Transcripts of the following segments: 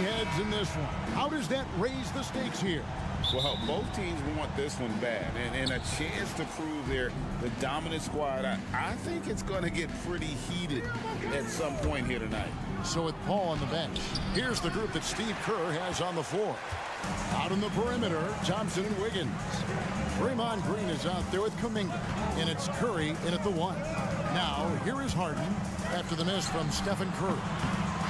heads in this one. How does that raise the stakes here? Well, both teams want this one bad, and a chance to prove they're the dominant squad. I think it's going to get pretty heated at some point here tonight. So with Paul on the bench, here's the group that Steve Kerr has on the floor. Out on the perimeter, Thompson and Wiggins. Draymond Green is out there with Kuminga, and it's Curry in at the 1. Now, here is Harden after the miss from Stephen Curry.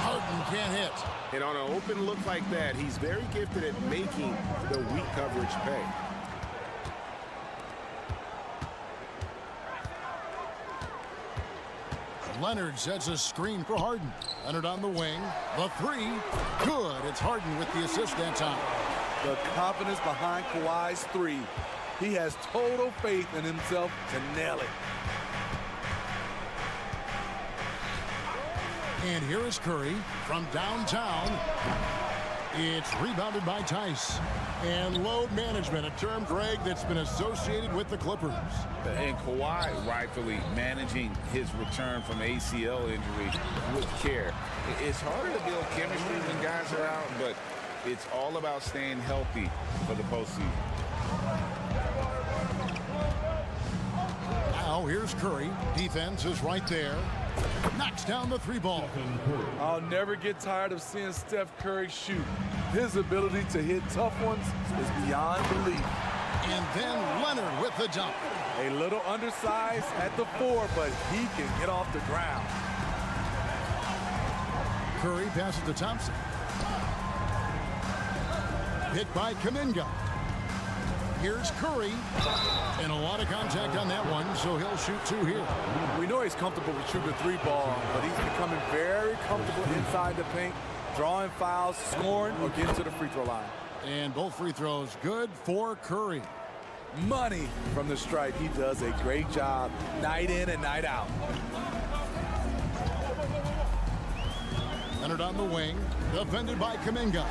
Harden can't hit. And on an open look like that, he's very gifted at making the weak coverage pay. Leonard sets a screen for Harden. Leonard on the wing. The 3. Good. It's Harden with the assist that time. The confidence behind Kawhi's 3. He has total faith in himself to nail it. And here is Curry from downtown. It's rebounded by Tice. And load management, a term, Greg, that's been associated with the Clippers. And Kawhi rightfully managing his return from ACL injury with care. It's harder to build chemistry when guys are out, but it's all about staying healthy for the postseason. Now here's Curry. Defense is right there. Knocks down the 3 ball. I'll never get tired of seeing Steph Curry shoot. His ability to hit tough ones is beyond belief. And then Leonard with the jump. A little undersized at the 4, but he can get off the ground. Curry passes to Thompson. Hit by Kuminga. Here's Curry. And a lot of contact on that one, so he'll shoot 2 here. We know he's comfortable with shooting the 3 ball, but he's becoming very comfortable inside the paint, drawing fouls, scoring, or getting to the free throw line. And both free throws good for Curry. Money from the stripe. He does a great job night in and night out. Leonard on the wing, defended by Kuminga.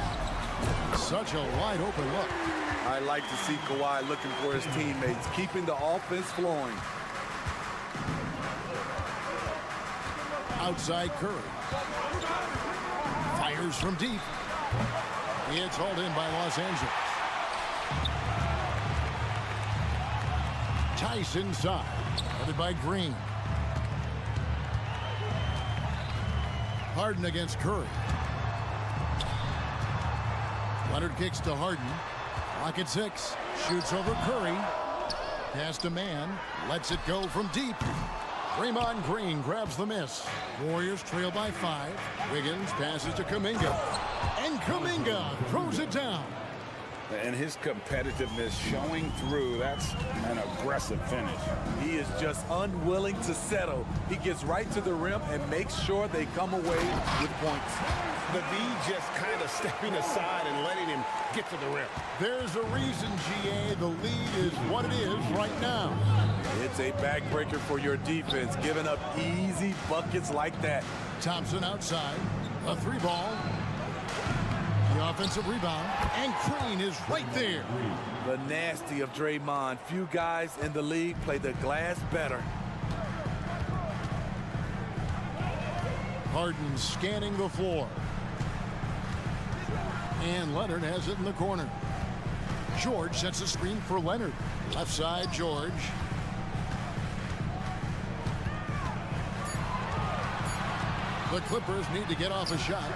Such a wide open look. I like to see Kawhi looking for his teammates, keeping the offense flowing. Outside Curry. Fires from deep. It's hauled in by Los Angeles. Tice inside. Headed by Green. Harden against Curry. Leonard kicks to Harden. Clock at 6. Shoots over Curry. Pass to man. Lets it go from deep. Draymond Green grabs the miss. Warriors trail by 5. Wiggins passes to Kuminga. And Kuminga throws it down. And his competitiveness showing through. That's an aggressive finish. He is just unwilling to settle. He gets right to the rim and makes sure they come away with points. The V just kind of stepping aside and letting him get to the rim. There's a reason, GA. The lead is what it is right now. It's a backbreaker for your defense, giving up easy buckets like that. Thompson outside. A 3 ball. The offensive rebound. And Green is right there. The nasty of Draymond. Few guys in the league play the glass better. Harden scanning the floor. And Leonard has it in the corner. George sets a screen for Leonard. Left side, George. The Clippers need to get off a shot.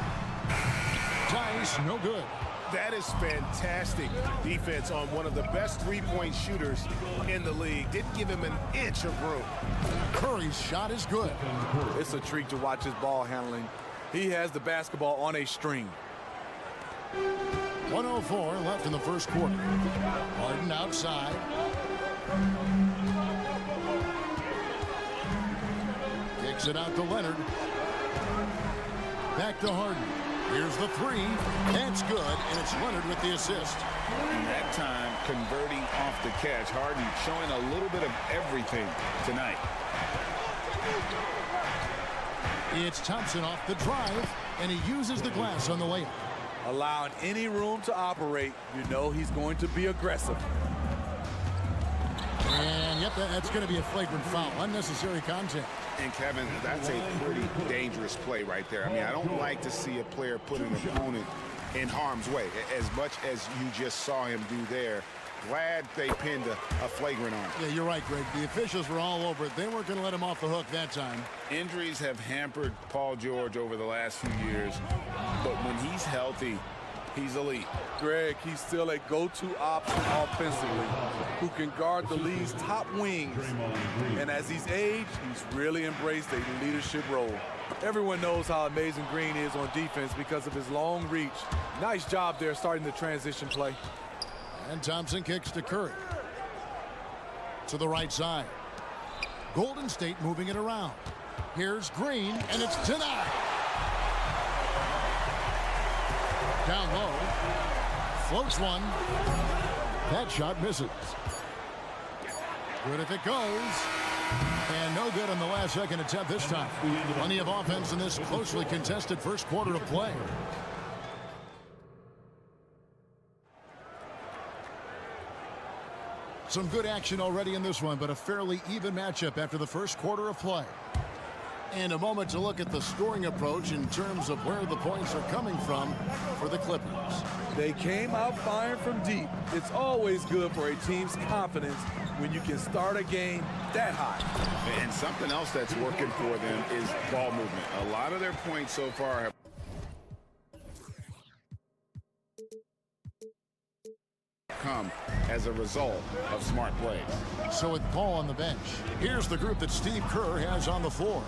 Tice, no good. That is fantastic defense on one of the best three-point shooters in the league. Didn't give him an inch of room. Curry's shot is good. It's a treat to watch his ball handling. He has the basketball on a string. 1:04 left in the first quarter. Harden outside. Kicks it out to Leonard. Back to Harden. Here's the 3. That's good, and it's Leonard with the assist. And that time, converting off the catch. Harden showing a little bit of everything tonight. It's Thompson off the drive, and he uses the glass on the layup. Allowing any room to operate, you know he's going to be aggressive. And yep, that's going to be a flagrant foul. Unnecessary contact. And Kevin, that's a pretty dangerous play right there. I mean, I don't like to see a player put an opponent in harm's way, as much as you just saw him do there. Glad they pinned a flagrant on him. Yeah, you're right, Greg. The officials were all over it. They weren't going to let him off the hook that time. Injuries have hampered Paul George over the last few years, but when he's healthy, he's elite. Greg, he's still a go-to option offensively who can guard the league's top wings. And as he's aged, he's really embraced a leadership role. Everyone knows how amazing Green is on defense because of his long reach. Nice job there starting the transition play. And Thompson kicks to Curry. To the right side. Golden State moving it around. Here's Green, and it's denied. Down low. Floats one. That shot misses. Good if it goes. And no good on the last second attempt this time. Plenty of offense in this closely contested first quarter of play. Some good action already in this one, but a fairly even matchup after the first quarter of play. And a moment to look at the scoring approach in terms of where the points are coming from for the Clippers. They came out firing from deep. It's always good for a team's confidence when you can start a game that high. And something else that's working for them is ball movement. A lot of their points so far have come as a result of smart plays. So with Paul on the bench, here's the group that Steve Kerr has on the floor.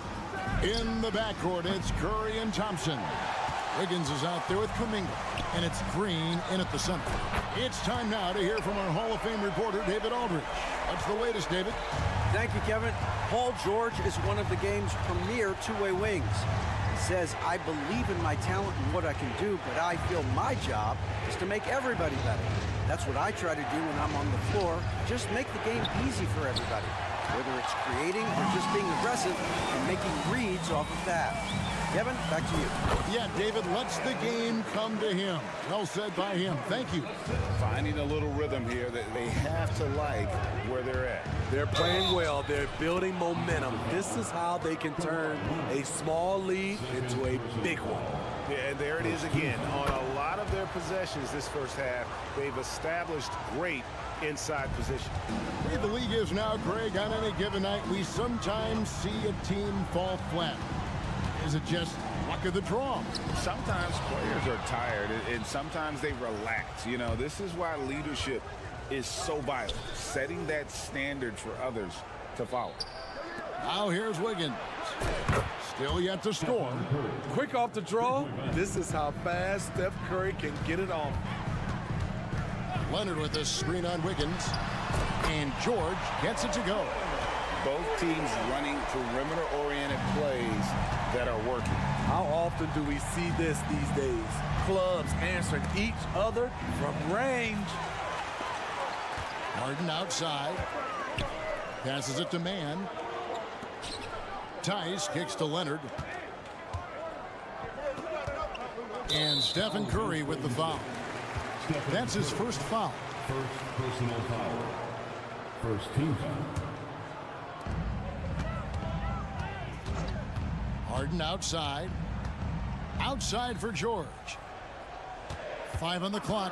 In the backcourt, it's Curry and Thompson. Wiggins is out there with Kuminga, and it's Green in at the center. It's time now to hear from our Hall of Fame reporter, David Aldridge. What's the latest, David? Thank you, Kevin. Paul George is one of the game's premier two-way wings. He says, I believe in my talent and what I can do, but I feel my job is to make everybody better. That's what I try to do when I'm on the floor. Just make the game easy for everybody, whether it's creating or just being aggressive and making reads off of that. Kevin, back to you. Yeah, David lets the game come to him. Well said by him. Thank you. Finding a little rhythm here that they have to like where they're at. They're playing well. They're building momentum. This is how they can turn a small lead into a big one. Yeah, and there it is again. On a lot of their possessions this first half, they've established great inside position. The way the league is now, Greg, on any given night, we sometimes see a team fall flat. Is it just luck of the draw? Sometimes players are tired, and sometimes they relax. You know, this is why leadership is so vital, setting that standard for others to follow. Now here's Wiggins. Still yet to score. Quick off the draw. This is how fast Steph Curry can get it off. Leonard with a screen on Wiggins. And George gets it to go. Both teams running perimeter-oriented plays that are working. How often do we see this these days? Clubs answering each other from range. Harden outside. Passes it to Mann. Tice kicks to Leonard. And Stephen Curry with the foul. That's his first foul. First personal foul. First team foul. Harden outside. Outside for George. 5 on the clock.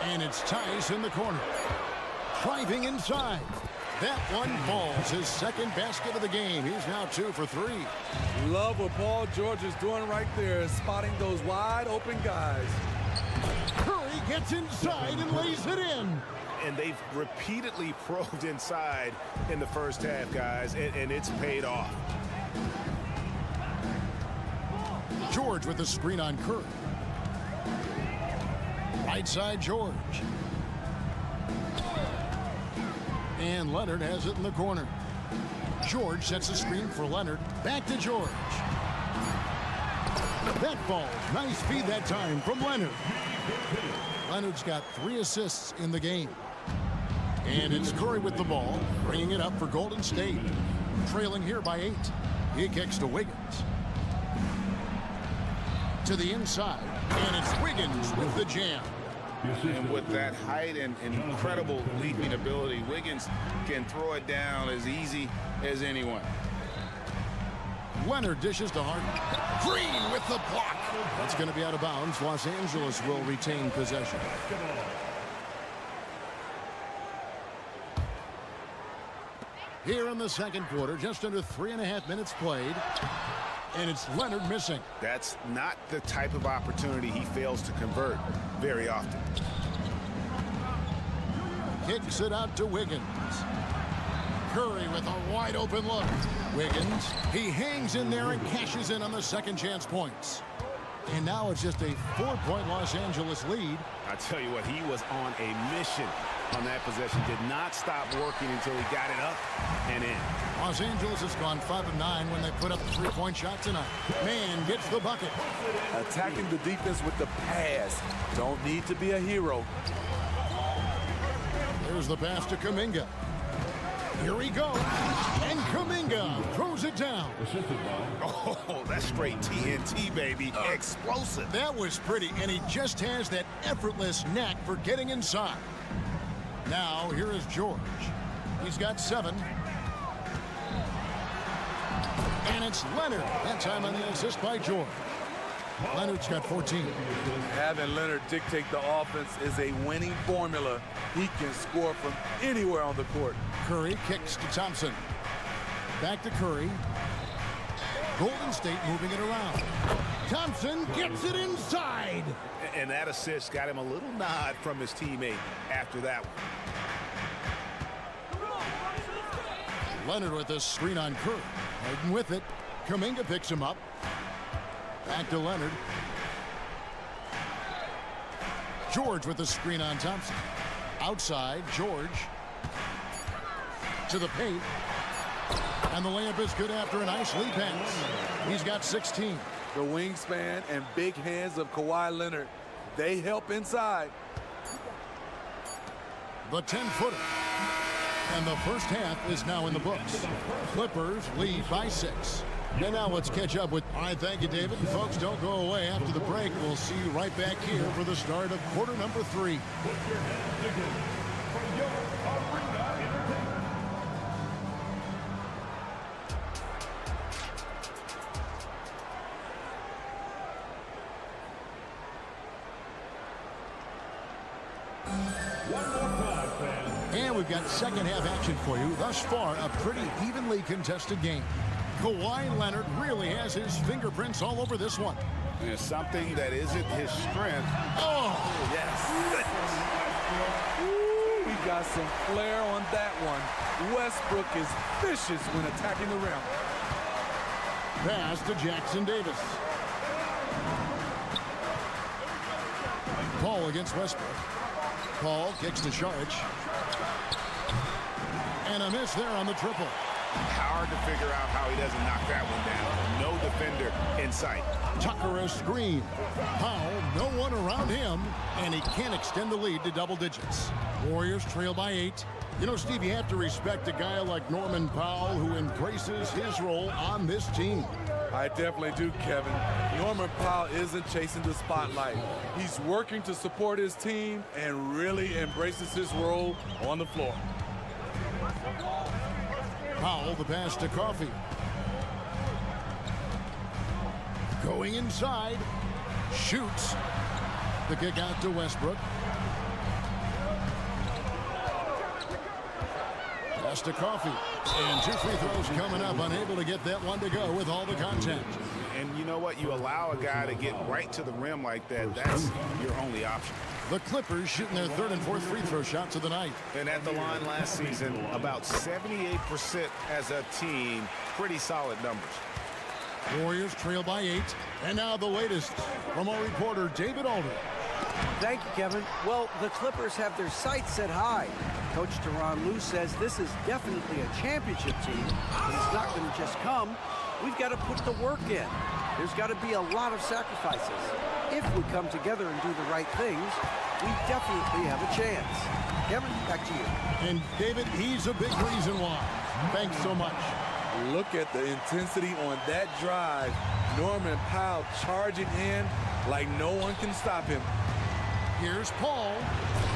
And it's Tice in the corner. Driving inside. That one falls. His second basket of the game. He's now 2 for 3. Love what Paul George is doing right there, spotting those wide open guys. Curry gets inside and lays it in. And they've repeatedly probed inside in the first half, guys, and it's paid off. George with the screen on Curry. Right side George. And Leonard has it in the corner. George sets a screen for Leonard. Back to George. That falls. Nice feed that time from Leonard. Leonard's got 3 assists in the game. And it's Curry with the ball, bringing it up for Golden State. Trailing here by 8. He kicks to Wiggins. To the inside. And it's Wiggins with the jam. And with that height and incredible leaping ability, Wiggins can throw it down as easy as anyone. Leonard dishes to Harden. Green with the block. That's going to be out of bounds. Los Angeles will retain possession. Here in the second quarter, just under 3.5 minutes played. And it's Leonard missing. That's not the type of opportunity he fails to convert very often. Kicks it out to Wiggins. Curry with a wide open look. Wiggins, he hangs in there and cashes in on the second chance points. And now it's just a 4-point Los Angeles lead. I tell you what, he was on a mission on that possession. Did not stop working until he got it up and in. Los Angeles has gone 5 of 9 when they put up 3-point shot tonight. Man gets the bucket. Attacking the defense with the pass. Don't need to be a hero. There's the pass to Kuminga. Here he goes. And Kuminga throws it down. Oh, that's straight TNT, baby. Explosive. That was pretty, and he just has that effortless knack for getting inside. Now, here is George. He's got 7. And it's Leonard. That time on the assist by George. Leonard's got 14. Having Leonard dictate the offense is a winning formula. He can score from anywhere on the court. Curry kicks to Thompson. Back to Curry. Golden State moving it around. Thompson gets it inside. And that assist got him a little nod from his teammate after that one. Leonard with a screen on Curry. Harden with it. Kuminga picks him up. Back to Leonard. George with the screen on Thompson. Outside, George. To the paint. And the layup is good after a nice lead pass. He's got 16. The wingspan and big hands of Kawhi Leonard, they help inside. The 10-footer. And the first half is now in the books. Clippers lead by 6. And now let's catch up with... All right, thank you, David. And folks, don't go away. After the break, we'll see you right back here for the start of quarter number 3. And we've got second half action for you. Thus far, a pretty evenly contested game. Kawhi Leonard really has his fingerprints all over this one. There's something that isn't his strength. Oh, Yes. Ooh, he got some flair on that one. Westbrook is vicious when attacking the rim. pass to Jackson Davis. Paul against Westbrook. Paul kicks to Saric. And a miss there on the triple. Hard to figure out how he doesn't knock that one down. No defender in sight. Tucker a screen. Powell, no one around him, and he can't extend the lead to double digits. Warriors trail by 8. You know, Steve, you have to respect a guy like Norman Powell who embraces his role on this team. I definitely do, Kevin. Norman Powell isn't chasing the spotlight. He's working to support his team and really embraces his role on the floor. Powell, the pass to Coffey. Going inside. Shoots. The kick out to Westbrook. Pass to Coffey. And 2 free throws coming up. Unable to get that one to go with all the contact. And you know what? You allow a guy to get right to the rim like that. That's your only option. The Clippers shooting their 3rd and 4th free throw shots of the night. And at the line last season, about 78% as a team. Pretty solid numbers. Warriors trail by 8. And now the latest from our reporter, David Alder. Thank you, Kevin. Well, the Clippers have their sights set high. Coach Tyronn Lue says this is definitely a championship team, but it's not going to just come. We've got to put the work in. There's got to be a lot of sacrifices. If we come together and do the right things, we definitely have a chance. Kevin, back to you. And David, he's a big reason why. Thanks so much. Look at the intensity on that drive. Norman Powell charging in like no one can stop him. Here's Paul,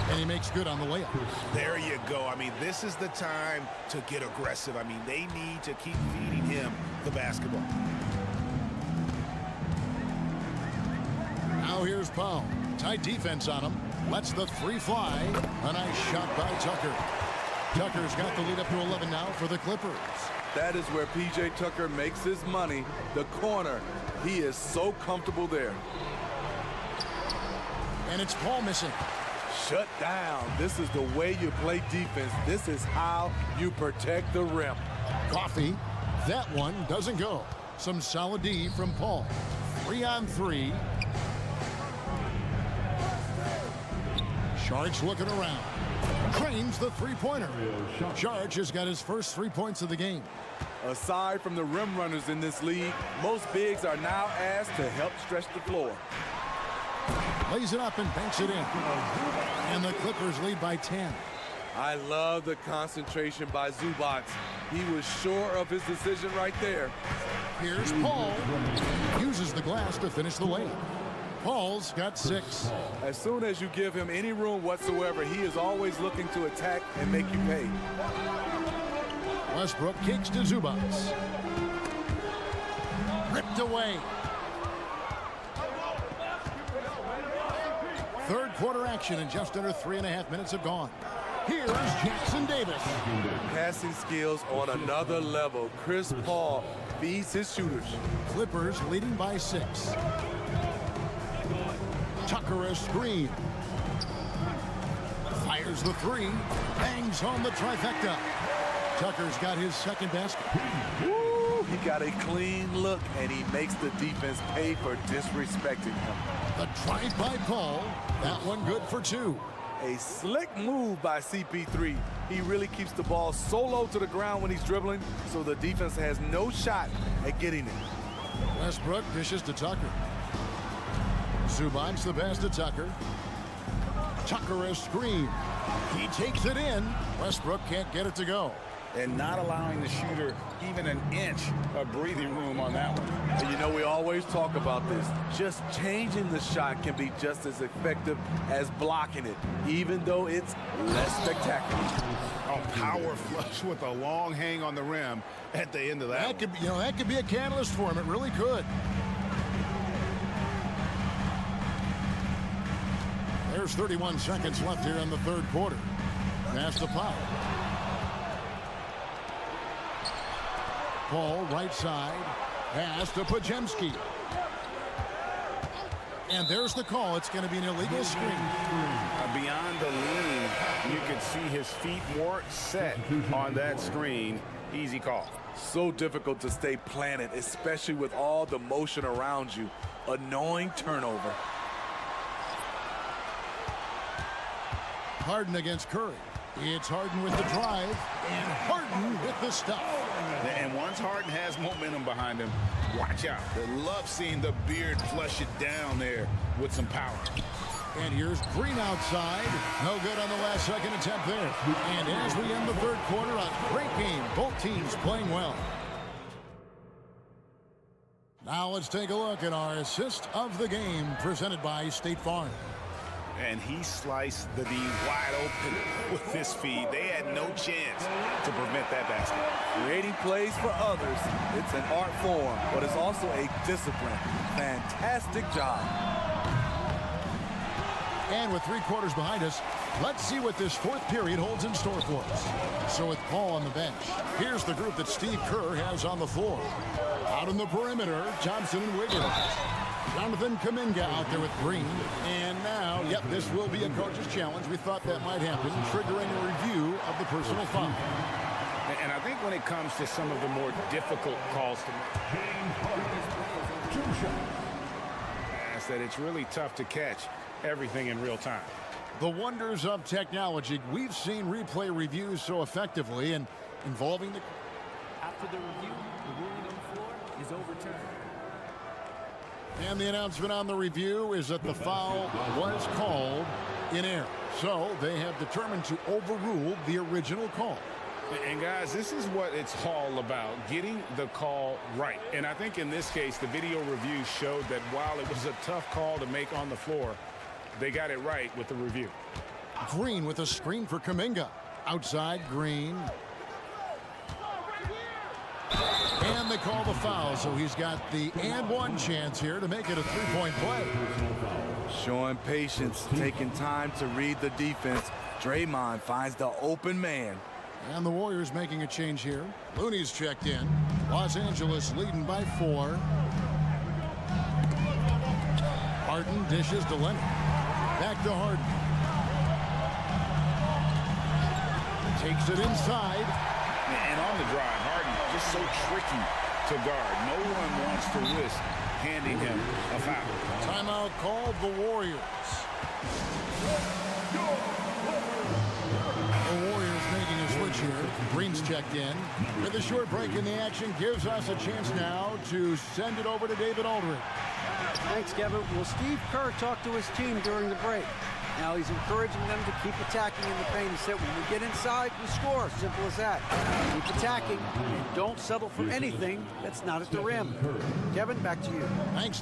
and he makes good on the layup. There you go. I mean, this is the time to get aggressive. I mean, they need to keep feeding him the basketball. Now here's Paul. Tight defense on him. Lets the three fly. A nice shot by Tucker. Tucker's got the lead up to 11 now for the Clippers. That is where P.J. Tucker makes his money. The corner. He is so comfortable there. And it's Paul missing. Shut down. This is the way you play defense. This is how you protect the rim. Coffee. That one doesn't go. Some solid D from Paul. 3-on-3. Sharks looking around. Cranes the three-pointer. Sharks has got his first 3 points of the game. Aside from the rim runners in this league, most bigs are now asked to help stretch the floor. Lays it up and banks it in. And the Clippers lead by 10. I love the concentration by Zubac. He was sure of his decision right there. Here's Paul. Uses the glass to finish the layup. Paul's got 6. As soon as you give him any room whatsoever, he is always looking to attack and make you pay. Westbrook kicks to Zubac. Ripped away. Third quarter action and just under 3.5 minutes have gone. Here's Jackson Davis. Passing skills on another level. Chris Paul feeds his shooters. Clippers leading by 6. Tucker a screen. Fires the 3. Bangs home the trifecta. Tucker's got his second basket. Woo, he got a clean look, and he makes the defense pay for disrespecting him. The drive by Paul. That one good for 2. A slick move by CP3. He really keeps the ball so low to the ground when he's dribbling, so the defense has no shot at getting it. Westbrook dishes to Tucker. Zubac the pass to Tucker. Tucker a screen. He takes it in. Westbrook can't get it to go. And not allowing the shooter even an inch of breathing room on that one. And you know, we always talk about this. Just changing the shot can be just as effective as blocking it, even though it's less spectacular. A power flush with a long hang on the rim at the end of that. That could be a catalyst for him. It really could. There's 31 seconds left here in the third quarter. Pass to Paul. Paul right side. Pass to Pajemski. And there's the call. It's going to be an illegal screen. Beyond the lean, you could see his feet more set on that screen. Easy call. So difficult to stay planted, especially with all the motion around you. Annoying turnover. Harden against Curry. It's Harden with the drive, and Harden with the stuff. And once Harden has momentum behind him, watch out. They love seeing the beard flush it down there with some power. And here's Green outside. No good on the last second attempt there. And as we end the third quarter, a great game. Both teams playing well. Now let's take a look at our assist of the game presented by State Farm. And he sliced the D wide open with his feed. They had no chance to prevent that basket. Creating plays for others, it's an art form, but it's also a discipline. Fantastic job. And with 3 quarters behind us, let's see what this fourth period holds in store for us. So with Paul on the bench, here's the group that Steve Kerr has on the floor. Out on the perimeter, Johnson and Wiggins. Jonathan Kuminga out there with Green. And now, yep, this will be a coach's challenge. We thought that might happen, triggering a review of the personal foul. And I think when it comes to some of the more difficult calls to make, that it's really tough to catch everything in real time. The wonders of technology. We've seen replay reviews so effectively and involving the... After the review, the ruling on the floor is overturned. And the announcement on the review is that the foul was called in error. So they have determined to overrule the original call. And guys, this is what it's all about, getting the call right. And I think in this case, the video review showed that while it was a tough call to make on the floor, They got it right with the review. Green with a screen for Kuminga. Outside, Green. And they call the foul, so he's got the and one chance here to make it a three-point play. Showing patience, taking time to read the defense. Draymond finds the open man. And the Warriors making a change here. Looney's checked in. Los Angeles leading by 4. Harden dishes to Leonard. Back to Harden. Takes it inside. And on the drive, Harden just so tricky to guard. No one wants to risk handing him a foul. Timeout called the Warriors. The Warriors making a switch here. Green's checked in. With a short break in the action, gives us a chance now to send it over to David Aldridge. Thanks, Kevin. Well, Steve Kerr talked to his team during the break. Now he's encouraging them to keep attacking in the paint. He said, when we get inside, we score. Simple as that. Keep attacking and don't settle for anything that's not at the rim. Kevin, back to you. Thanks.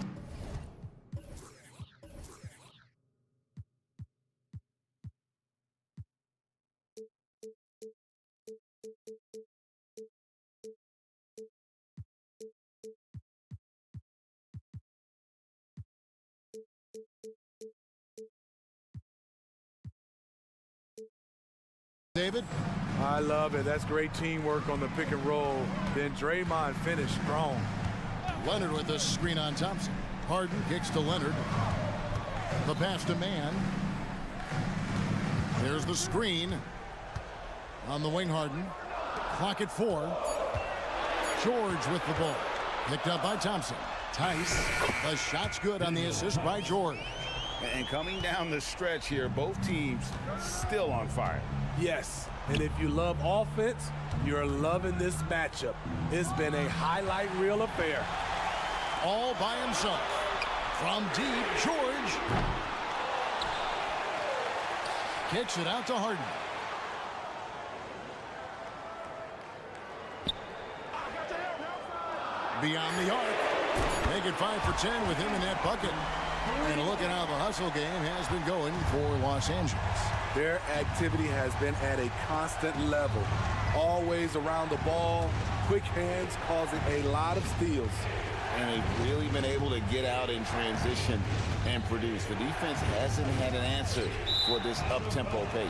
David? I love it. That's great teamwork on the pick and roll. Then Draymond finished strong. Leonard with a screen on Thompson. Harden kicks to Leonard. The pass to Mann. There's the screen on the wing. Harden. Clock at 4. George with the ball. Picked up by Thompson. Tice. The shot's good on the assist by George. And coming down the stretch here, both teams still on fire. Yes, and if you love offense, you're loving this matchup. It's been a highlight reel affair. All by himself. From deep, George. Kicks it out to Harden. Beyond the arc. Make it 5 for 10 with him in that bucket. And look at how the hustle game has been going for Los Angeles. Their activity has been at a constant level. Always around the ball, quick hands causing a lot of steals. And they've really been able to get out in transition and produce. The defense hasn't had an answer for this up-tempo pace.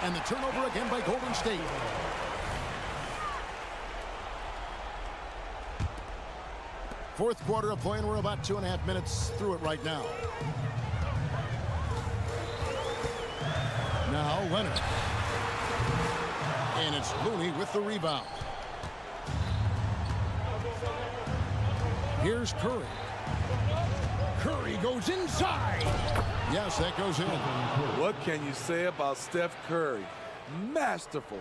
And the turnover again by Golden State. Fourth quarter of play, and we're about 2.5 minutes through it right now. Now Leonard. And it's Looney with the rebound. Here's Curry. Curry goes inside. Yes, that goes in. What can you say about Steph Curry? Masterful.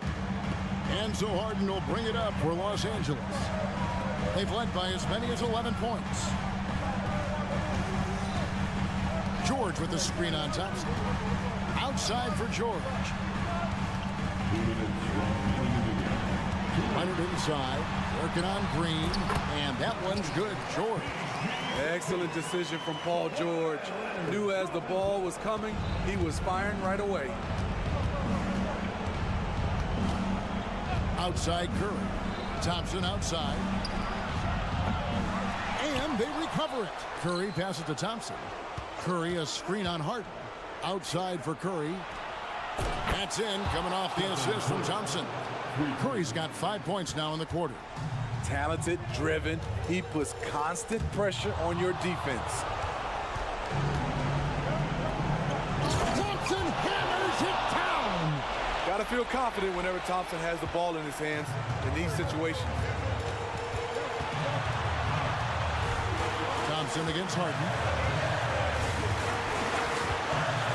And so Harden will bring it up for Los Angeles. They've led by as many as 11 points. George with the screen on Thompson. Outside for George. Leonard inside, working on Green, and that one's good. George. Excellent decision from Paul George. Knew as the ball was coming, he was firing right away. Outside Curry. Thompson outside. And they recover it. Curry passes to Thompson. Curry a screen on Harden. Outside for Curry. That's in, coming off the assist from Thompson. Curry's got 5 points now in the quarter. Talented, driven. He puts constant pressure on your defense. Thompson hammers it down. Got to feel confident whenever Thompson has the ball in his hands in these situations. Thompson against Harden.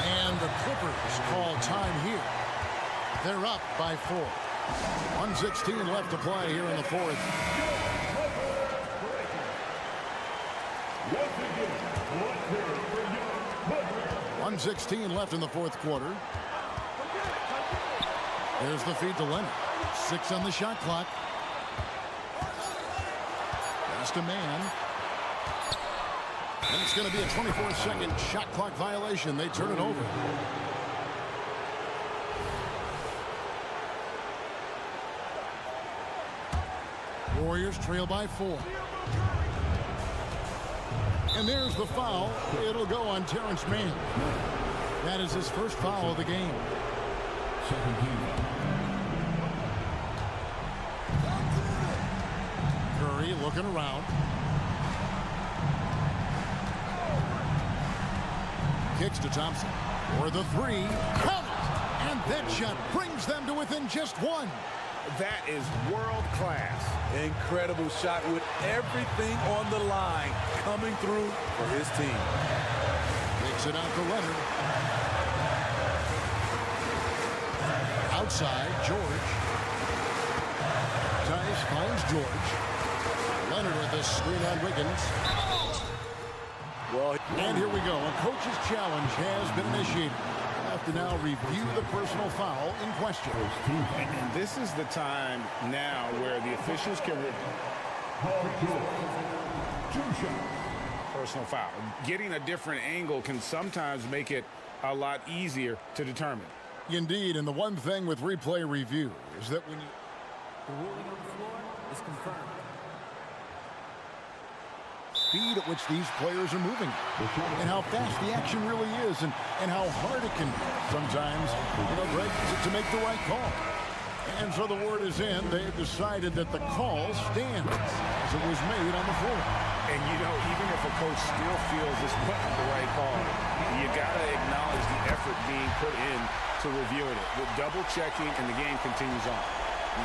And the Clippers call time here. They're up by 4. 1:16 left to play here in the fourth. 1:16 left in the fourth quarter. There's the feed to Leonard. 6 on the shot clock. Just a man. And it's going to be a 24-second shot clock violation. They turn it over. Warriors trail by 4. And there's the foul. It'll go on Terrence Mann. That is his first foul of the game. Second team. Curry looking around. Kicks to Thompson for the 3. Count it! And that shot brings them to within just 1. That is world class. Incredible shot with everything on the line coming through for his team. Takes it out to Leonard. Outside, George. Tice finds George. Leonard with this screen on Wiggins. Well, And here we go. A coach's challenge has been initiated. We'll have to now review the personal foul in question. And this is the time now where the officials can personal foul. Getting a different angle can sometimes make it a lot easier to determine. Indeed, and the one thing with replay review is that when you... The ruling on the floor is confirmed. speed at which these players are moving and how fast the action really is and how hard it can be sometimes, Greg, to make the right call. And so the word is in. They have decided that the call stands as it was made on the floor. And, even if a coach still feels this wasn't the right call, you got to acknowledge the effort being put in to reviewing it. With double checking, and the game continues on.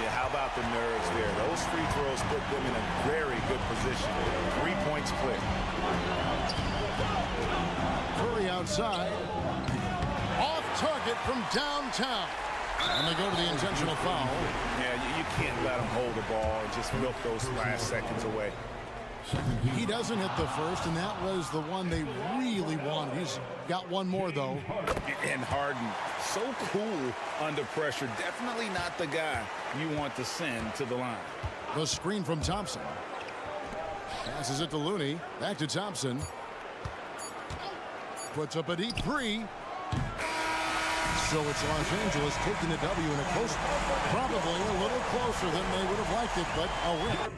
Yeah, how about the nerves there? Those free throws put them in a very good position. 3 points clear. Curry outside. Off target from downtown. And they go to the intentional foul. Yeah, you can't let them hold the ball and just milk those last seconds away. He doesn't hit the first, and that was the one they really wanted. He's got one more, though. And Harden, so cool under pressure. Definitely not the guy you want to send to the line. The screen from Thompson. Passes it to Looney. Back to Thompson. Puts up a deep 3. So it's Los Angeles taking the W in a close, probably a little closer than they would have liked it, but a win.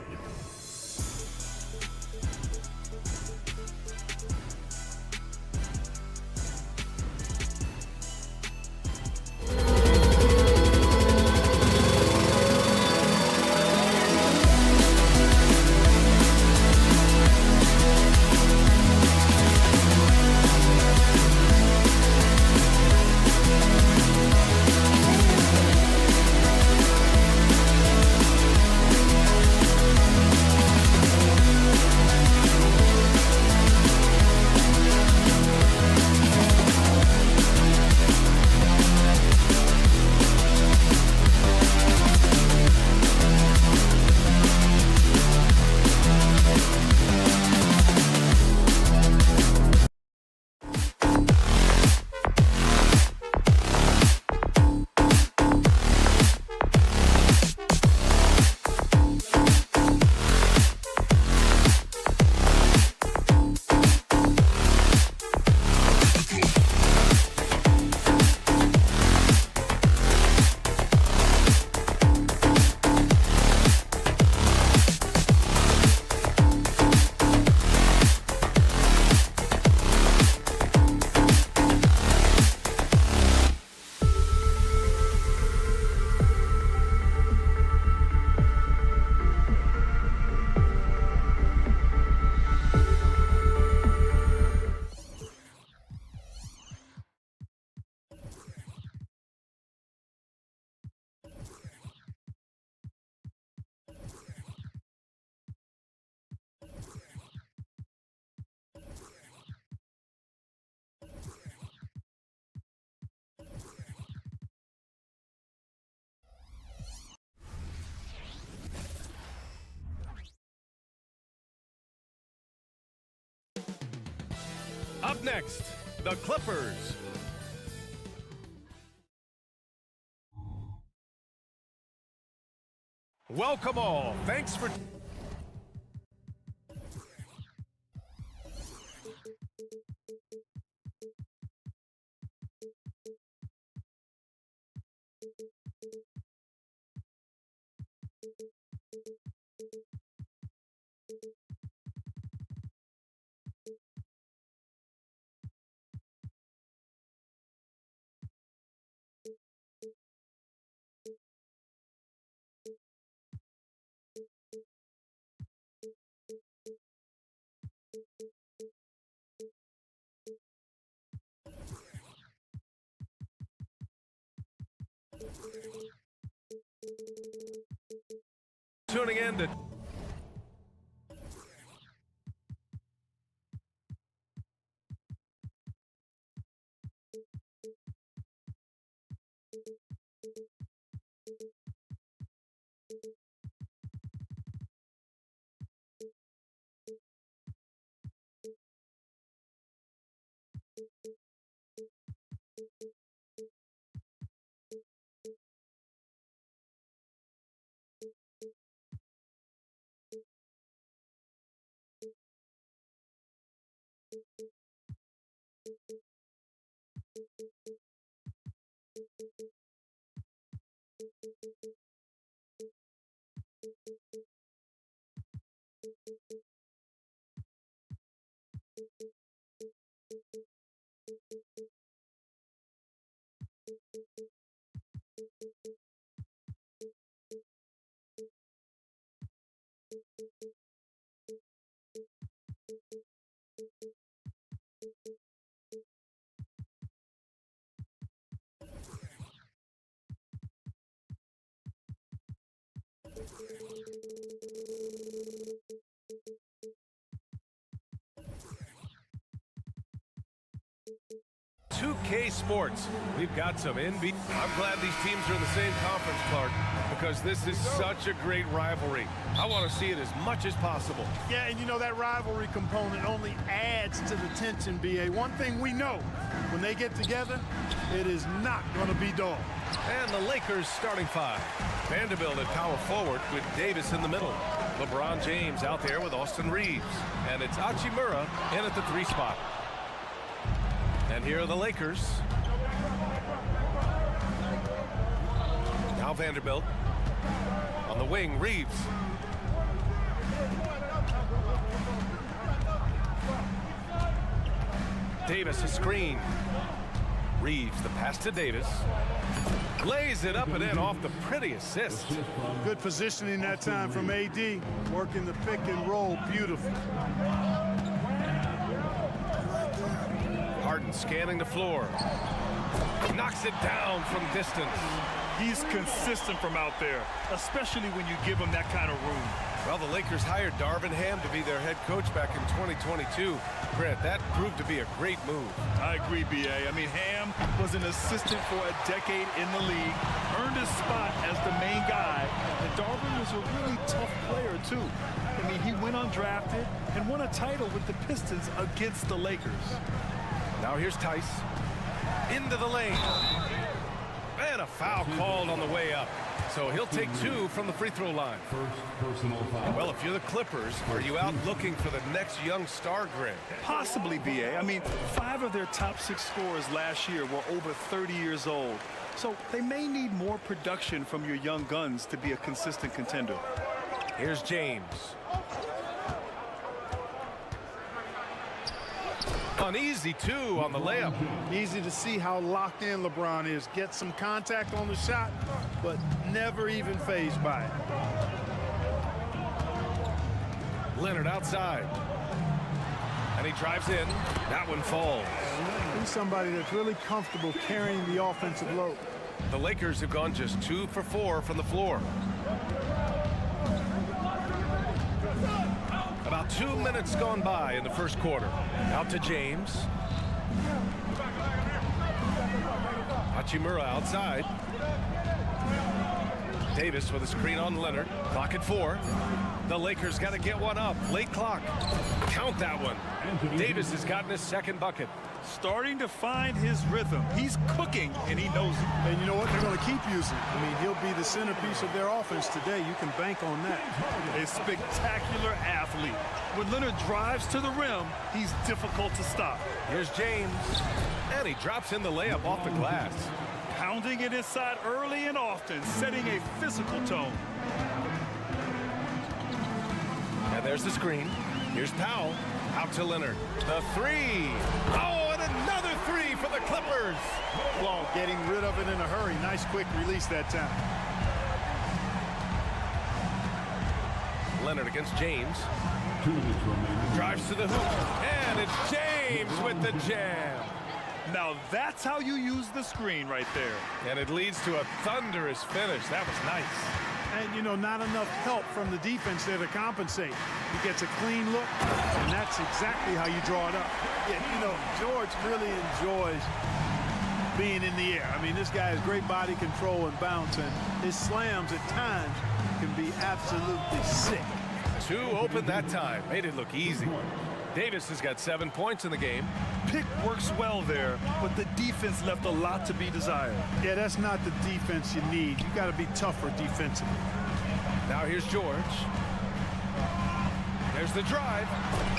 Up next, the Clippers. Welcome all. Thanks for... Tuning in to K Sports. We've got some NBA. I'm glad these teams are in the same conference, Clark, because this is such a great rivalry. I want to see it as much as possible. Yeah, and you know that rivalry component only adds to the tension, BA. One thing we know, when they get together, it is not going to be dull. And the Lakers starting five. Vanderbilt at power forward with Davis in the middle. LeBron James out there with Austin Reeves. And it's Hachimura in at the 3 spot. And here are the Lakers. Now Vanderbilt. On the wing, Reeves. Davis, a screen. Reeves, the pass to Davis. Lays it up and in off the pretty assist. Good positioning that time from AD. Working the pick and roll beautiful. Harden scanning the floor. Knocks it down from distance. He's consistent from out there, especially when you give him that kind of room. Well, the Lakers hired Darvin Ham to be their head coach back in 2022. Grant, that proved to be a great move. I agree, B.A. I mean, Ham was an assistant for a decade in the league, earned his spot as the main guy, and Darvin was a really tough player, too. I mean, he went undrafted and won a title with the Pistons against the Lakers. Now here's Tice. Into the lane. And a foul called on the way up. So he'll take 2 from the free throw line. First personal foul. Well, if you're the Clippers, are you out looking for the next young star, Greg? Possibly, B.A. I mean, 5 of their top 6 scorers last year were over 30 years old. So they may need more production from your young guns to be a consistent contender. Here's James. An easy 2 on the layup. Easy to see how locked in LeBron is. Get some contact on the shot, but never even fazed by it. Leonard outside. And he drives in. That one falls. He's somebody that's really comfortable carrying the offensive load. The Lakers have gone just 2 for 4 from the floor. About 2 minutes gone by in the first quarter. Out to James. Hachimura outside. Davis with a screen on Leonard. Clock at 4. The Lakers got to get one up. Late clock. Count that one. Davis has gotten his second bucket. Starting to find his rhythm. He's cooking, and he knows it. And you know what? They're going to keep using it. I mean, he'll be the centerpiece of their offense today. You can bank on that. A spectacular athlete. When Leonard drives to the rim, he's difficult to stop. Here's James. And he drops in the layup off the glass. Pounding it inside early and often, setting a physical tone. And there's the screen. Here's Powell. Out to Leonard. The 3. Oh, and another 3 for the Clippers. Well, getting rid of it in a hurry. Nice quick release that time. Leonard against James. 2 minutes remaining. Drives to the hoop. And it's James with the jam. Now that's how you use the screen right there. And it leads to a thunderous finish. That was nice. And, you know, not enough help from the defense there to compensate. He gets a clean look, and that's exactly how you draw it up. Yeah, you know, George really enjoys being in the air. I mean, this guy has great body control and bounce, and his slams at times can be absolutely sick. 2 open that time. Made it look easy. Davis has got 7 points in the game. Pick works well there, but the defense left a lot to be desired. Yeah, that's not the defense you need. You got to be tougher defensively. Now here's George. There's the drive.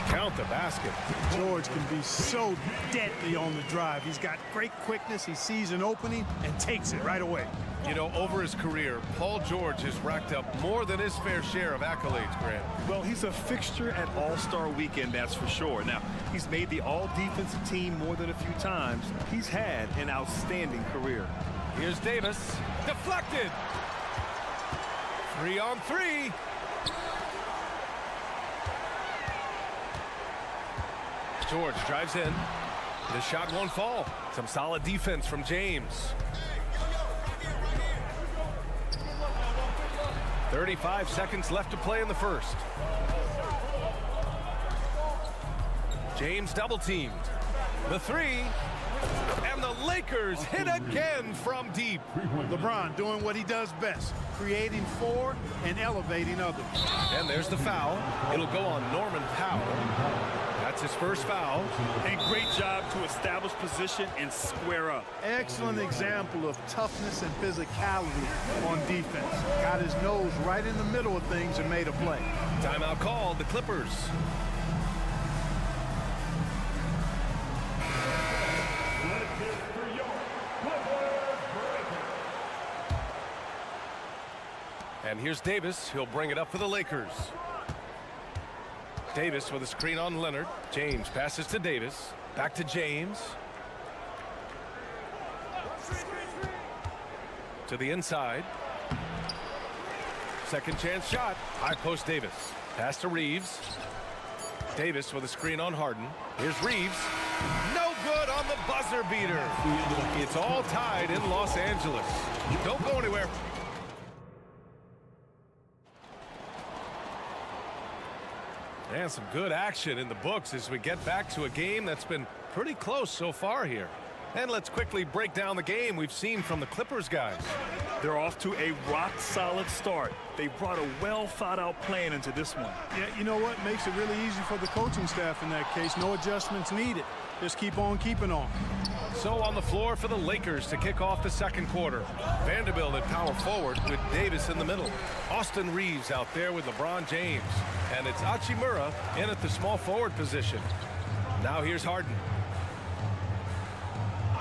Count the basket. George can be so deadly on the drive. He's got great quickness. He sees an opening and takes it right away. You know, over his career, Paul George has racked up more than his fair share of accolades, Grant. Well, he's a fixture at All-Star Weekend, that's for sure. Now, he's made the All-Defensive team more than a few times. He's had an outstanding career. Here's Davis. Deflected. 3 on 3. George drives in. The shot won't fall. Some solid defense from James. 35 seconds left to play in the first. James double teamed. The 3. And the Lakers hit again from deep. LeBron doing what he does best, creating for and elevating others. And there's the foul. It'll go on Norman Powell. That's his first foul. And great job to establish position and square up. Excellent example of toughness and physicality on defense. Got his nose right in the middle of things and made a play. Timeout called, the Clippers. And here's Davis. He'll bring it up for the Lakers. Davis with a screen on Leonard. James passes to Davis. Back to James. To the inside. Second chance shot. High post Davis. Pass to Reeves. Davis with a screen on Harden. Here's Reeves. No good on the buzzer beater. It's all tied in Los Angeles. Don't go anywhere. And some good action in the books as we get back to a game that's been pretty close so far here. And let's quickly break down the game we've seen from the Clippers guys. They're off to a rock-solid start. They brought a well-thought-out plan into this one. Yeah, you know what? Makes it really easy for the coaching staff in that case. No adjustments needed. Just keep on keeping on. So on the floor for the Lakers to kick off the second quarter. Vanderbilt at power forward with Davis in the middle. Austin Reeves out there with LeBron James. And it's Hachimura in at the small forward position. Now here's Harden.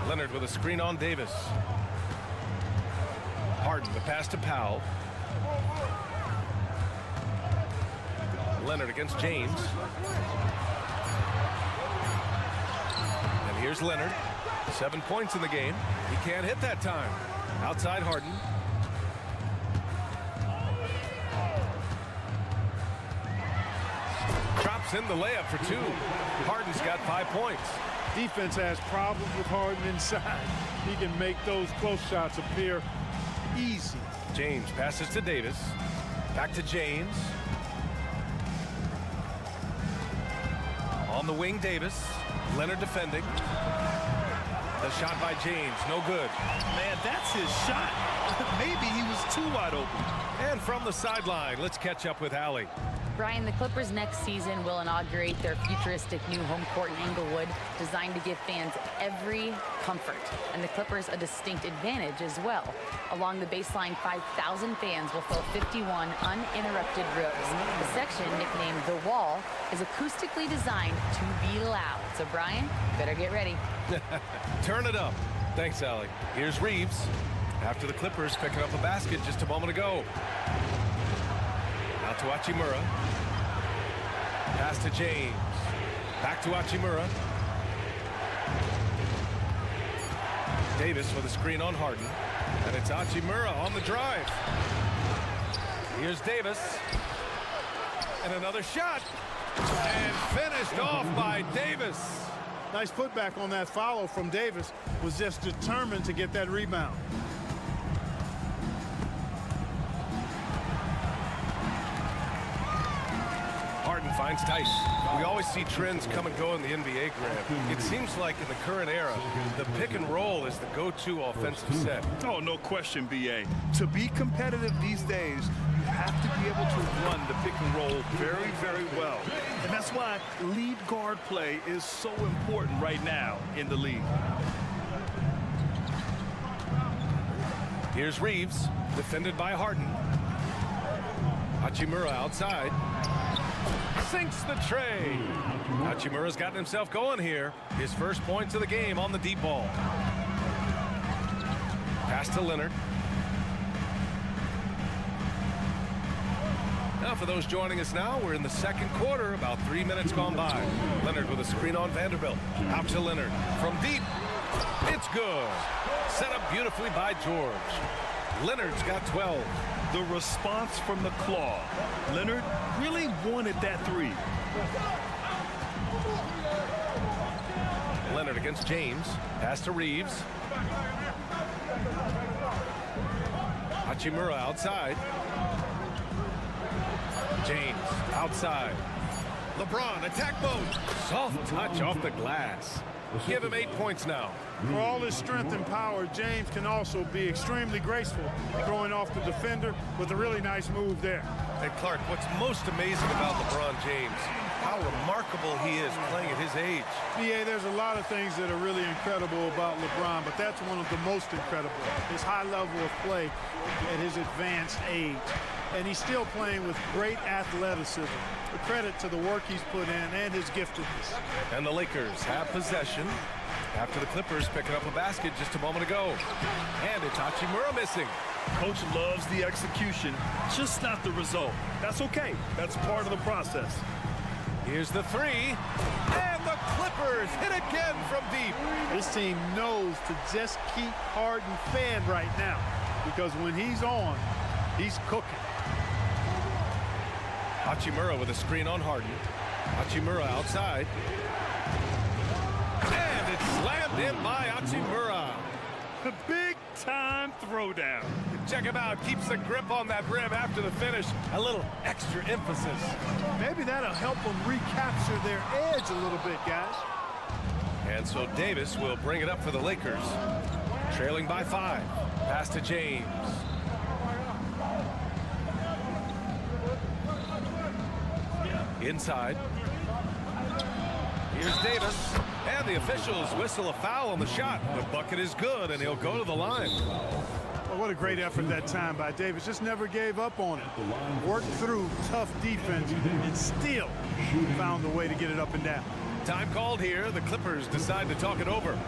Leonard with a screen on Davis. Harden, the pass to Powell. Leonard against James. And here's Leonard. 7 points in the game. He can't hit that time. Outside Harden. Drops in the layup for 2. Harden's got 5 points. Defense has problems with Harden inside. He can make those close shots appear easy. James passes to Davis. Back to James. On the wing, Davis. Leonard defending. The shot by James, no good. Man, that's his shot. Maybe he was too wide open. And from the sideline, let's catch up with Allie. Brian, the Clippers next season will inaugurate their futuristic new home court in Inglewood, designed to give fans every comfort, and the Clippers a distinct advantage as well. Along the baseline, 5,000 fans will fill 51 uninterrupted rows. The section, nicknamed The Wall, is acoustically designed to be loud. So, Brian, better get ready. Turn it up. Thanks, Allie. Here's Reeves. After the Clippers picking up a basket just a moment ago. Now to Hachimura. Pass to James. Back to Hachimura. Davis with a screen on Harden. And it's Hachimura on the drive. Here's Davis. And another shot. And finished off by Davis. Nice putback on that follow from Davis. Was just determined to get that rebound. Harden finds Tice. We always see trends come and go in the NBA, Grant. It seems like in the current era, the pick and roll is the go-to offensive set. Oh, no question, B.A. To be competitive these days, you have to be able to run the pick and roll very, very well. And that's why lead guard play is so important right now in the league. Here's Reeves, defended by Harden. Hachimura outside. Sinks the tray. Hachimura's gotten himself going here. His first points of the game on the deep ball. Pass to Leonard. Now for those joining us now, we're in the second quarter, about 3 minutes gone by. Leonard with a screen on Vanderbilt. Out to Leonard. From deep. It's good. Set up beautifully by George. Leonard's got 12. The response from the claw. Leonard really wanted that three. Leonard against James. Pass to Reeves. Hachimura outside. James outside. LeBron attack mode. Soft touch off the glass. Give him 8 points now. For all his strength and power, James can also be extremely graceful, throwing off the defender with a really nice move there. And Clark, what's most amazing about LeBron James, how remarkable he is playing at his age. BA, there's a lot of things that are really incredible about LeBron, but that's one of the most incredible. His high level of play at his advanced age. And he's still playing with great athleticism. A credit to the work he's put in and his giftedness. And the Lakers have possession after the Clippers picking up a basket just a moment ago. And it's Hachimura missing. Coach loves the execution, just not the result. That's okay. That's part of the process. Here's the three. And the Clippers hit again from deep. This team knows to just keep Harden fed right now, because when he's on, he's cooking. Hachimura with a screen on Harden. Hachimura outside. And it's slammed in by Hachimura. The big-time throwdown. Check him out. Keeps the grip on that rim after the finish. A little extra emphasis. Maybe that'll help them recapture their edge a little bit, guys. And so Davis will bring it up for the Lakers. Trailing by 5. Pass to James. Inside. Here's Davis. And the officials whistle a foul on the shot. The bucket is good, and he'll go to the line. Well, what a great effort that time by Davis. Just never gave up on it. Worked through tough defense and still found a way to get it up and down. Time called here. The Clippers decide to talk it over.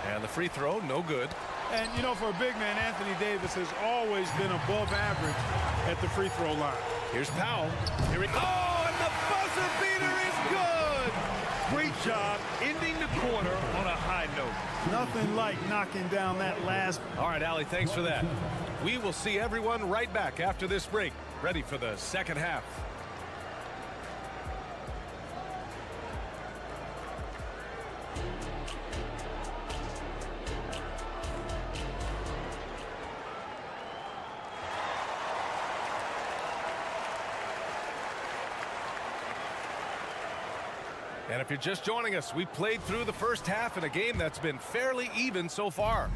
And the free throw, no good. And, you know, for a big man, Anthony Davis has always been above average at the free throw line. Here's Powell. Here he goes. Oh, and the buzzer beater is good. Great job ending the quarter on a high note. Nothing like knocking down that last. All right, Allie, thanks for that. We will see everyone right back after this break. Ready for the second half. And if you're just joining us, we played through the first half in a game that's been fairly even so far.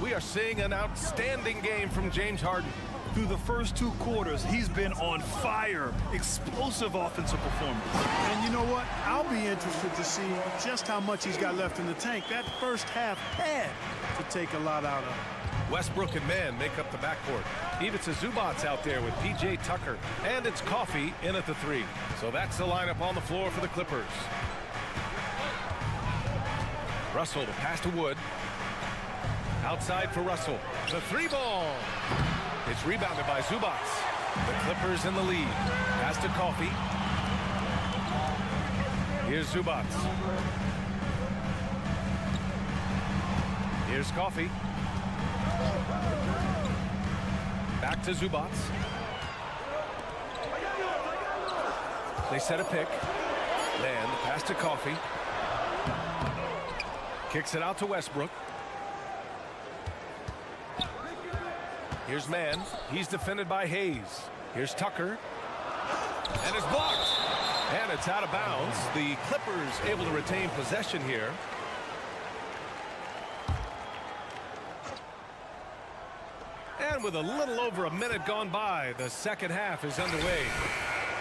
We are seeing an outstanding game from James Harden. Through the first 2 quarters, he's been on fire. Explosive offensive performance. And you know what? I'll be interested to see just how much he's got left in the tank. That first half had to take a lot out of him. Westbrook and Mann make up the backcourt. Ivica Zubac's out there with P.J. Tucker. And it's Coffey in at the 3. So that's the lineup on the floor for the Clippers. Russell, the pass to Wood. Outside for Russell. The 3 ball. It's rebounded by Zubac. The Clippers in the lead. Pass to Coffey. Here's Zubac. Here's Coffey. Back to Zubac. They set a pick. Mann, the pass to Coffey. Kicks it out to Westbrook. Here's Mann. He's defended by Hayes. Here's Tucker. And it's blocked. And it's out of bounds. The Clippers able to retain possession here. And with a little over a minute gone by, the second half is underway.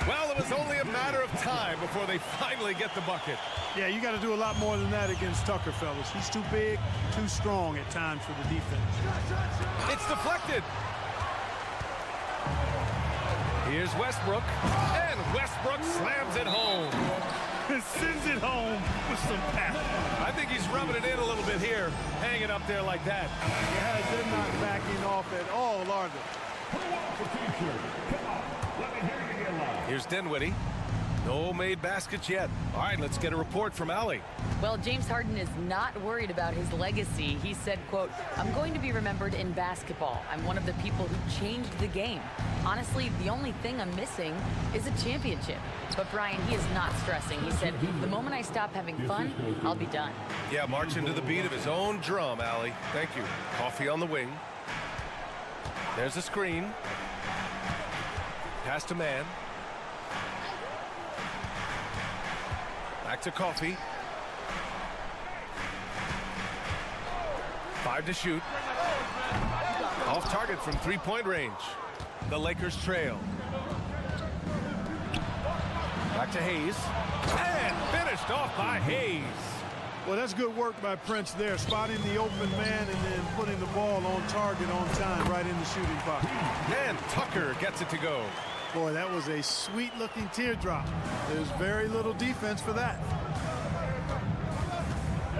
Well, it was only a matter of time before they finally get the bucket. Yeah, you got to do a lot more than that against Tucker, fellas. He's too big, too strong at times for the defense. It's deflected. Here's Westbrook. And Westbrook slams it home. Sends it home with some pep. I think he's rubbing it in a little bit here. Hanging up there like that. Yeah, they're not backing off at all, are they? Here's Dinwiddie. No made baskets yet. All right, let's get a report from Allie. Well, James Harden is not worried about his legacy. He said, quote, "I'm going to be remembered in basketball. I'm one of the people who changed the game. Honestly, the only thing I'm missing is a championship." But Brian, he is not stressing. He said, "The moment I stop having fun, I'll be done." Yeah, marching to the beat of his own drum, Allie. Thank you. Coffey on the wing. There's a screen. Pass to Mann. Back to Coffey. 5 to shoot. Off target from 3-point range. The Lakers trail. Back to Hayes. And finished off by Hayes. Well, that's good work by Prince there, spotting the open man and then putting the ball on target on time right in the shooting pocket. And Tucker gets it to go. Boy, that was a sweet-looking teardrop. There's very little defense for that.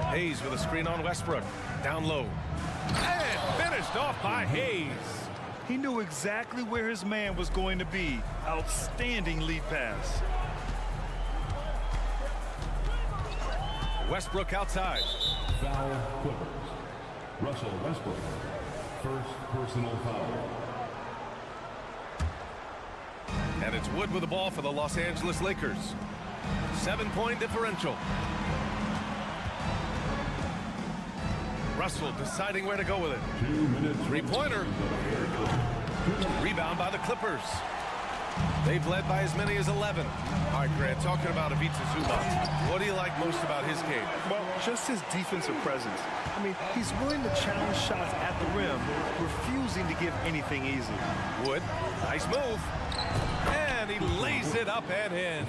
Hayes with a screen on Westbrook. Down low. And finished off by Hayes. He knew exactly where his man was going to be. Outstanding lead pass. Westbrook outside. Foul Clippers. Russell Westbrook. First personal foul. And it's Wood with the ball for the Los Angeles Lakers. 7-point differential. Russell deciding where to go with it. 2 minutes. 3-pointer. Rebound by the Clippers. They've led by as many as 11. All right, Grant, talking about Ivica Zubac, what do you like most about his game? Well, just his defensive presence. I mean, he's willing to challenge shots at the rim, refusing to give anything easy. Wood, nice move. And he lays it up and in.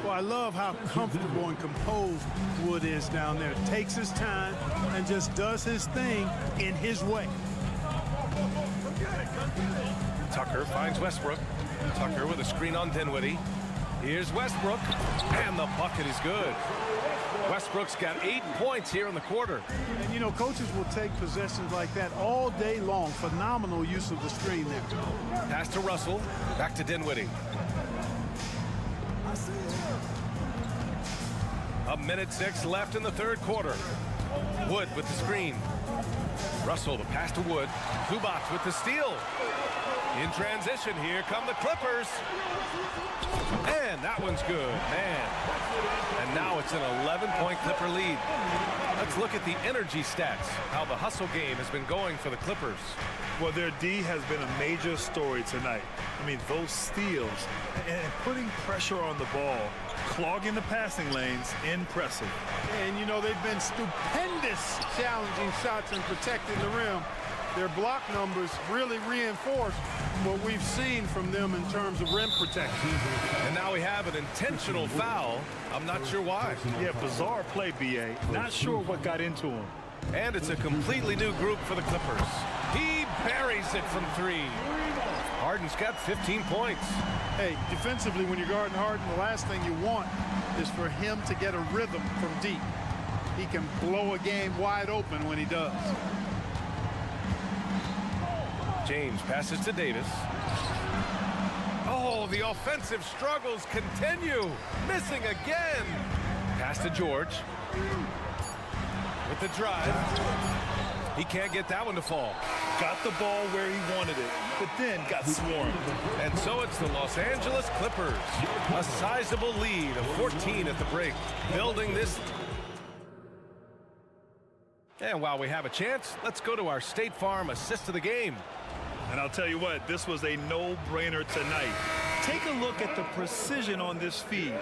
Well, I love how comfortable and composed Wood is down there. Takes his time and just does his thing in his way. Tucker finds Westbrook. Tucker with a screen on Dinwiddie. Here's Westbrook. And the bucket is good. Westbrook's got 8 points here in the quarter. And, you know, coaches will take possessions like that all day long. Phenomenal use of the screen there. Pass to Russell. Back to Dinwiddie. A minute 6 left in the third quarter. Wood with the screen. Russell, the pass to Wood. Zubac with the steal. In transition, here come the Clippers. And that one's good, man. And now it's an 11-point Clipper lead. Let's look at the energy stats, how the hustle game has been going for the Clippers. Well, their D has been a major story tonight. I mean, those steals and putting pressure on the ball, clogging the passing lanes, impressive. And, you know, they've been stupendous challenging shots and protecting the rim their block numbers really reinforce what we've seen from them in terms of rim protection. And now we have an intentional foul. I'm not sure why. Yeah, bizarre play, B.A. Not sure what got into him. And it's a completely new group for the Clippers. He buries it from 3. Harden's got 15 points. Hey, defensively, when you're guarding Harden, the last thing you want is for him to get a rhythm from deep. He can blow a game wide open when he does. James passes to Davis. Oh, the offensive struggles continue. Missing again. Pass to George. With the drive. He can't get that one to fall. Got the ball where he wanted it, but then got swarmed. And so it's the Los Angeles Clippers. A sizable lead of 14 at the break. Building this. And while we have a chance, let's go to our State Farm assist of the game. And I'll tell you what, this was a no-brainer tonight. Take a look at the precision on this feed.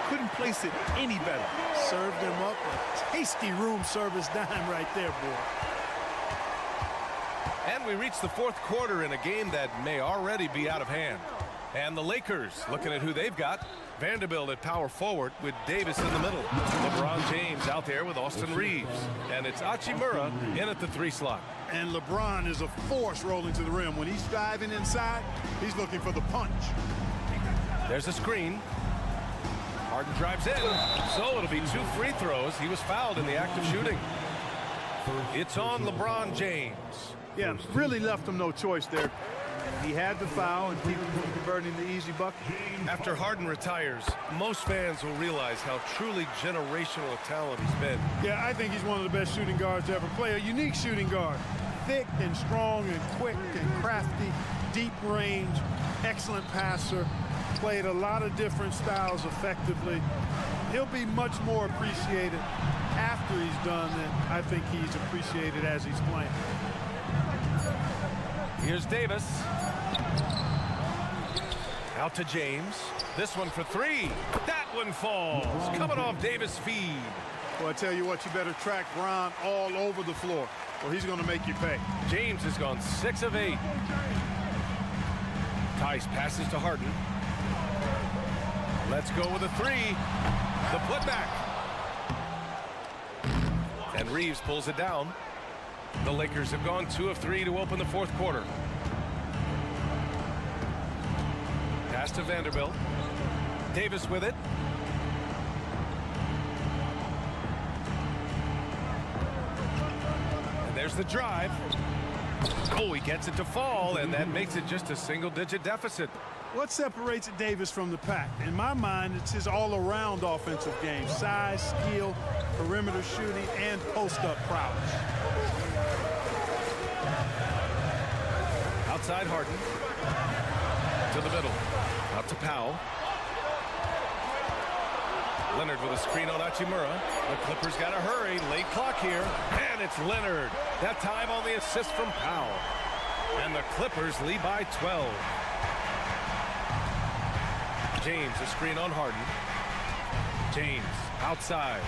Couldn't place it any better. Served him up a tasty room service dime right there, boy. And we reach the 4th quarter in a game that may already be out of hand. And the Lakers, looking at who they've got, Vanderbilt at power forward with Davis in the middle. LeBron James out there with Austin Reeves. And it's Hachimura in at the 3 slot. And LeBron is a force rolling to the rim. When he's diving inside, he's looking for the punch. There's a screen. Harden drives in. So it'll be 2 free throws. He was fouled in the act of shooting. It's on LeBron James. Yeah, really left him no choice there. He had the foul and keep him from converting the easy bucket. After Harden retires, most fans will realize how truly generational a talent he's been. Yeah, I think he's one of the best shooting guards to ever play. A unique shooting guard. Thick and strong and quick and crafty, deep range, excellent passer. Played a lot of different styles effectively. He'll be much more appreciated after he's done than I think he's appreciated as he's playing. Here's Davis. Out to James. This one for 3. That one falls. Coming off Davis' feed. Well, I tell you what, you better track Bron all over the floor, or he's going to make you pay. James has gone 6 of 8. Tice passes to Harden. Let's go with a 3. The putback. And Reeves pulls it down. The Lakers have gone 2 of 3 to open the 4th quarter. Pass to Vanderbilt. Davis with it. And there's the drive. Oh, he gets it to fall, and that makes it just a single-digit deficit. What separates Davis from the pack? In my mind, it's his all-around offensive game. Size, skill, perimeter shooting, and post-up prowess. Outside Harden. To the middle. Out to Powell. Leonard with a screen on Hachimura. The Clippers got to hurry. Late clock here. And it's Leonard. That time on the assist from Powell. And the Clippers lead by 12. James, a screen on Harden. James, outside.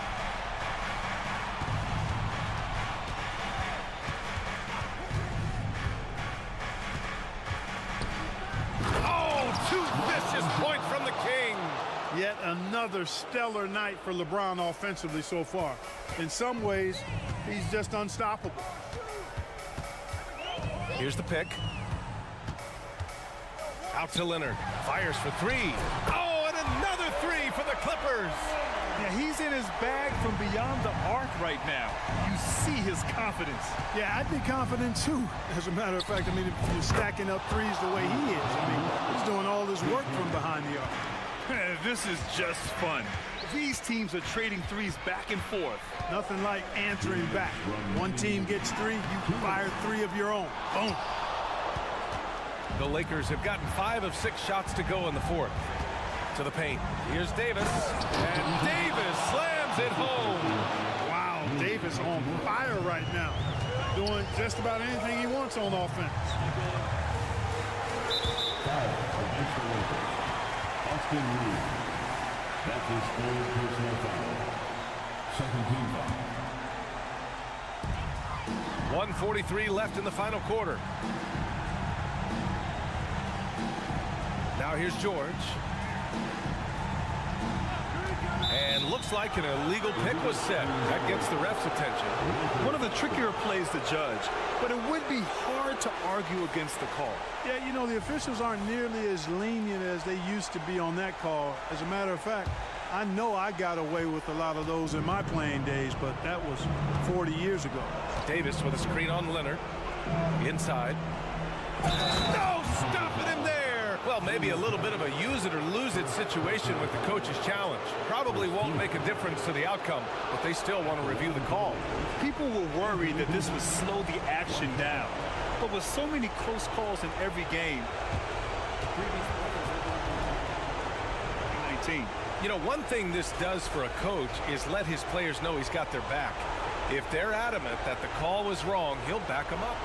Oh, 2 vicious points from the King. Yet another stellar night for LeBron offensively so far. In some ways, he's just unstoppable. Here's the pick. Out to Leonard. Fires for 3. Oh, and another 3 for the Clippers. Yeah, he's in his bag from beyond the arc right now. You see his confidence. Yeah, I'd be confident too. As a matter of fact, I mean, if you're stacking up threes the way he is, I mean, he's doing all this work from behind the arc. This is just fun. These teams are trading threes back and forth. Nothing like answering back. One team gets 3, you fire 3 of your own. Boom. The Lakers have gotten 5 of 6 shots to go in the 4th. To the paint. Here's Davis. And Davis slams it home. Wow, Davis on fire right now. Doing just about anything he wants on offense. Austin Reeves. That's his 4th personal foul. Second team foul. 1:43 left in the final quarter. Now here's George. And looks like an illegal pick was set. That gets the ref's attention. One of the trickier plays to judge, but it would be hard to argue against the call. Yeah, you know, the officials aren't nearly as lenient as they used to be on that call. As a matter of fact, I know I got away with a lot of those in my playing days, but that was 40 years ago. Davis with a screen on Leonard. Inside. No, stopping him there. Well, maybe a little bit of a use it or lose it situation with the coach's challenge. Probably won't make a difference to the outcome, but they still want to review the call. People were worried that this would slow the action down. But with so many close calls in every game, 19. You know, one thing this does for a coach is let his players know he's got their back. If they're adamant that the call was wrong, he'll back them up.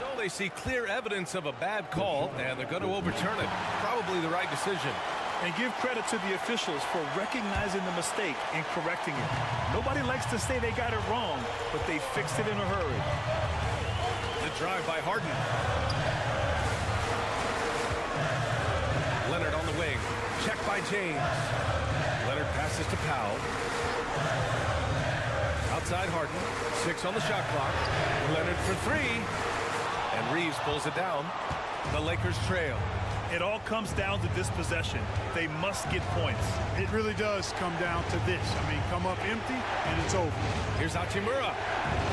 So they see clear evidence of a bad call, and they're going to overturn it. Probably the right decision. And give credit to the officials for recognizing the mistake and correcting it. Nobody likes to say they got it wrong, but they fixed it in a hurry. The drive by Harden. Leonard on the wing. Check by James. Leonard passes to Powell. Outside Harden. 6 on the shot clock. Leonard for 3. And Reeves pulls it down. The Lakers trail. It all comes down to this possession. They must get points. It really does come down to this. I mean, come up empty, and it's over. Here's Hachimura.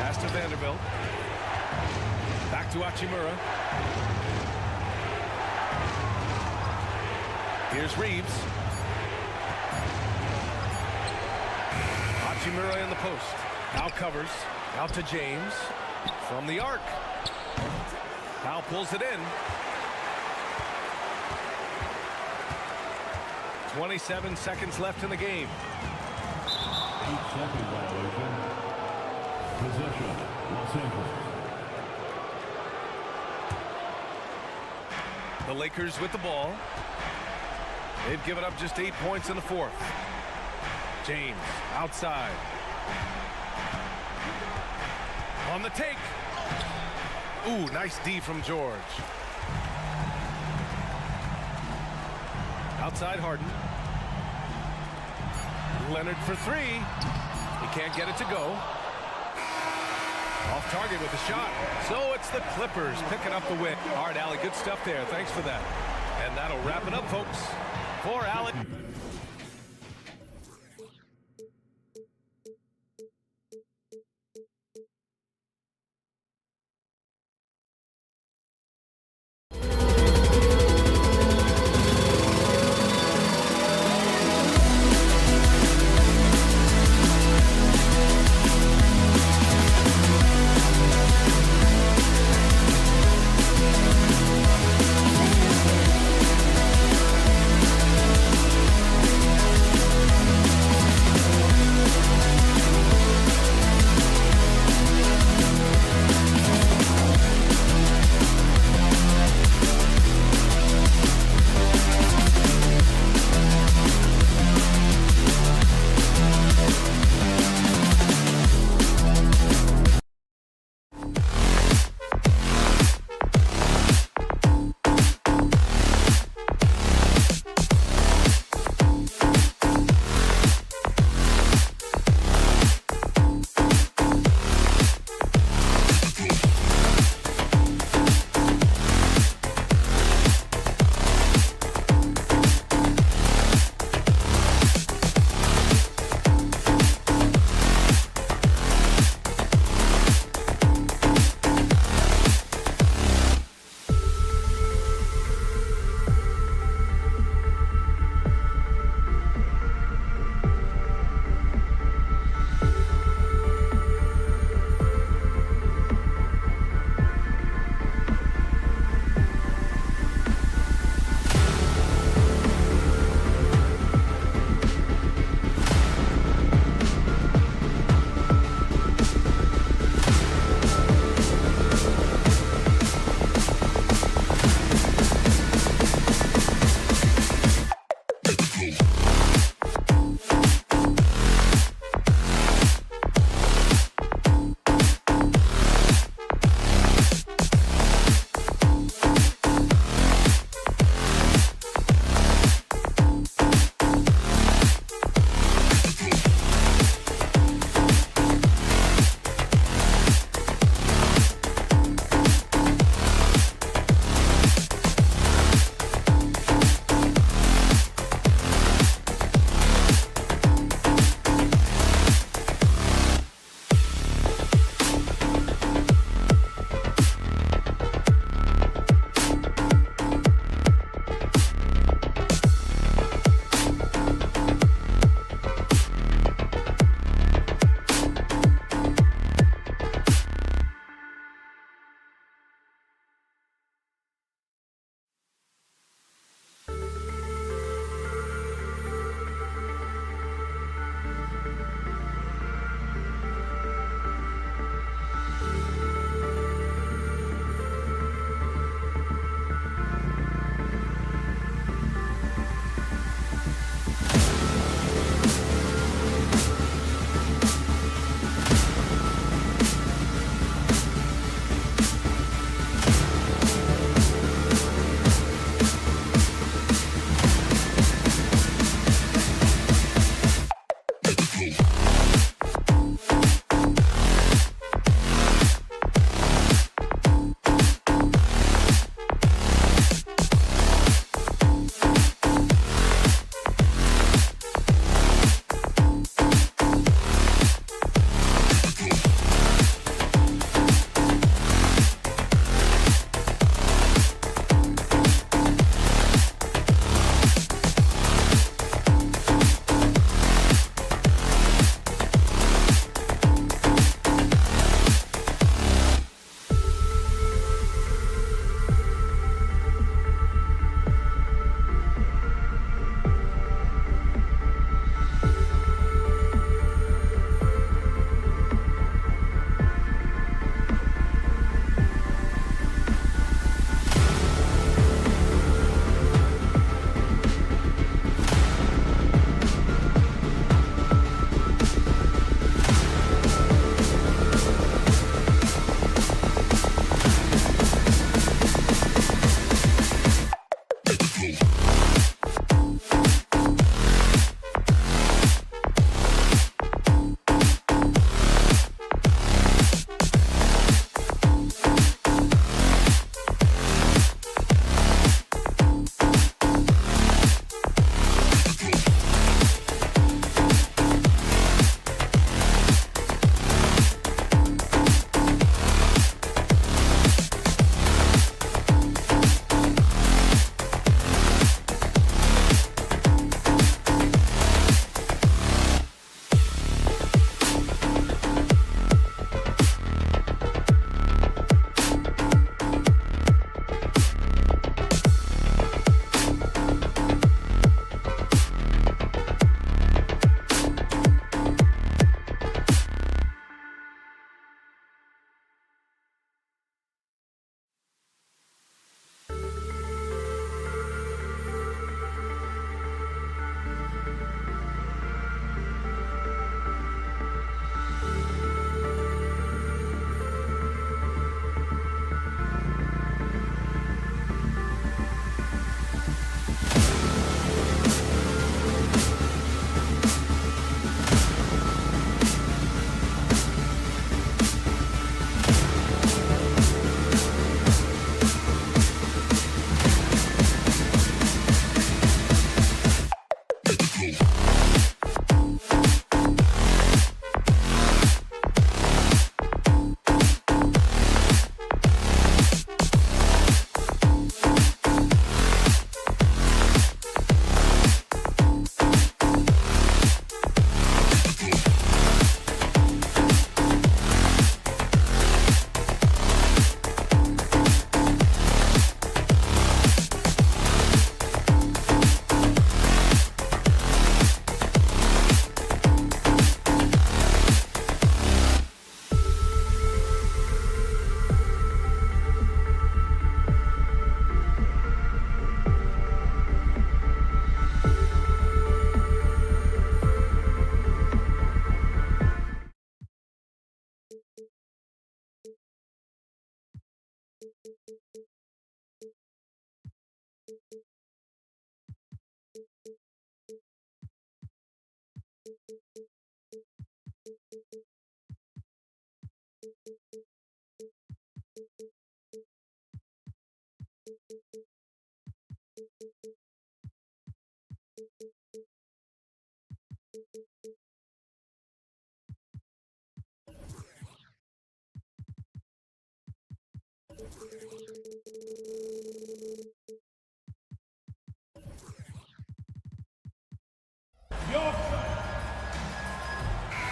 Pass to Vanderbilt. Back to Hachimura. Here's Reeves. Hachimura in the post. Now covers. Out to James. From the arc. Powell pulls it in. 27 seconds left in the game. 8-second violation. Possession, Los Angeles. The Lakers with the ball. They've given up just 8 points in the fourth. James outside. On the take. Ooh, nice D from George. Outside Harden. Leonard for 3. He can't get it to go. Off target with a shot. So it's the Clippers picking up the win. All right, Allie, good stuff there. Thanks for that. And that'll wrap it up, folks. For Allie.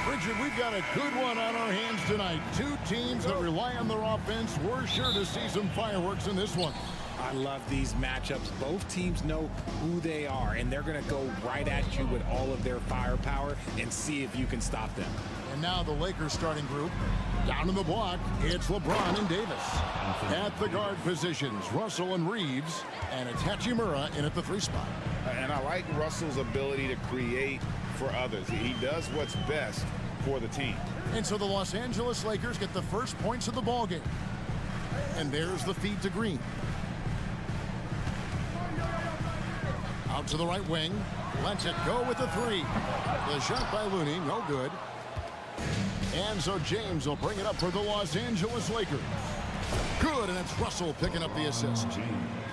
Richard, we've got a good one on our hands tonight. Two teams that rely on their offense. We're sure to see some fireworks in this one. I love these matchups. Both teams know who they are, and they're going to go right at you with all of their firepower and see if you can stop them. And now the Lakers starting group. Down in the block, it's LeBron and Davis. At the guard positions, Russell and Reeves. And it's Hachimura in at the 3 spot. And I like Russell's ability to create for others. He does what's best for the team. And so the Los Angeles Lakers get the first points of the ballgame. And there's the feed to Green. Out to the right wing. Lets it go with the 3. The shot by Looney, no good. And so James will bring it up for the Los Angeles Lakers. Good, and it's Russell picking up the assist.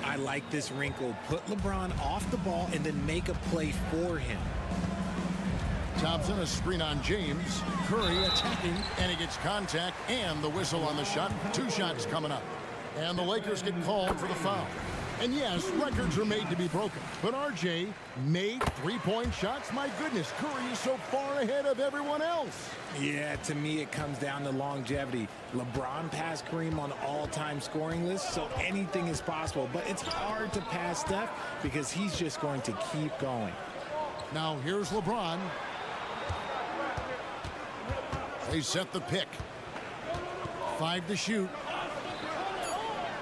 I like this wrinkle. Put LeBron off the ball and then make a play for him. Thompson, a screen on James. Curry attacking, and he gets contact and the whistle on the shot. 2 shots coming up. And the Lakers get called for the foul. And yes, records are made to be broken. But RJ made 3-point shots. My goodness, Curry is so far ahead of everyone else. Yeah, to me, it comes down to longevity. LeBron passed Kareem on all-time scoring lists, so anything is possible. But it's hard to pass Steph because he's just going to keep going. Now, here's LeBron. They set the pick. 5 to shoot.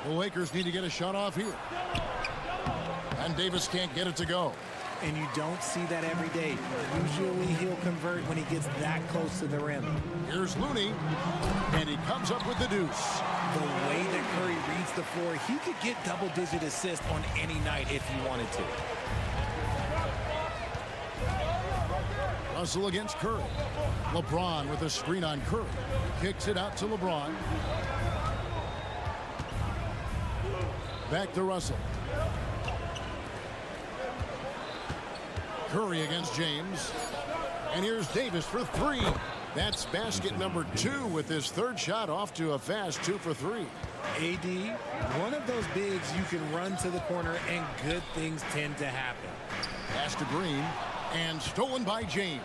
The Lakers need to get a shot off here. And Davis can't get it to go. And you don't see that every day. Usually he'll convert when he gets that close to the rim. Here's Looney, and he comes up with the deuce. The way that Curry reads the floor, he could get double-digit assists on any night if he wanted to. Russell against Curry. LeBron with a screen on Curry. Kicks it out to LeBron. Back to Russell. Curry against James. And here's Davis for 3. That's basket number 2 with his 3rd shot off to a fast 2 for 3. AD, one of those bigs you can run to the corner and good things tend to happen. Pass to Green and stolen by James.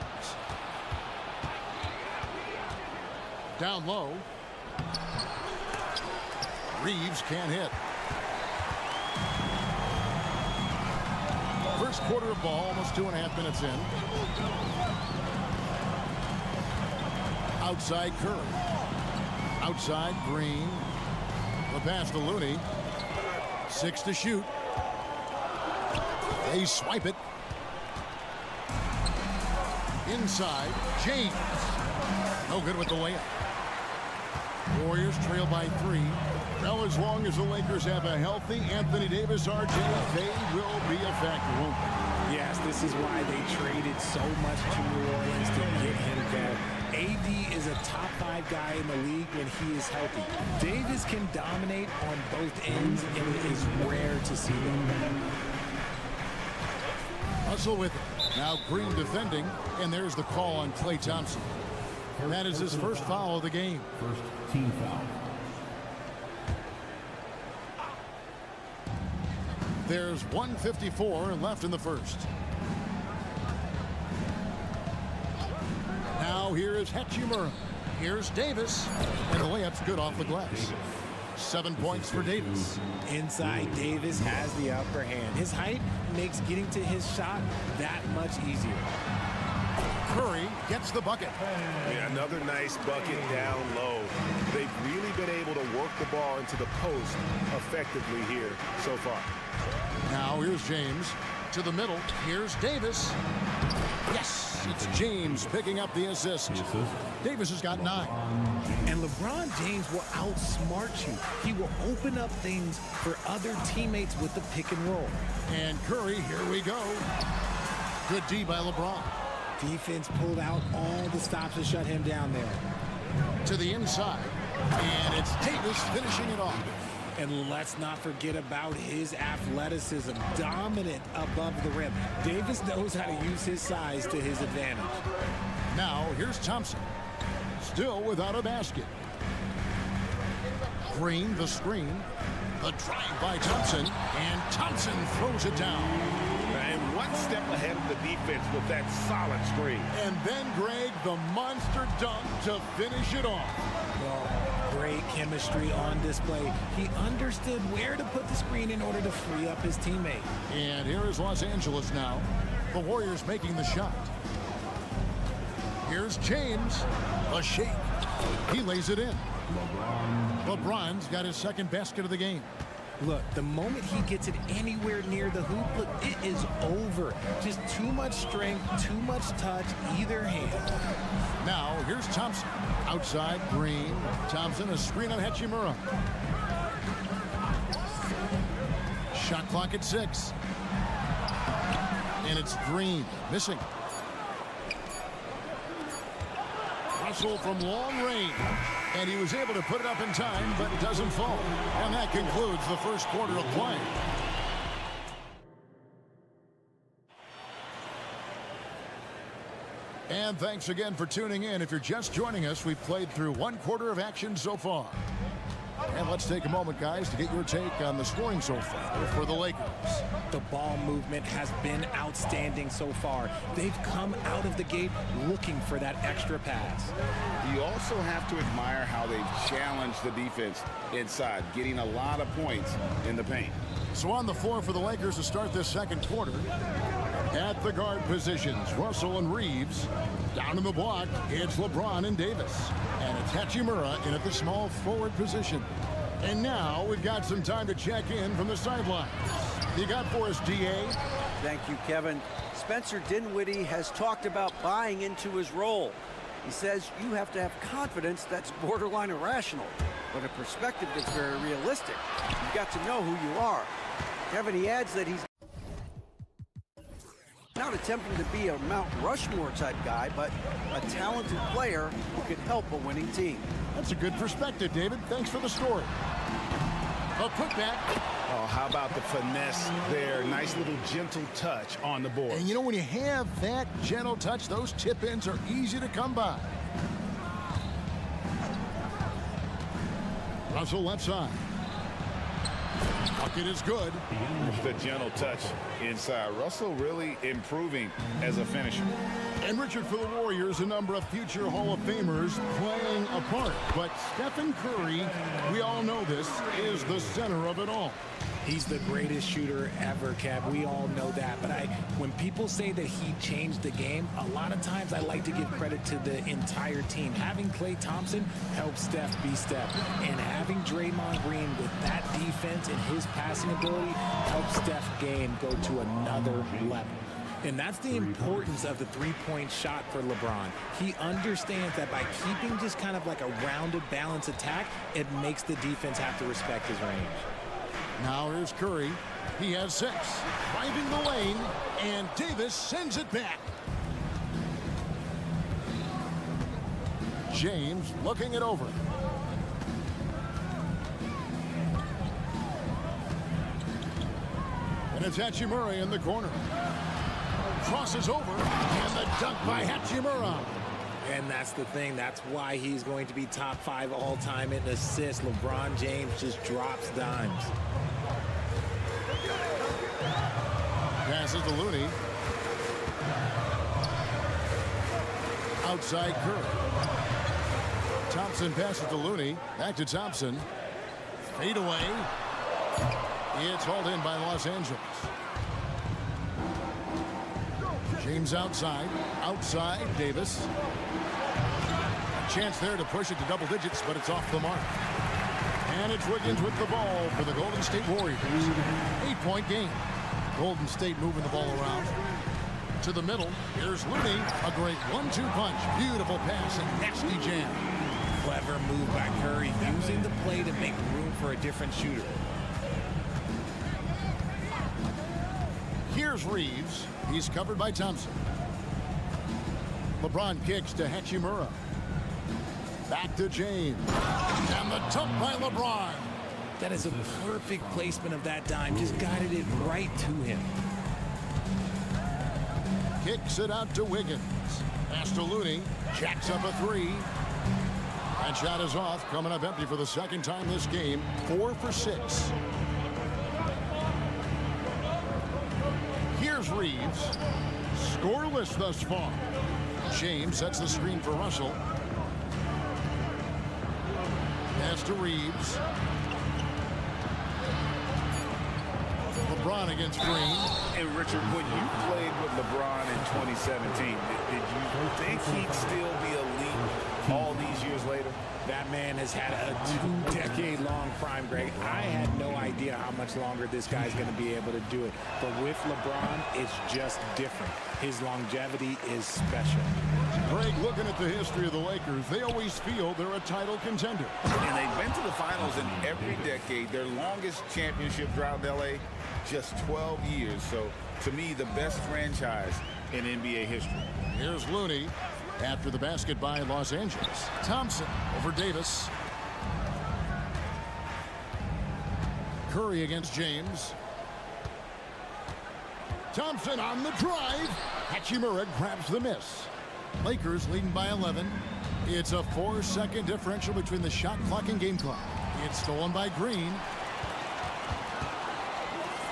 Down low. Reeves can't hit. First quarter of ball, almost 2.5 minutes in. Outside Curry. Outside Green. The pass to Looney. 6 to shoot. They swipe it. Inside, James. No good with the layup. Warriors trail by 3. Well, as long as the Lakers have a healthy Anthony Davis, RJ, they will be a factor, won't they? Yes, this is why they traded so much to New Orleans to get him back. AD is a top 5 guy in the league when he is healthy. Davis can dominate on both ends, and it is rare to see them. Russell with it. Now Green defending, and there's the call on Klay Thompson. That is his first foul of the game. First team foul. There's 1:54 left in the first. Now here is Hachimura. Here's Davis, and the layup's good off the glass. 7 points for Davis. Inside, Davis has the upper hand. His height makes getting to his shot that much easier. Curry gets the bucket. Yeah, another nice bucket down low. They've really been able to work the ball into the post effectively here so far. Now here's James to the middle. Here's Davis. Yes. It's James picking up the assist. Davis has got 9. And LeBron James will outsmart you. He will open up things for other teammates with the pick and roll. And Curry, here we go. Good D by LeBron. Defense pulled out all the stops to shut him down there. To the inside. And it's Davis finishing it off. And let's not forget about his athleticism. Dominant above the rim. Davis knows how to use his size to his advantage. Now, here's Thompson. Still without a basket. Green, the screen. The drive by Thompson. And Thompson throws it down. And one step ahead of the defense with that solid screen. And then, Greg, the monster dunk to finish it off. Well, great chemistry on display. He understood where to put the screen in order to free up his teammate. And here is Los Angeles now. The Warriors making the shot. Here's James. A shake. He lays it in. LeBron's got his second basket of the game. Look, the moment he gets it anywhere near the hoop, look, it is over. Just too much strength, too much touch, either hand. Now, here's Thompson. Outside, Green. Thompson, a screen on Hachimura. Shot clock at 6. And it's Green, missing. Russell from long range. And he was able to put it up in time, but it doesn't fall. And that concludes the first quarter of play. And thanks again for tuning in. If you're just joining us, we've played through one quarter of action so far. And let's take a moment, guys, to get your take on the scoring so far for the Lakers. The ball movement has been outstanding so far. They've come out of the gate looking for that extra pass. You also have to admire how they've challenged the defense inside, getting a lot of points in the paint. So on the floor for the Lakers to start this second quarter. At the guard positions, Russell and Reeves. Down in the block, it's LeBron and Davis. And it's Hachimura in at the small forward position. And now we've got some time to check in from the sidelines. You got for us, DA? Thank you, Kevin. Spencer Dinwiddie has talked about buying into his role. He says you have to have confidence that's borderline irrational, but a perspective that's very realistic. You've got to know who you are. Kevin, he adds that he's not attempting to be a Mount Rushmore type guy, but a talented player who can help a winning team. That's a good perspective, David. Thanks for the story. A putback. Oh, how about the finesse there? Nice little gentle touch on the board. And you know, when you have that gentle touch, those tip-ins are easy to come by. Russell left side. Bucket is good. The gentle touch inside. Russell really improving as a finisher. And Richard, for the Warriors, a number of future Hall of Famers playing a part. But Stephen Curry, we all know this, is the center of it all. He's the greatest shooter ever, Kev. We all know that. But when people say that he changed the game, a lot of times I like to give credit to the entire team. Having Klay Thompson helps Steph be Steph. And having Draymond Green with that defense and his passing ability helps Steph's game go to another level. And that's the importance of the three-point shot for LeBron. He understands that by keeping just kind of like a rounded, balanced attack, it makes the defense have to respect his range. Now here's Curry. He has 6. Driving the lane, and Davis sends it back. James looking it over. And it's Hachimura in the corner. Crosses over, and the dunk by Hachimura. And that's the thing. That's why he's going to be top 5 all-time in assists. LeBron James just drops dimes. Passes to Looney. Outside Curry. Thompson passes to Looney. Back to Thompson. Fade away. It's hauled in by Los Angeles. James outside. Outside Davis. A chance there to push it to double digits, but it's off the mark. And it's Wiggins with the ball for the Golden State Warriors. 8-point game. Golden State moving the ball around. To the middle. Here's Looney. A great 1-2 punch. Beautiful pass and nasty jam. Clever move by Curry, using the play to make room for a different shooter. Here's Reeves. He's covered by Thompson. LeBron kicks to Hachimura. Back to James. And the dunk by LeBron. That is a perfect placement of that dime. Just guided it right to him. Kicks it out to Wiggins. Pass to Looney. Jacks up a three. That shot is off. Coming up empty for the second time this game. 4 for 6. Here's Reeves. Scoreless thus far. James sets the screen for Russell. Pass to Reeves. LeBron against Green. And Richard, when you played with LeBron in 2017, did you think he'd still be elite all these years later? That man has had a 2-decade-long prime, Greg. I had no idea how much longer this guy's going to be able to do it. But with LeBron, it's just different. His longevity is special. Greg, looking at the history of the Lakers, they always feel they're a title contender. And they've been to the finals in every decade. Their longest championship drought in L.A., just 12 years. So, to me, the best franchise in NBA history. Here's Looney. After the basket by Los Angeles. Thompson over Davis. Curry against James. Thompson on the drive. Hachimura grabs the miss. Lakers leading by 11. It's a 4-second differential between the shot clock and game clock. It's stolen by Green.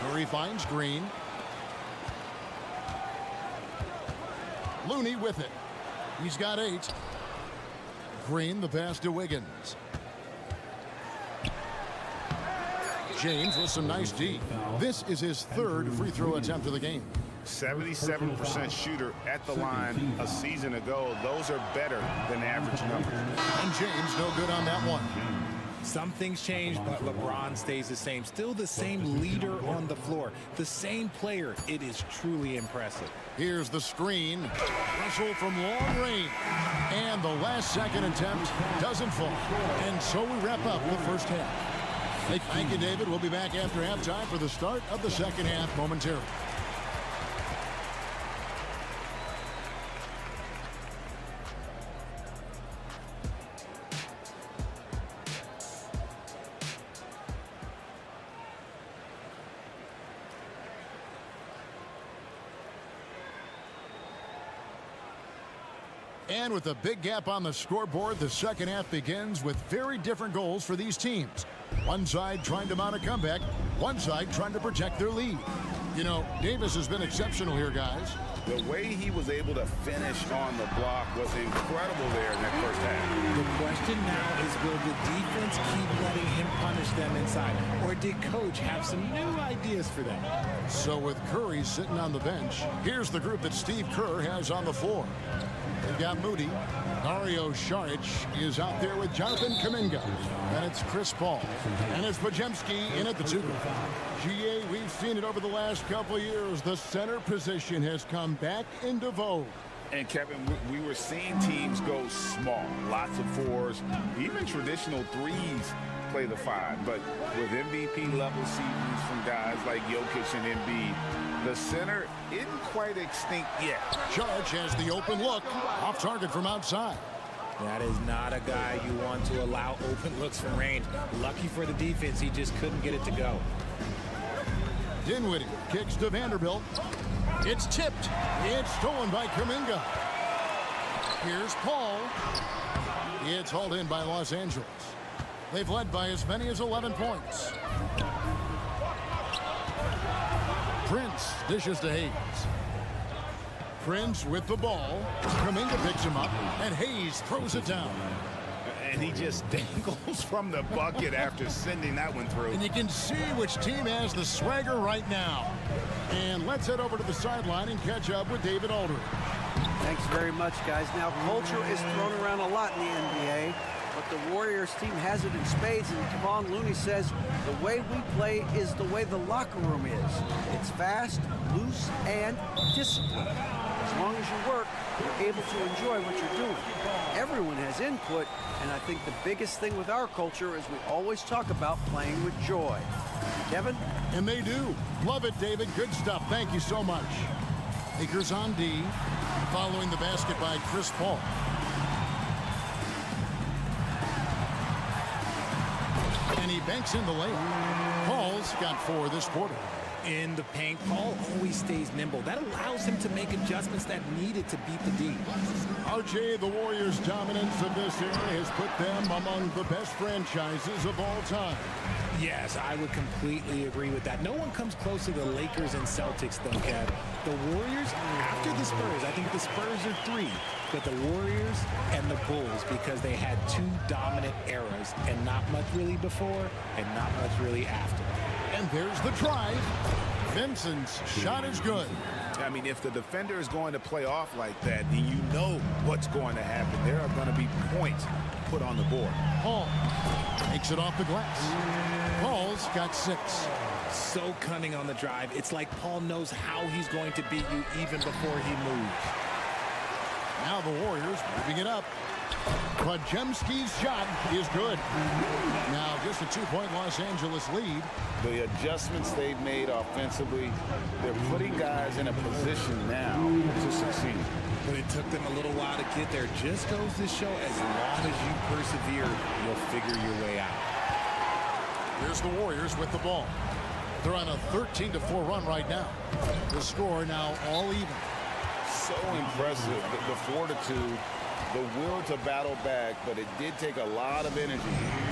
Curry finds Green. Looney with it. He's got 8. Green, the pass to Wiggins. James with some nice D. This is his 3rd free throw attempt of the game. 77% shooter at the line a season ago. Those are better than average numbers. And James no good on that one. Some things change, but LeBron stays the same. Still the same leader on the floor. The same player. It is truly impressive. Here's the screen. Russell from long range. And the last second attempt doesn't fall. And so we wrap up the first half. Thank you, David. We'll be back after halftime for the start of the second half momentarily. And with a big gap on the scoreboard, the second half begins with very different goals for these teams. One side trying to mount a comeback, one side trying to protect their lead. You know, Davis has been exceptional here, guys. The way he was able to finish on the block was incredible there in that first half. The question now is, will the defense keep letting him punish them inside? Or did Coach have some new ideas for them? So with Curry sitting on the bench, here's the group that Steve Kerr has on the floor. They've got Moody. Dario Saric is out there with Jonathan Kuminga. And it's Chris Paul. And it's Podziemski in at the 2. GA, we've seen it over the last couple of years. The center position has come back into vogue. And Kevin, we were seeing teams go small. Lots of 4s, even traditional 3s play the 5. But with MVP level seasons from guys like Jokic and Embiid, the center isn't quite extinct yet. Saric has the open look. Off target from outside. That is not a guy you want to allow open looks from range. Lucky for the defense, he just couldn't get it to go. Dinwiddie kicks to Vanderbilt. It's tipped. It's stolen by Kuminga. Here's Paul. It's hauled in by Los Angeles. They've led by as many as 11 points. Prince dishes to Hayes. Prince with the ball. Kuminga picks him up, and Hayes throws it down. And he just dangles from the bucket after sending that one through. And you can see which team has the swagger right now. And let's head over to the sideline and catch up with David Aldridge. Thanks very much, guys. Now, culture is thrown around a lot in the NBA, but the Warriors team has it in spades, and Kevon Looney says the way we play is the way the locker room is. It's fast, loose, and disciplined. As long as you work, you're able to enjoy what you're doing. Everyone has input, and I think the biggest thing with our culture is we always talk about playing with joy. Kevin? And they do. Love it, David. Good stuff. Thank you so much. Lakers on D, following the basket by Chris Paul. And he banks in the layup. Paul's got 4 this quarter. In the paint, Paul always stays nimble. That allows him to make adjustments that needed to beat the D. RJ, the Warriors' dominance of this era has put them among the best franchises of all time. Yes, I would completely agree with that. No one comes close to the Lakers and Celtics, though, Kev. The Warriors, after the Spurs, I think the Spurs are 3, but the Warriors and the Bulls, because they had 2 dominant eras, and not much really before, and not much really after. And there's the drive. Vincent's shot is good. I mean, if the defender is going to play off like that, then you know what's going to happen. There are going to be points put on the board. Paul takes it off the glass. Paul's got 6. So cunning on the drive. It's like Paul knows how he's going to beat you even before he moves. Now the Warriors moving it up. Podziemski's shot is good. Now just a 2-point Los Angeles lead. The adjustments they've made offensively, they're putting guys in a position now to succeed. But it took them a little while to get there. Just goes to show, as long as you persevere, you'll figure your way out. Here's the Warriors with the ball. They're on a 13-4 run right now. The score now all even. So impressive, the fortitude, the will to battle back, but it did take a lot of energy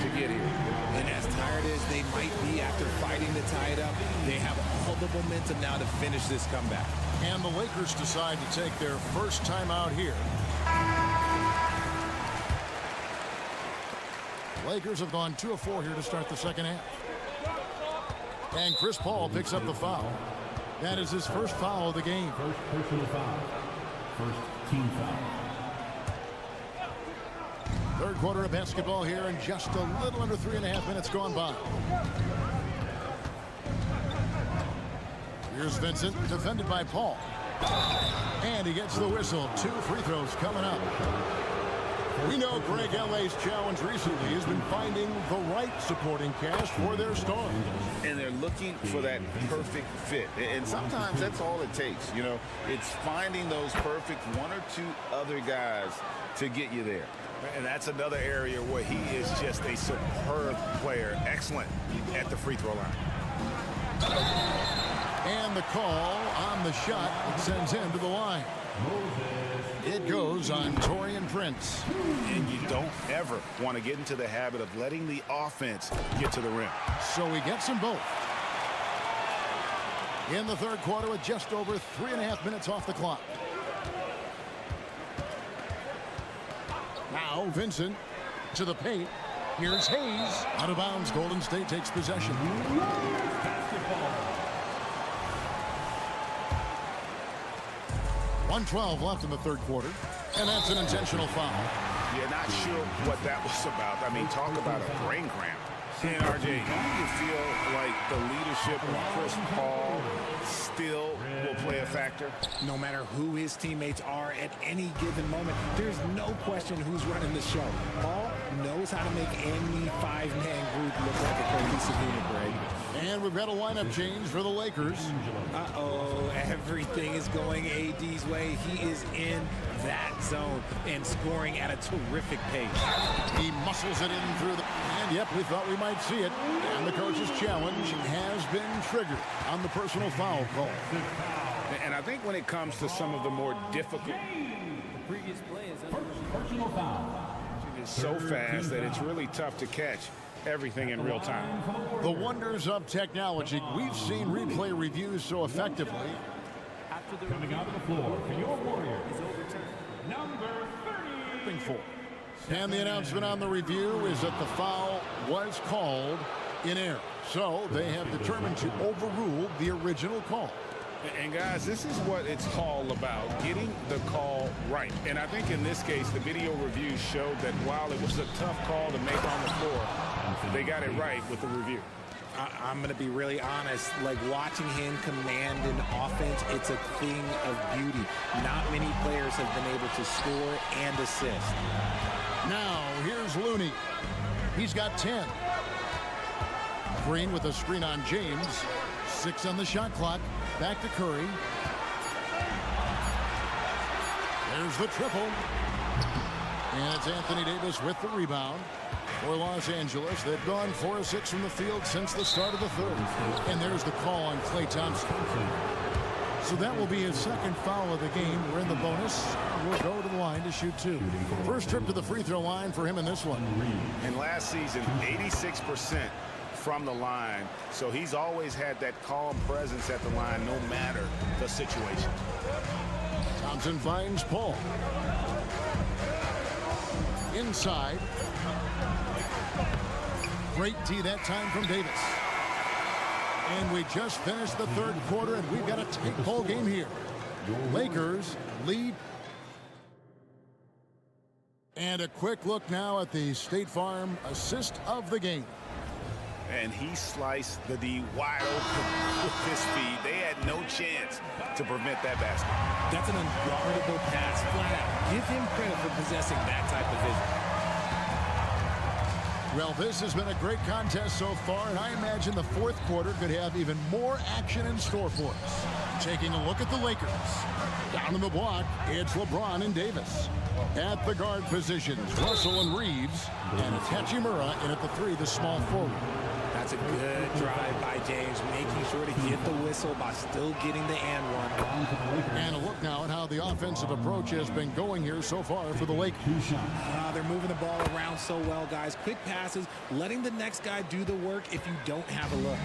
to get here. And as tired as they might be after fighting to tie it up, they have all the momentum now to finish this comeback. And the Lakers decide to take their first time out here. Lakers have gone 2 of 4 here to start the second half. And Chris Paul picks up the foul. That is his first foul of the game. First personal foul. First team foul. Third quarter of basketball here, and just a little under 3.5 minutes gone by. Here's Vincent, defended by Paul. And he gets the whistle. 2 free throws coming up. We know Greg L.A.'s challenge recently has been finding the right supporting cast for their stars. And they're looking for that perfect fit. And sometimes that's all it takes. You know, it's finding those perfect 1 or 2 other guys to get you there. And that's another area where he is just a superb player. Excellent at the free throw line. And the call on the shot that sends him to the line. It goes on Taurean Prince. And you don't ever want to get into the habit of letting the offense get to the rim. So he gets them both. In the third quarter with just over 3.5 minutes off the clock. Now Vincent to the paint. Here's Hayes. Out of bounds. Golden State takes possession. 1:12 left in the third quarter. And that's an intentional foul. Yeah, not sure what that was about. I mean, talk about a brain cramp. And RJ, do you feel like the leadership of Chris Paul still will play a factor? No matter who his teammates are at any given moment, there's no question who's running the show. Paul knows how to make any 5-man group look like a cohesive unit, Greg. And we've got a lineup change for the Lakers. Uh-oh, everything is going AD's way. He is in that zone and scoring at a terrific pace. He muscles it in through the... And, yep, we thought we might see it. And the coach's challenge has been triggered on the personal foul call. And I think when it comes to some of the more difficult... The previous play is under Personal foul. It's so fast that it's really tough to catch everything in real time. The wonders of technology. We've seen replay reviews so effectively. after the Coming out of the floor for your Warriors, is overturned. number 30. And the announcement on the review is that the foul was called in error. So they have determined to overrule the original call. And guys, this is what it's all about, getting the call right. And I think in this case, the video review showed that while it was a tough call to make on the floor, they got it right with the review. I'm going to be really honest. Like, watching him command an offense, it's a thing of beauty. Not many players have been able to score and assist. Now, here's Looney. He's got 10. Green with a screen on James. 6 on the shot clock. Back to Curry. There's the triple. And it's Anthony Davis with the rebound. For Los Angeles, they've gone 4 of 6 from the field since the start of the third. And there's the call on Klay Thompson. So that will be his second foul of the game. We're in the bonus. We'll go to the line to shoot 2. First trip to the free throw line for him in this one. And last season, 86% from the line. So he's always had that calm presence at the line no matter the situation. Thompson finds Paul. Inside. Great D that time from Davis. And we just finished the third quarter, and we've got a tight ball game here. Lakers lead. And a quick look now at the State Farm assist of the game. And he sliced the D wide open with his feet. They had no chance to prevent that basket. That's an unguardable pass flat out. Give him credit for possessing that type of vision. Well, this has been a great contest so far, and I imagine the fourth quarter could have even more action in store for us. Taking a look at the Lakers. Down in the block, it's LeBron and Davis. At the guard positions, Russell and Reeves. And it's Hachimura in at the 3, the small forward. That's a good drive by James, making sure to get the whistle by still getting the and one. And a look now at how the offensive approach has been going here so far for the Lakers. They're moving the ball around so well, guys. Quick passes, letting the next guy do the work if you don't have a look.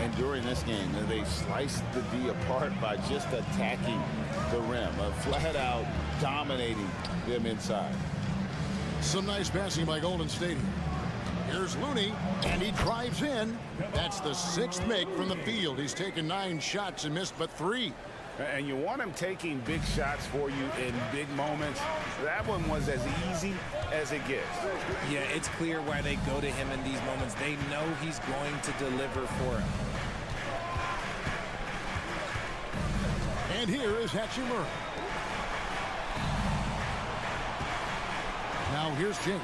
And during this game, they sliced the D apart by just attacking the rim, flat out dominating them inside. Some nice passing by Golden State. Here's Looney, and he drives in. That's the 6th make from the field. He's taken 9 shots and missed but 3. And you want him taking big shots for you in big moments. That one was as easy as it gets. Yeah, it's clear why they go to him in these moments. They know he's going to deliver for him. And here is Hachimura. Now here's James.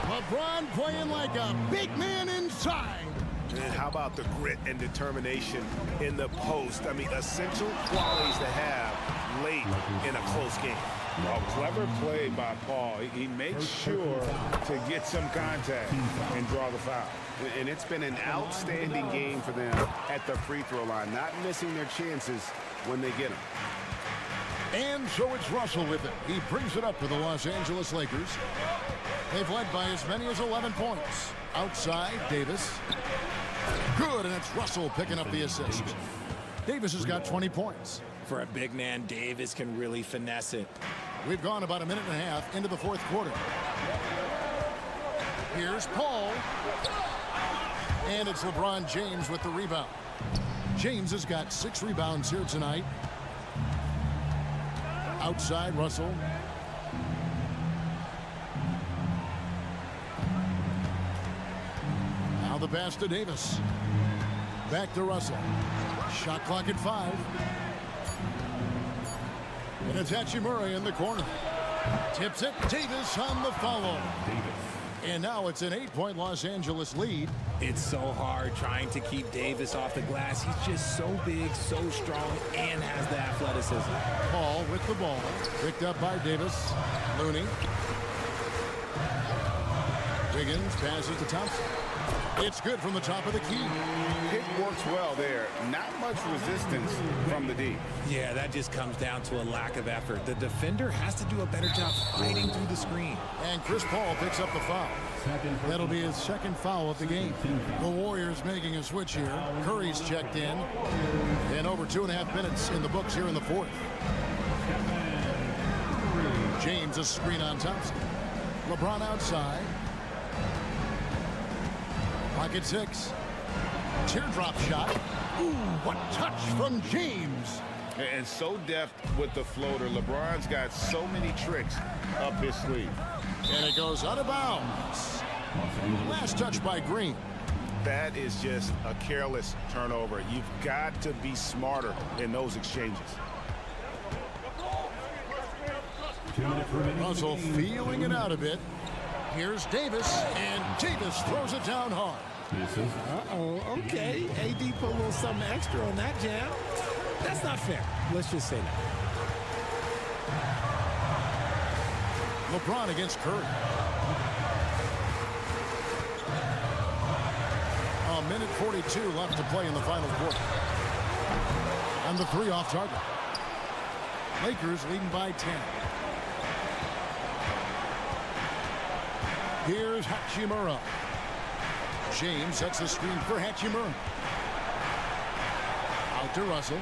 LeBron playing like a big man inside. And how about the grit and determination in the post? I mean, essential qualities to have late in a close game. A clever play by Paul. He makes sure to get some contact and draw the foul. And it's been an outstanding game for them at the free throw line, not missing their chances when they get them. And so it's Russell with it. He brings it up for the Los Angeles Lakers. They've led by as many as 11 points. Outside, Davis. Good, and it's Russell picking up the assist. Davis has got 20 points. For a big man, Davis can really finesse it. We've gone about a minute and a half into the fourth quarter. Here's Paul. And it's LeBron James with the rebound. James has got 6 rebounds here tonight. Outside, Russell. Now the pass to Davis. Back to Russell. Shot clock at 5. And it's Hachimura in the corner. Tips it. Davis on the follow. And now it's an 8-point Los Angeles lead. It's so hard trying to keep Davis off the glass. He's just so big, so strong, and has the athleticism. Paul with the ball. Picked up by Davis. Looney. Wiggins passes to Thompson. It's good from the top of the key. It works well there. Not much resistance from the D. Yeah, that just comes down to a lack of effort. The defender has to do a better job fighting through the screen. And Chris Paul picks up the foul. That'll be his second foul of the game. The Warriors making a switch here. Curry's checked in. And over 2.5 minutes in the books here in the fourth. James a screen on Thompson. LeBron outside. Pocket 6. Teardrop shot. Ooh, what touch from James. And so deft with the floater. LeBron's got so many tricks up his sleeve. And it goes out of bounds. Last touch by Green. That is just a careless turnover. You've got to be smarter in those exchanges. Russell feeling it out a bit. Here's Davis, and Davis throws it down hard. Uh-oh, okay. AD put a little something extra on that jam. That's not fair. Let's just say that. LeBron against Curry. A minute 42 left to play in the final quarter. And the three off target. Lakers leading by 10. Here's Hachimura. James sets the screen for Hachimura. Out to Russell.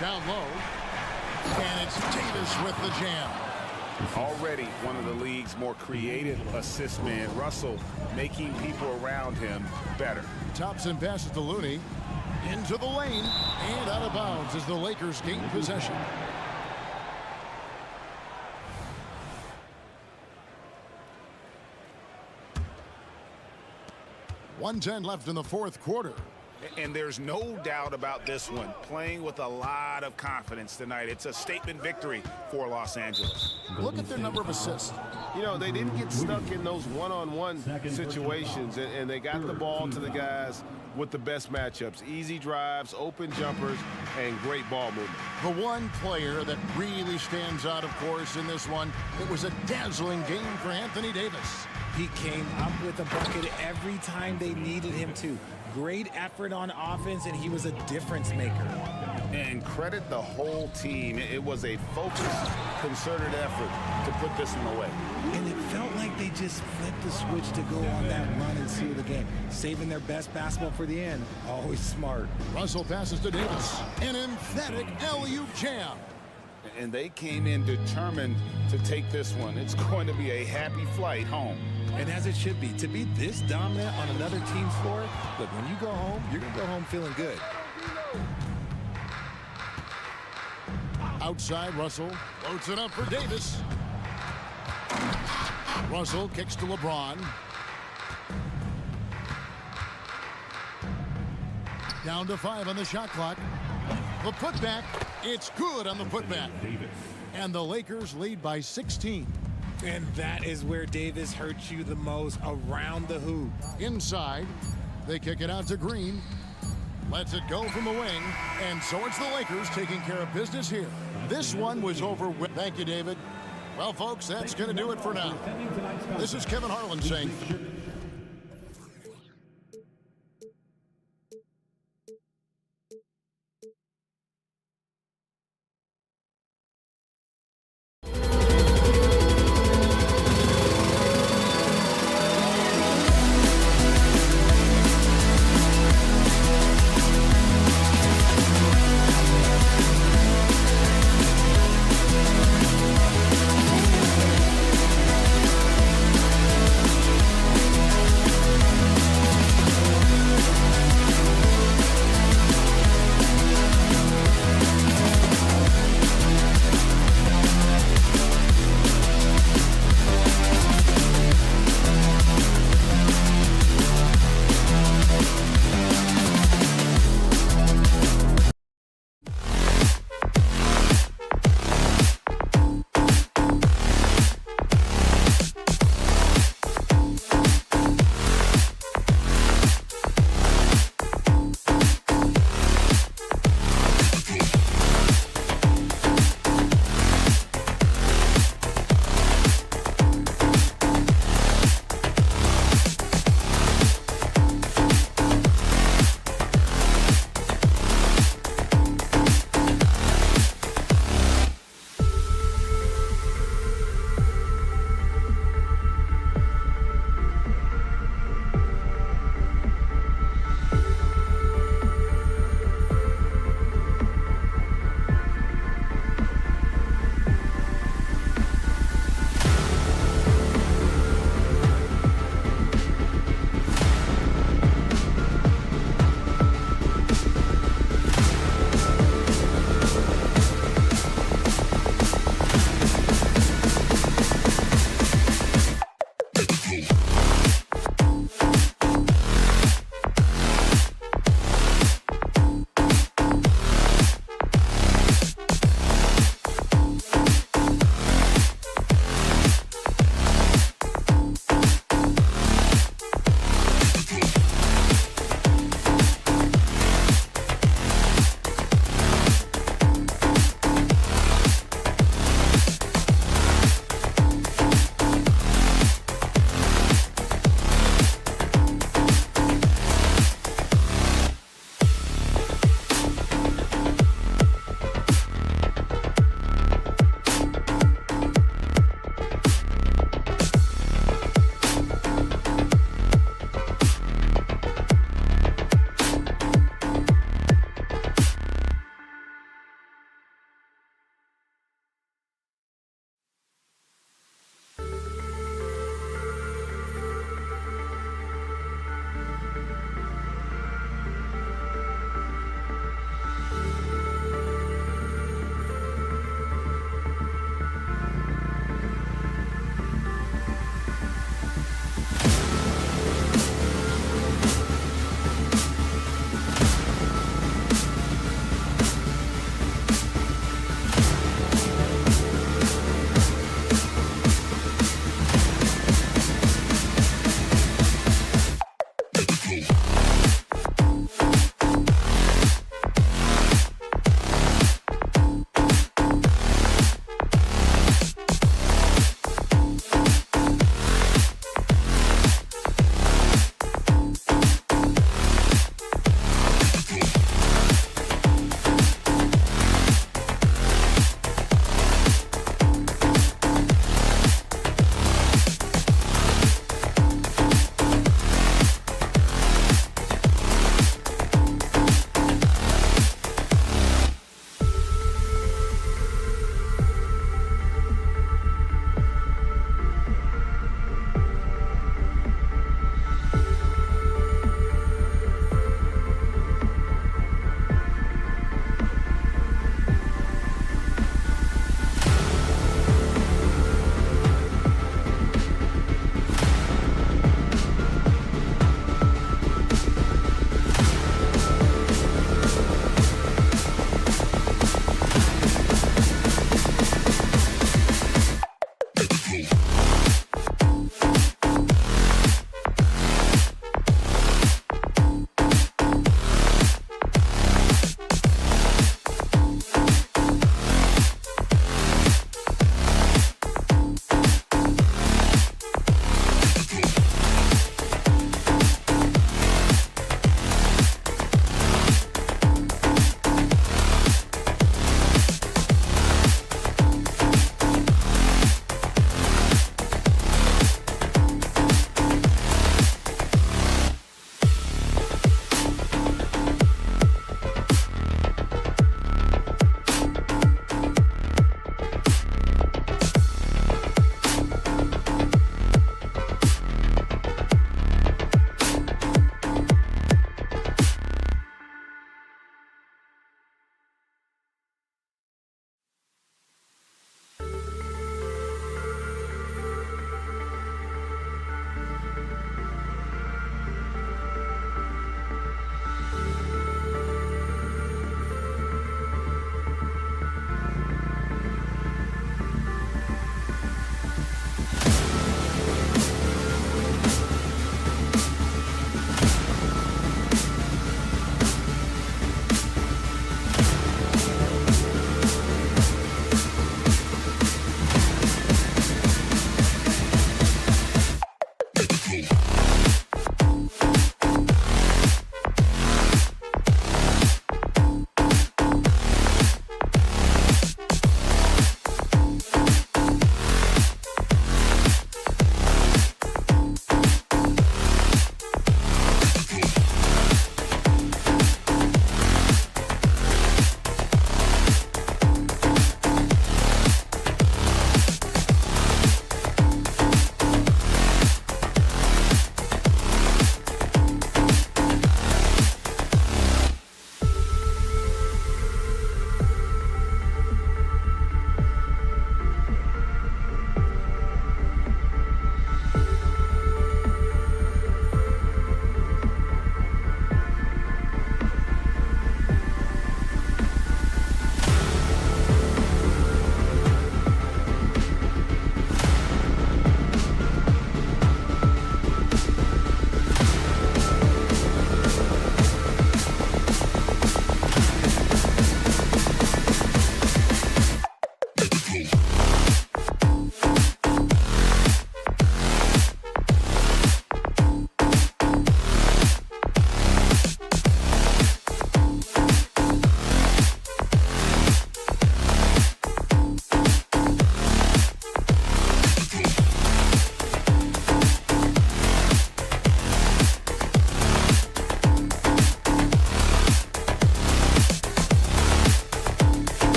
Down low. And it's Davis with the jam. Already one of the league's more creative assist men. Russell making people around him better. Thompson passes to Looney. Into the lane. And out of bounds as the Lakers gain possession. .110 left in the fourth quarter. And there's no doubt about this one. Playing with a lot of confidence tonight. It's a statement victory for Los Angeles. Look at their number of assists. You know, they didn't get stuck in those one-on-one situations, and they got the ball to the guys with the best matchups. Easy drives, open jumpers, and great ball movement. The one player that really stands out, of course, in this one, it was a dazzling game for Anthony Davis. He came up with a bucket every time they needed him to. Great effort on offense, and he was a difference maker. And credit the whole team. It was a focused, concerted effort to put this one away. And it felt like they just flipped the switch to go on that run and seal the game. Saving their best basketball for the end. Always smart. Russell passes to Davis. An emphatic LU jam. And they came in determined to take this one. It's going to be a happy flight home. And as it should be, to be this dominant on another team's floor, look, when you go home, you're going to go home feeling good. Outside, Russell loads it up for Davis. Russell kicks to LeBron. Down to 5 on the shot clock. The putback, it's good on the putback. And the Lakers lead by 16. And that is where Davis hurts you the most, around the hoop. Inside, they kick it out to Green. Lets it go from the wing. And so it's the Lakers taking care of business here. This one was over with. Thank you, David. Well, folks, that's going to do it for now. This is Kevin Harlan saying...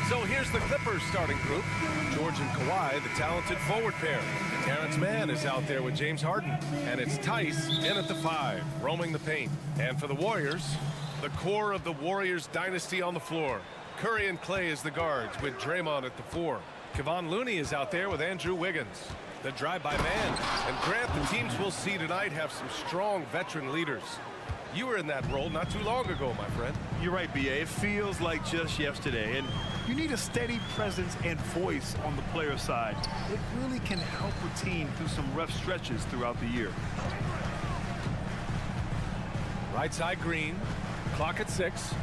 So here's the Clippers starting group. George and Kawhi, the talented forward pair. Terrence Mann is out there with James Harden. And it's Tice in at the 5, roaming the paint. And for the Warriors, the core of the Warriors dynasty on the floor. Curry and Clay as the guards with Draymond at the 4. Kevon Looney is out there with Andrew Wiggins. The drive-by man. And Grant, the teams we'll see tonight have some strong veteran leaders. You were in that role not too long ago, my friend. You're right, B.A. It feels like just yesterday. And you need a steady presence and voice on the player side. It really can help a team through some rough stretches throughout the year. Right side Green. Clock at 6.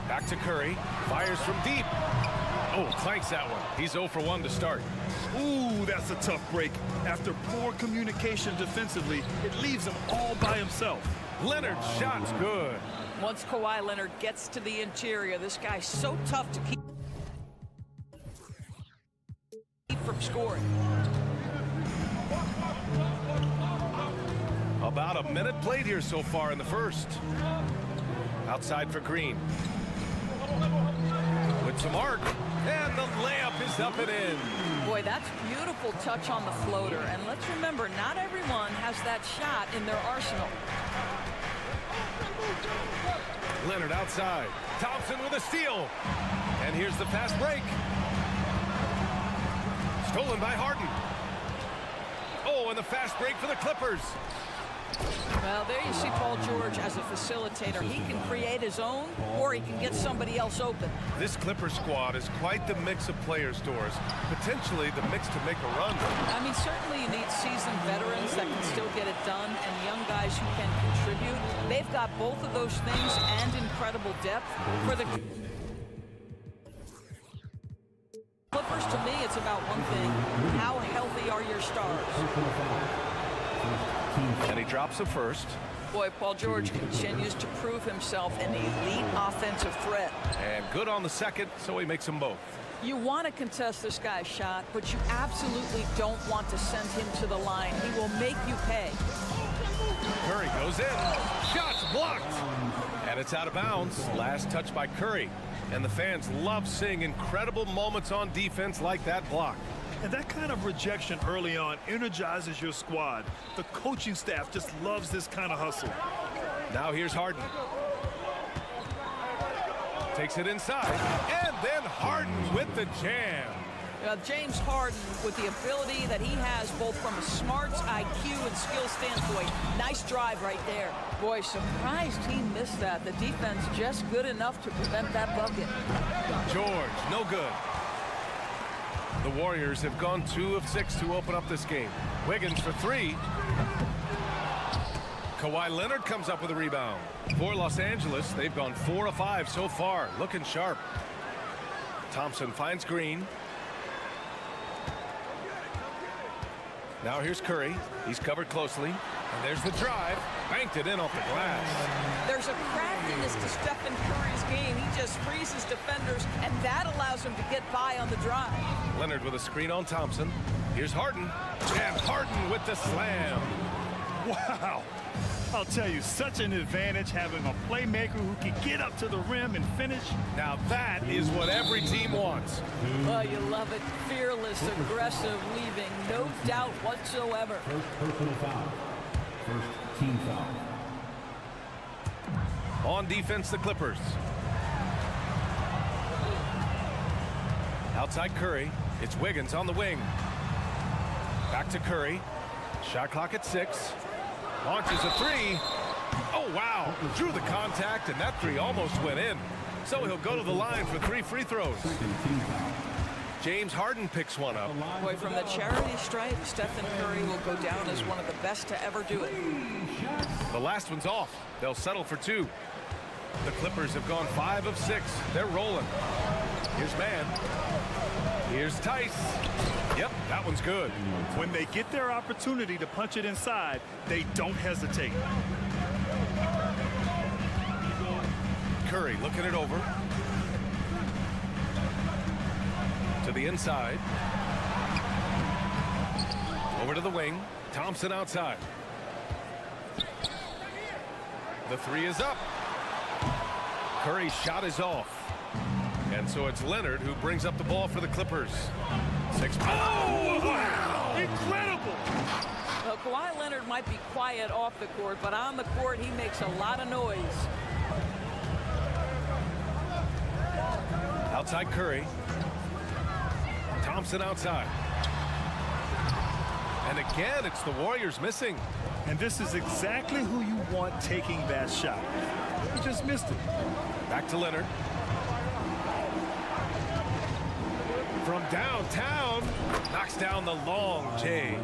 Back to Curry. Fires from deep. Oh, clanks that one. He's 0 for 1 to start. Ooh, that's a tough break. After poor communication defensively, it leaves him all by himself. Leonard's shot's good. Once Kawhi Leonard gets to the interior, this guy's so tough to keep from scoring. About a minute played here so far in the first. Outside for Green. With some arc, and the layup is up and in. Boy, that's beautiful touch on the floater. And let's remember, not everyone has that shot in their arsenal. Leonard outside. Thompson with a steal. And here's the fast break. Stolen by Harden. Oh, and the fast break for the Clippers. Well, there you see Paul George as a facilitator. He can create his own, or he can get somebody else open. This Clipper squad is quite the mix of players, Doris. Potentially the mix to make a run. I mean, certainly you need seasoned veterans that can still get it done, and young guys who can contribute. They've got both of those things and incredible depth. For the Clippers, to me, it's about one thing. How healthy are your stars? And he drops the first. Boy, Paul George continues to prove himself an elite offensive threat. And good on the second, so he makes them both. You want to contest this guy's shot, but you absolutely don't want to send him to the line. He will make you pay. Curry goes in. Shot's blocked. And it's out of bounds. Last touch by Curry. And the fans love seeing incredible moments on defense like that block. And that kind of rejection early on energizes your squad. The coaching staff just loves this kind of hustle. Now here's Harden. Takes it inside. And then Harden with the jam. James Harden, with the ability that he has both from a smarts, IQ, and skill standpoint. Nice drive right there. Boy, surprised he missed that. The defense just good enough to prevent that bucket. George, no good. The Warriors have gone 2 of 6 to open up this game. Wiggins for 3. Kawhi Leonard comes up with a rebound. For Los Angeles, they've gone 4 of 5 so far. Looking sharp. Thompson finds Green. Now here's Curry. He's covered closely. And there's the drive. Banked it in off the glass. There's a craftiness to Stephen Curry's game. He just freezes defenders, and that allows him to get by on the drive. Leonard with a screen on Thompson. Here's Harden. And Harden with the slam. Wow. I'll tell you, such an advantage having a playmaker who can get up to the rim and finish. Now that is what every team wants. Oh, you love it. Fearless, aggressive, leaving no doubt whatsoever. First personal foul. First team foul. On defense, the Clippers. Outside Curry. It's Wiggins on the wing. Back to Curry. Shot clock at 6. Launches a 3. Oh, wow. Drew the contact, and that 3 almost went in. So he'll go to the line for 3 free throws. James Harden picks one up. Boy, from the charity stripe, Stephen Curry will go down as one of the best to ever do it. The last one's off. They'll settle for 2. The Clippers have gone 5 of 6. They're rolling. Here's Mann. Here's Tice. Yep, that one's good. When they get their opportunity to punch it inside, they don't hesitate. Curry looking it over. To the inside. Over to the wing. Thompson outside. The three is up. Curry's shot is off. And so it's Leonard who brings up the ball for the Clippers. 6 points. Oh, wow! Incredible! Well, Kawhi Leonard might be quiet off the court, but on the court, he makes a lot of noise. Outside Curry. Thompson outside. And again, it's the Warriors missing. And this is exactly who you want taking that shot. He just missed it. Back to Leonard. From downtown, knocks down the long J.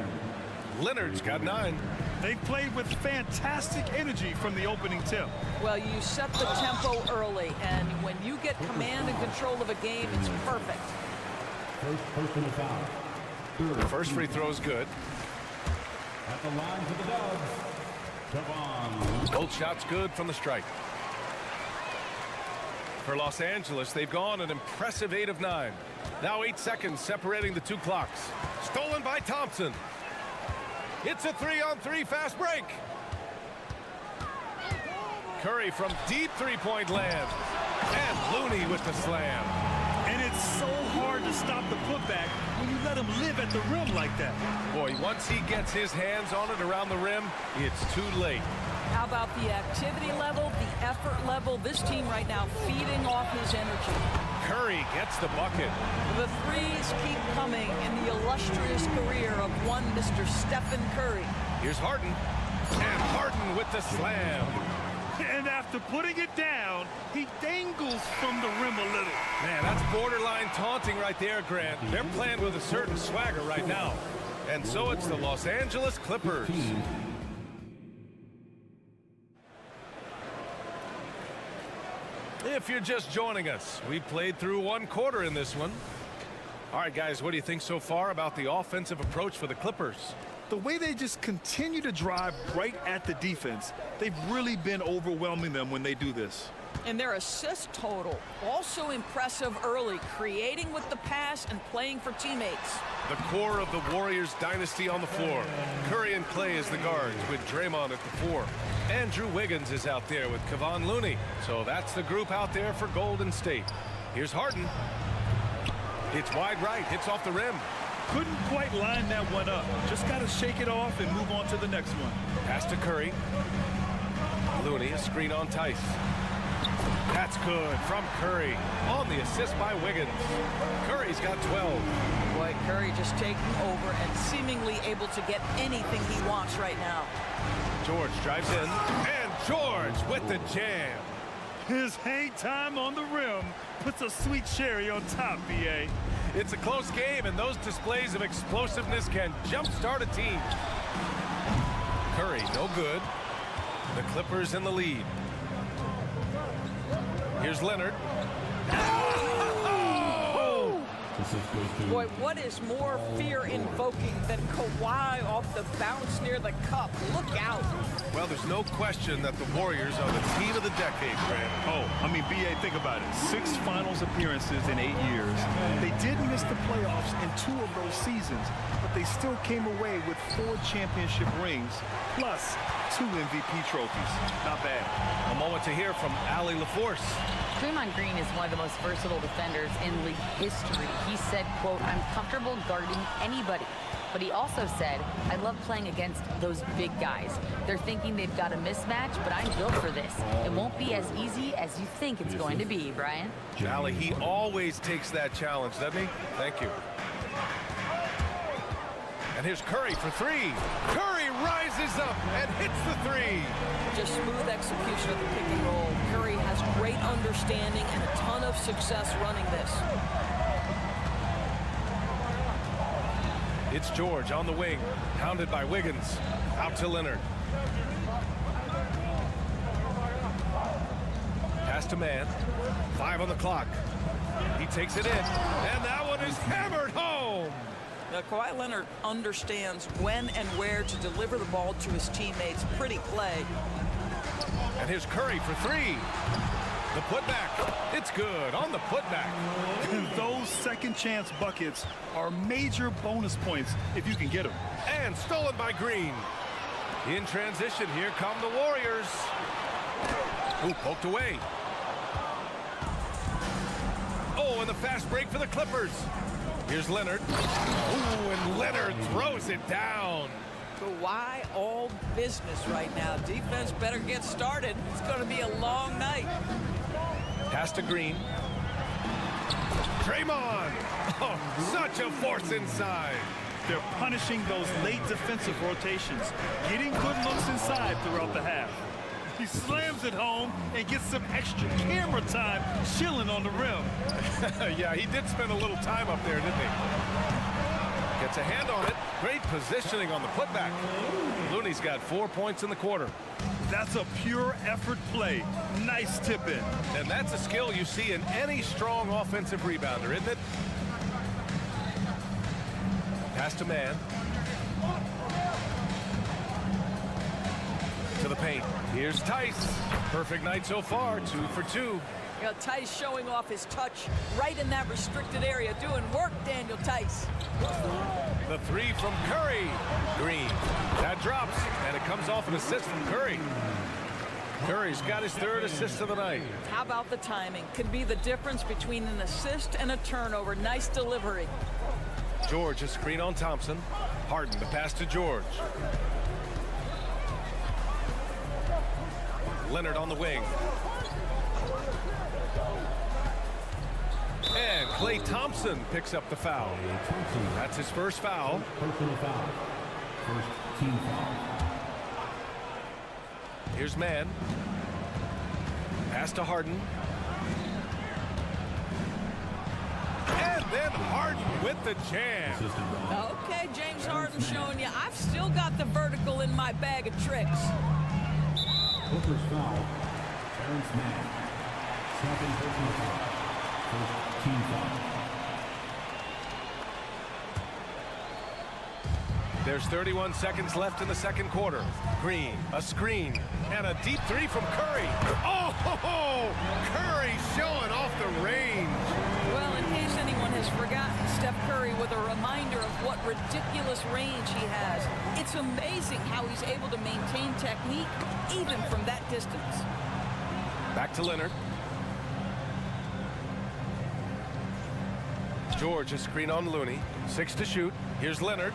Leonard's got 9. They played with fantastic energy from the opening tip. Well, you set the tempo early, and when you get command and control of a game, it's perfect. First personal foul. The first free throw is good. At the line for the Dubs, Kevon. Both shots good from the stripe. For Los Angeles, they've gone an impressive 8 of 9. Now 8 seconds separating the two clocks. Stolen by Thompson. It's a 3-on-3 fast break. Curry from deep three-point land. And Looney with the slam. And it's so hard to stop the putback when you let him live at the rim like that. Boy, once he gets his hands on it around the rim, it's too late. How about the activity level, the effort level? This team right now feeding off his energy. Curry gets the bucket. The threes keep coming in the illustrious career of one Mr. Stephen Curry. Here's Harden. And Harden with the slam. And after putting it down, he dangles from the rim a little. Man, that's borderline taunting right there, Grant. They're playing with a certain swagger right now. And so it's the Los Angeles Clippers. If you're just joining us, we played through 1 quarter in this one. All right, guys, what do you think so far about the offensive approach for the Clippers? The way they just continue to drive right at the defense, they've really been overwhelming them when they do this. And their assist total, also impressive early, creating with the pass and playing for teammates. The core of the Warriors dynasty on the floor. Curry and Clay as the guards with Draymond at the 4. Andrew Wiggins is out there with Kevon Looney. So that's the group out there for Golden State. Here's Harden. It's wide right, hits off the rim. Couldn't quite line that one up. Just got to shake it off and move on to the next one. Pass to Curry. Looney, a screen on Tice. That's good from Curry on the assist by Wiggins. Curry's got 12. Boy, Curry just taking over and seemingly able to get anything he wants right now. George drives in, and George with the jam. His hang time on the rim puts a sweet cherry on top, B.A. It's a close game, and those displays of explosiveness can jumpstart a team. Curry, no good. The Clippers in the lead. Here's Leonard. Boy, what is more fear-invoking than Kawhi off the bounce near the cup? Look out. Well, there's no question that the Warriors are the team of the decade, Grant. Oh, I mean, B.A., think about it. 6 finals appearances in 8 years. They did miss the playoffs in 2 of those seasons, but they still came away with 4 championship rings, plus 2 MVP trophies. Not bad. A moment to hear from Allie LaForce. Draymond Green is one of the most versatile defenders in league history. He said, quote, "I'm comfortable guarding anybody." But he also said, "I love playing against those big guys. They're thinking they've got a mismatch, but I'm built for this. It won't be as easy as you think it's going to be," Brian. Allie, he always takes that challenge, doesn't he? Thank you. And here's Curry for 3. Curry rises up and hits the 3. Just smooth execution of the pick and roll. Curry has great understanding and a ton of success running this. It's George on the wing, hounded by Wiggins. Out to Leonard. Pass to man. 5 on the clock. He takes it in, and that one is hammered home. Now, Kawhi Leonard understands when and where to deliver the ball to his teammates. Pretty play. And here's Curry for 3. The putback. It's good on the putback. Those second chance buckets are major bonus points if you can get them. And stolen by Green. In transition, here come the Warriors. Ooh, poked away. Oh, and the fast break for the Clippers. Here's Leonard. Ooh, and Leonard throws it down. Kawhi all business right now. Defense better get started. It's going to be a long night. Pass to Green. Draymond. Oh, such a force inside. They're punishing those late defensive rotations, getting good looks inside throughout the half. He slams it home and gets some extra camera time chilling on the rim. Yeah, he did spend a little time up there, didn't he? Gets a hand on it. Great positioning on the putback. Looney's got 4 points in the quarter. That's a pure effort play. Nice tip in. And that's a skill you see in any strong offensive rebounder, isn't it? Pass to man. To the paint. Here's Tice. Perfect night so far, 2 for 2. You know, Tice showing off his touch right in that restricted area. Doing work, Daniel Tice. The 3 from Curry. Green. That drops, and it comes off an assist from Curry. Curry's got his 3rd assist of the night. How about the timing? Could be the difference between an assist and a turnover. Nice delivery. George, a screen on Thompson. Harden, the pass to George. Leonard on the wing. And Klay Thompson picks up the foul. That's his first foul. Personal foul. First team foul. Here's man. Pass to Harden. And then Harden with the jam. Okay, James Harden showing you I've still got the vertical in my bag of tricks. Clippers foul. Terrence Mann. Second personal foul. First team foul. There's 31 seconds left in the second quarter. Green, a screen, and a deep 3 from Curry. Oh, Curry showing off the range. Well, in case anyone has forgotten, Steph Curry with a reminder of what ridiculous range he has. It's amazing how he's able to maintain technique even from that distance. Back to Leonard. George, a screen on Looney. 6 to shoot. Here's Leonard.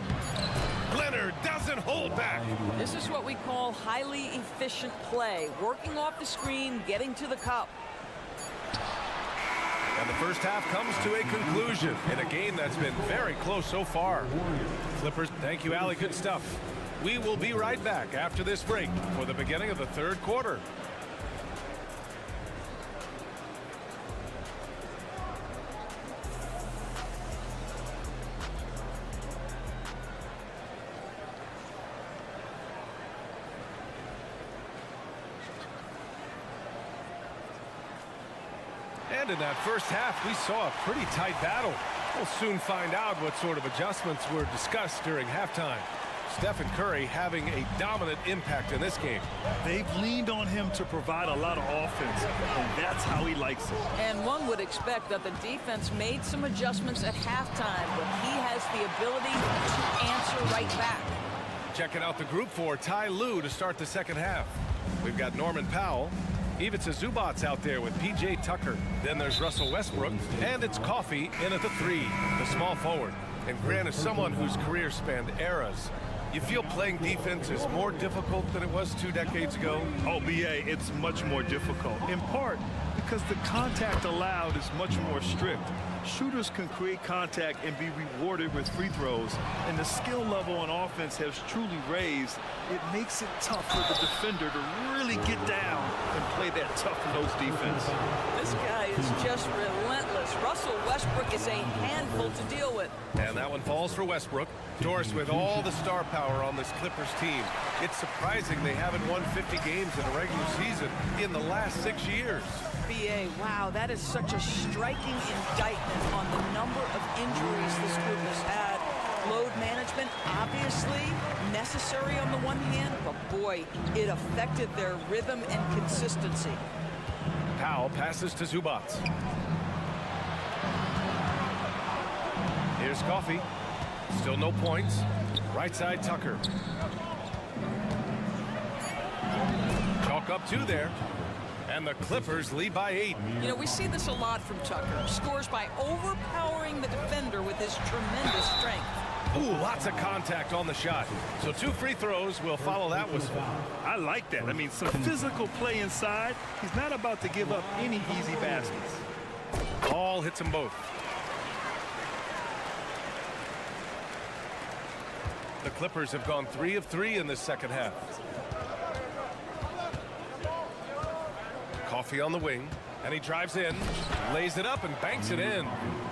Leonard doesn't hold back. This is what we call highly efficient play. Working off the screen, getting to the cup. And the first half comes to a conclusion in a game that's been very close so far. Clippers, thank you, Allie. Good stuff. We will be right back after this break for the beginning of the third quarter. And in that first half, we saw a pretty tight battle. We'll soon find out what sort of adjustments were discussed during halftime. Steph and Curry having a dominant impact in this game. They've leaned on him to provide a lot of offense, and that's how he likes it. And one would expect that the defense made some adjustments at halftime, but he has the ability to answer right back. Checking out the group for Ty Lue to start the second half. We've got Norman Powell. Ivica Zubac's out there with P.J. Tucker. Then there's Russell Westbrook. And it's Coffey in at the 3, the small forward. And Grant is someone whose career spanned eras. You feel playing defense is more difficult than it was 2 decades ago? Oh, B.A., it's much more difficult. In part because the contact allowed is much more strict. Shooters can create contact and be rewarded with free throws, and the skill level on offense has truly raised. It makes it tough for the defender to really get down and play that tough-nosed defense. This guy is just relentless. Russell Westbrook is a handful to deal with. And that one falls for Westbrook. Doris, with all the star power on this Clippers team, it's surprising they haven't won 50 games in a regular season in the last 6 years. B.A., wow, that is such a striking indictment on the number of injuries this group has had. Load management, obviously necessary on the one hand, but boy, it affected their rhythm and consistency. Powell passes to Zubac. Here's Coffey. Still no points. Right side, Tucker. Chalk up 2 there. And the Clippers lead by 8. You know, we see this a lot from Tucker. Scores by overpowering the defender with his tremendous strength. Ooh, lots of contact on the shot. So 2 free throws will follow that whistle. I like that. I mean, some physical play inside. He's not about to give up any easy baskets. Ball hits them both. The Clippers have gone 3 of 3 in this second half. Coffee on the wing, and he drives in, lays it up, and banks it in.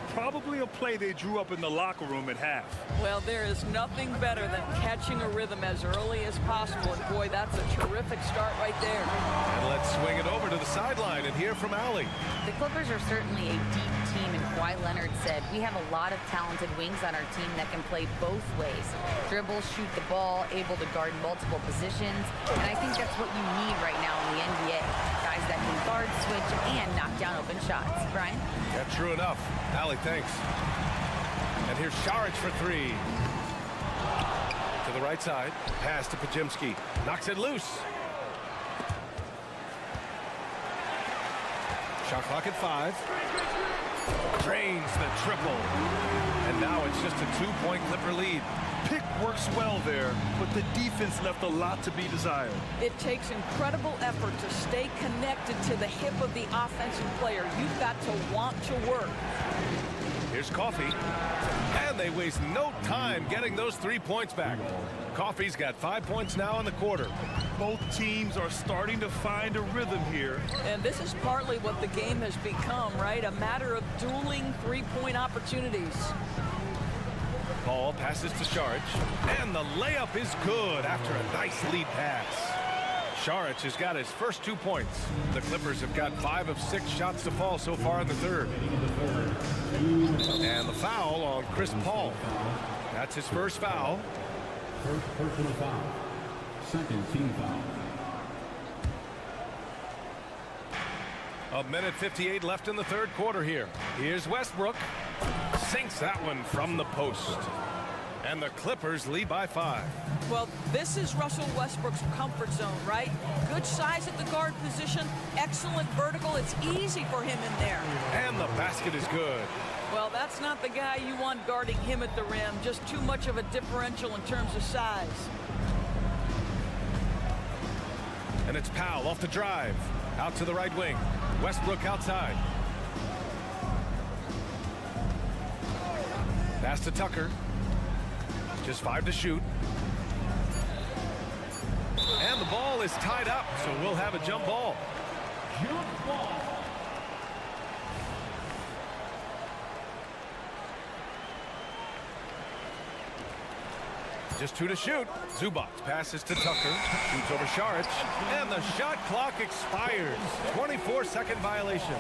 Probably a play they drew up in the locker room at half. Well, there is nothing better than catching a rhythm as early as possible. And boy, that's a terrific start right there. And let's swing it over to the sideline and hear from Allie. The Clippers are certainly a deep team, and Kawhi Leonard said, we have a lot of talented wings on our team that can play both ways. Dribble, shoot the ball, able to guard multiple positions. And I think that's what you need right now in the NBA. Guys that can guard, switch, and knock down open shots. Brian? Yeah, true enough. Allie, thanks. And here's Saric for 3. To the right side. Pass to Pajimski. Knocks it loose. Shot clock at 5. Drains the triple. And now it's just a 2-point Clipper lead. Pick works well there, but the defense left a lot to be desired. It takes incredible effort to stay connected to the hip of the offensive player. You've got to want to work. Here's Coffee. And they waste no time getting those 3 points back. Coffee's got 5 points now in the quarter. Both teams are starting to find a rhythm here. And this is partly what the game has become, right? A matter of dueling 3-point opportunities. Ball passes to Saric, and the layup is good after a nice lead pass. Saric has got his first 2 points. The Clippers have got 5 of 6 shots to fall so far in the third. And the foul on Chris Paul. That's his first foul. First personal foul. Second team foul. 1:58 left in the third quarter here. Here's Westbrook. Sinks that one from the post. And the Clippers lead by 5. Well, this is Russell Westbrook's comfort zone, right? Good size at the guard position, excellent vertical. It's easy for him in there. And the basket is good. Well, that's not the guy you want guarding him at the rim. Just too much of a differential in terms of size. And it's Powell off the drive. Out to the right wing. Westbrook outside. Pass to Tucker. Just 5 to shoot. And the ball is tied up, so we'll have a jump ball. Jump ball. Just 2 to shoot. Zubac passes to Tucker. Shoots over Saric. And the shot clock expires. 24-second violation.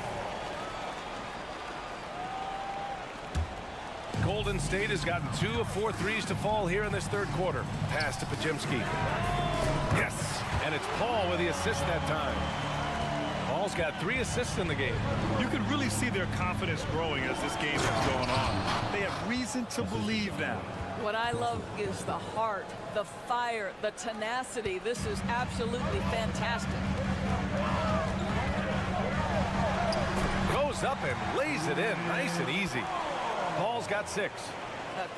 Golden State has gotten 2 of 4 threes to fall here in this third quarter. Pass to Pajimski. Yes, and it's Paul with the assist that time. Paul's got 3 assists in the game. You can really see their confidence growing as this game is going on. They have reason to believe now. What I love is the heart, the fire, the tenacity. This is absolutely fantastic. Goes up and lays it in nice and easy. Paul's got 6.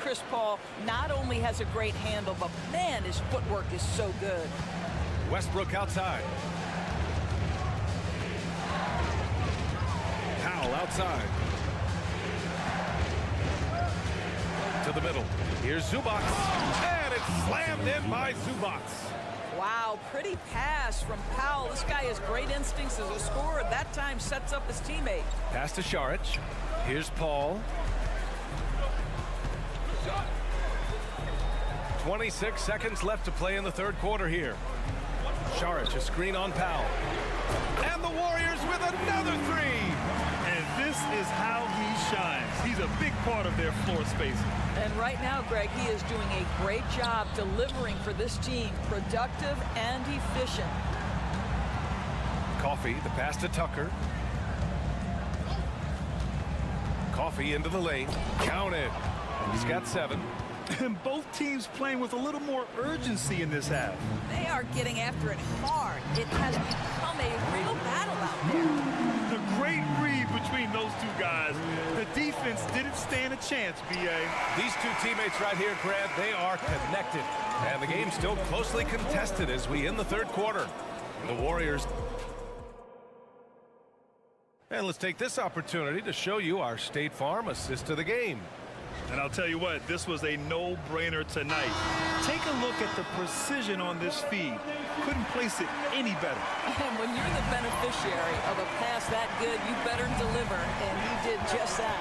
Chris Paul not only has a great handle, but man, his footwork is so good. Westbrook outside. Powell outside. To the middle. Here's Zubac. And it's slammed in by Zubac. Wow, pretty pass from Powell. This guy has great instincts as a scorer. That time sets up his teammate. Pass to Saric. Here's Paul. 26 seconds left to play in the third quarter here. Saric, a screen on Powell. And the Warriors with another 3. And this is how he shines. He's a big part of their floor spacing. And right now, Greg, he is doing a great job delivering for this team. Productive and efficient. Coffee, the pass to Tucker. Coffee into the lane. Count it. He's got 7. And both teams playing with a little more urgency in this half. They are getting after it hard. It has become a real battle out The great read between those two guys. The defense didn't stand a chance, B.A. These two teammates right here, Grant, they are connected. And the game's still closely contested as we end the third quarter. The Warriors. And let's take this opportunity to show you our State Farm assist of the game. And I'll tell you what, this was a no-brainer tonight. Take a look at the precision on this feed. Couldn't place it any better. And when you're the beneficiary of a pass that good, you better deliver, and he did just that.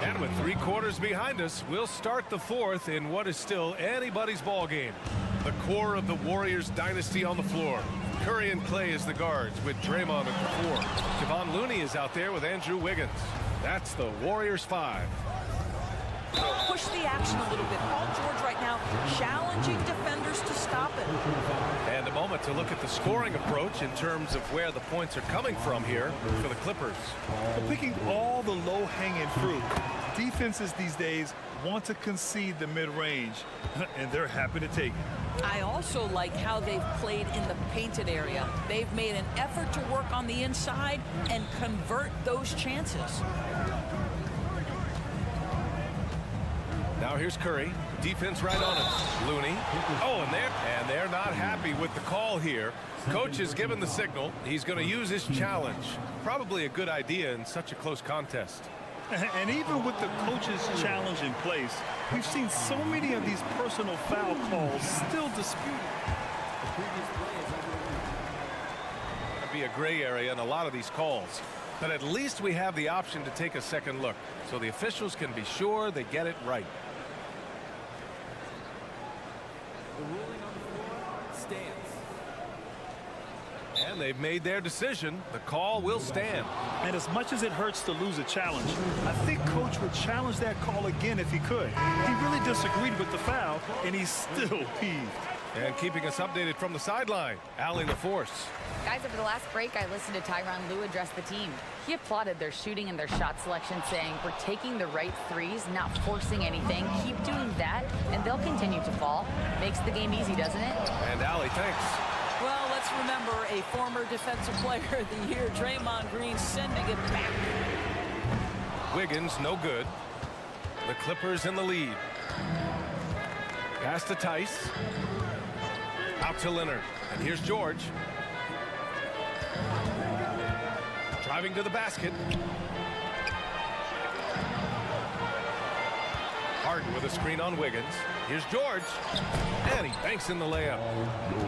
And with 3 quarters behind us, we'll start the fourth in what is still anybody's ball game. The core of the Warriors dynasty on the floor. Curry and Clay as the guards with Draymond at the 4. Kevon Looney is out there with Andrew Wiggins. That's the Warriors 5. Push the action a little bit. Paul George right now challenging defenders to stop it. And a moment to look at the scoring approach in terms of where the points are coming from here for the Clippers. They're picking all the low-hanging fruit. Defenses these days want to concede the mid-range, and they're happy to take it. I also like how they've played in the painted area. They've made an effort to work on the inside and convert those chances. Now here's Curry. Defense right on him. Looney. Oh, and they're not happy with the call here. Coach has given the signal. He's going to use his challenge. Probably a good idea in such a close contest. And even with the coach's challenge in place, we've seen so many of these personal foul calls still disputed. There'll be a gray area in a lot of these calls. But at least we have the option to take a second look, so the officials can be sure they get it right. The ruling on the floor stands. And they've made their decision. The call will stand. And as much as it hurts to lose a challenge, I think Coach would challenge that call again if he could. He really disagreed with the foul, and he's still peeved. And keeping us updated from the sideline, Allie LaForce. Guys, over the last break, I listened to Tyronn Lue address the team. He applauded their shooting and their shot selection, saying, "We're taking the right threes, not forcing anything. Keep doing that, and they'll continue to fall." Makes the game easy, doesn't it? And Allie, thanks. Well, let's remember a former defensive player of the year, Draymond Green, sending it back. Wiggins, no good. The Clippers in the lead. Pass to Tice. Out to Leonard. And here's George. Driving to the basket. Harden with a screen on Wiggins. Here's George. And he banks in the layup.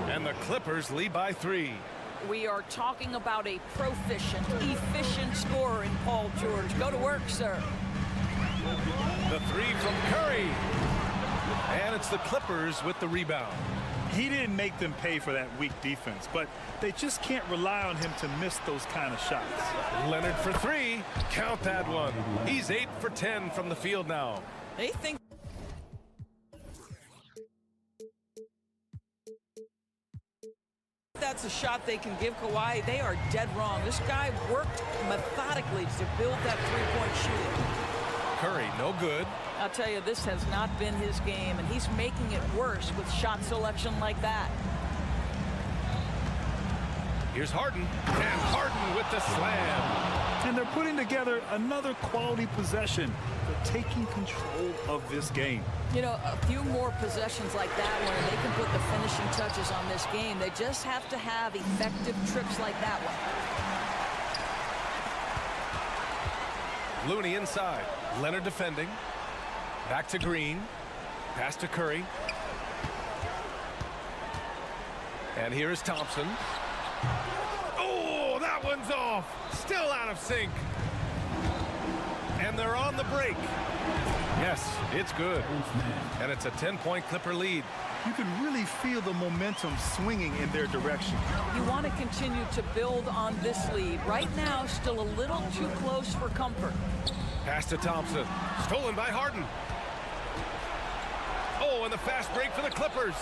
And the Clippers lead by 3. We are talking about a proficient, efficient scorer in Paul George. Go to work, sir. The 3 from Curry. And it's the Clippers with the rebound. He didn't make them pay for that weak defense, but they just can't rely on him to miss those kind of shots. Leonard for 3. Count that one. He's 8 for 10 from the field now. They think that's a shot they can give Kawhi. They are dead wrong. This guy worked methodically to build that three-point shooting. Curry, no good. I'll tell you, this has not been his game, and he's making it worse with shot selection like that. Here's Harden, and Harden with the slam. And they're putting together another quality possession. They're taking control of this game. You know, a few more possessions like that where they can put the finishing touches on this game. They just have to have effective trips like that one. Looney inside. Leonard defending. Back to Green. Pass to Curry. And here is Thompson. Oh, that one's off. Still out of sync. And they're on the break. Yes, it's good. And it's a 10-point Clipper lead. You can really feel the momentum swinging in their direction. You want to continue to build on this lead. Right now, still a little too close for comfort. Pass to Thompson. Stolen by Harden. Oh, and the fast break for the Clippers.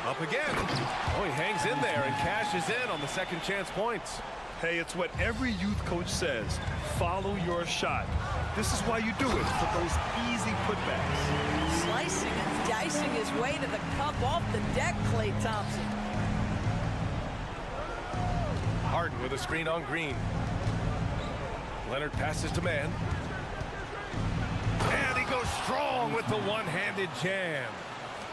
Up again. Oh, he hangs in there and cashes in on the second chance points. Hey, it's what every youth coach says. Follow your shot. This is why you do it, for those easy putbacks. Slicing and dicing his way to the cup off the deck, Klay Thompson. Harden with a screen on Green. Leonard passes to Mann. And he goes strong with the one-handed jam.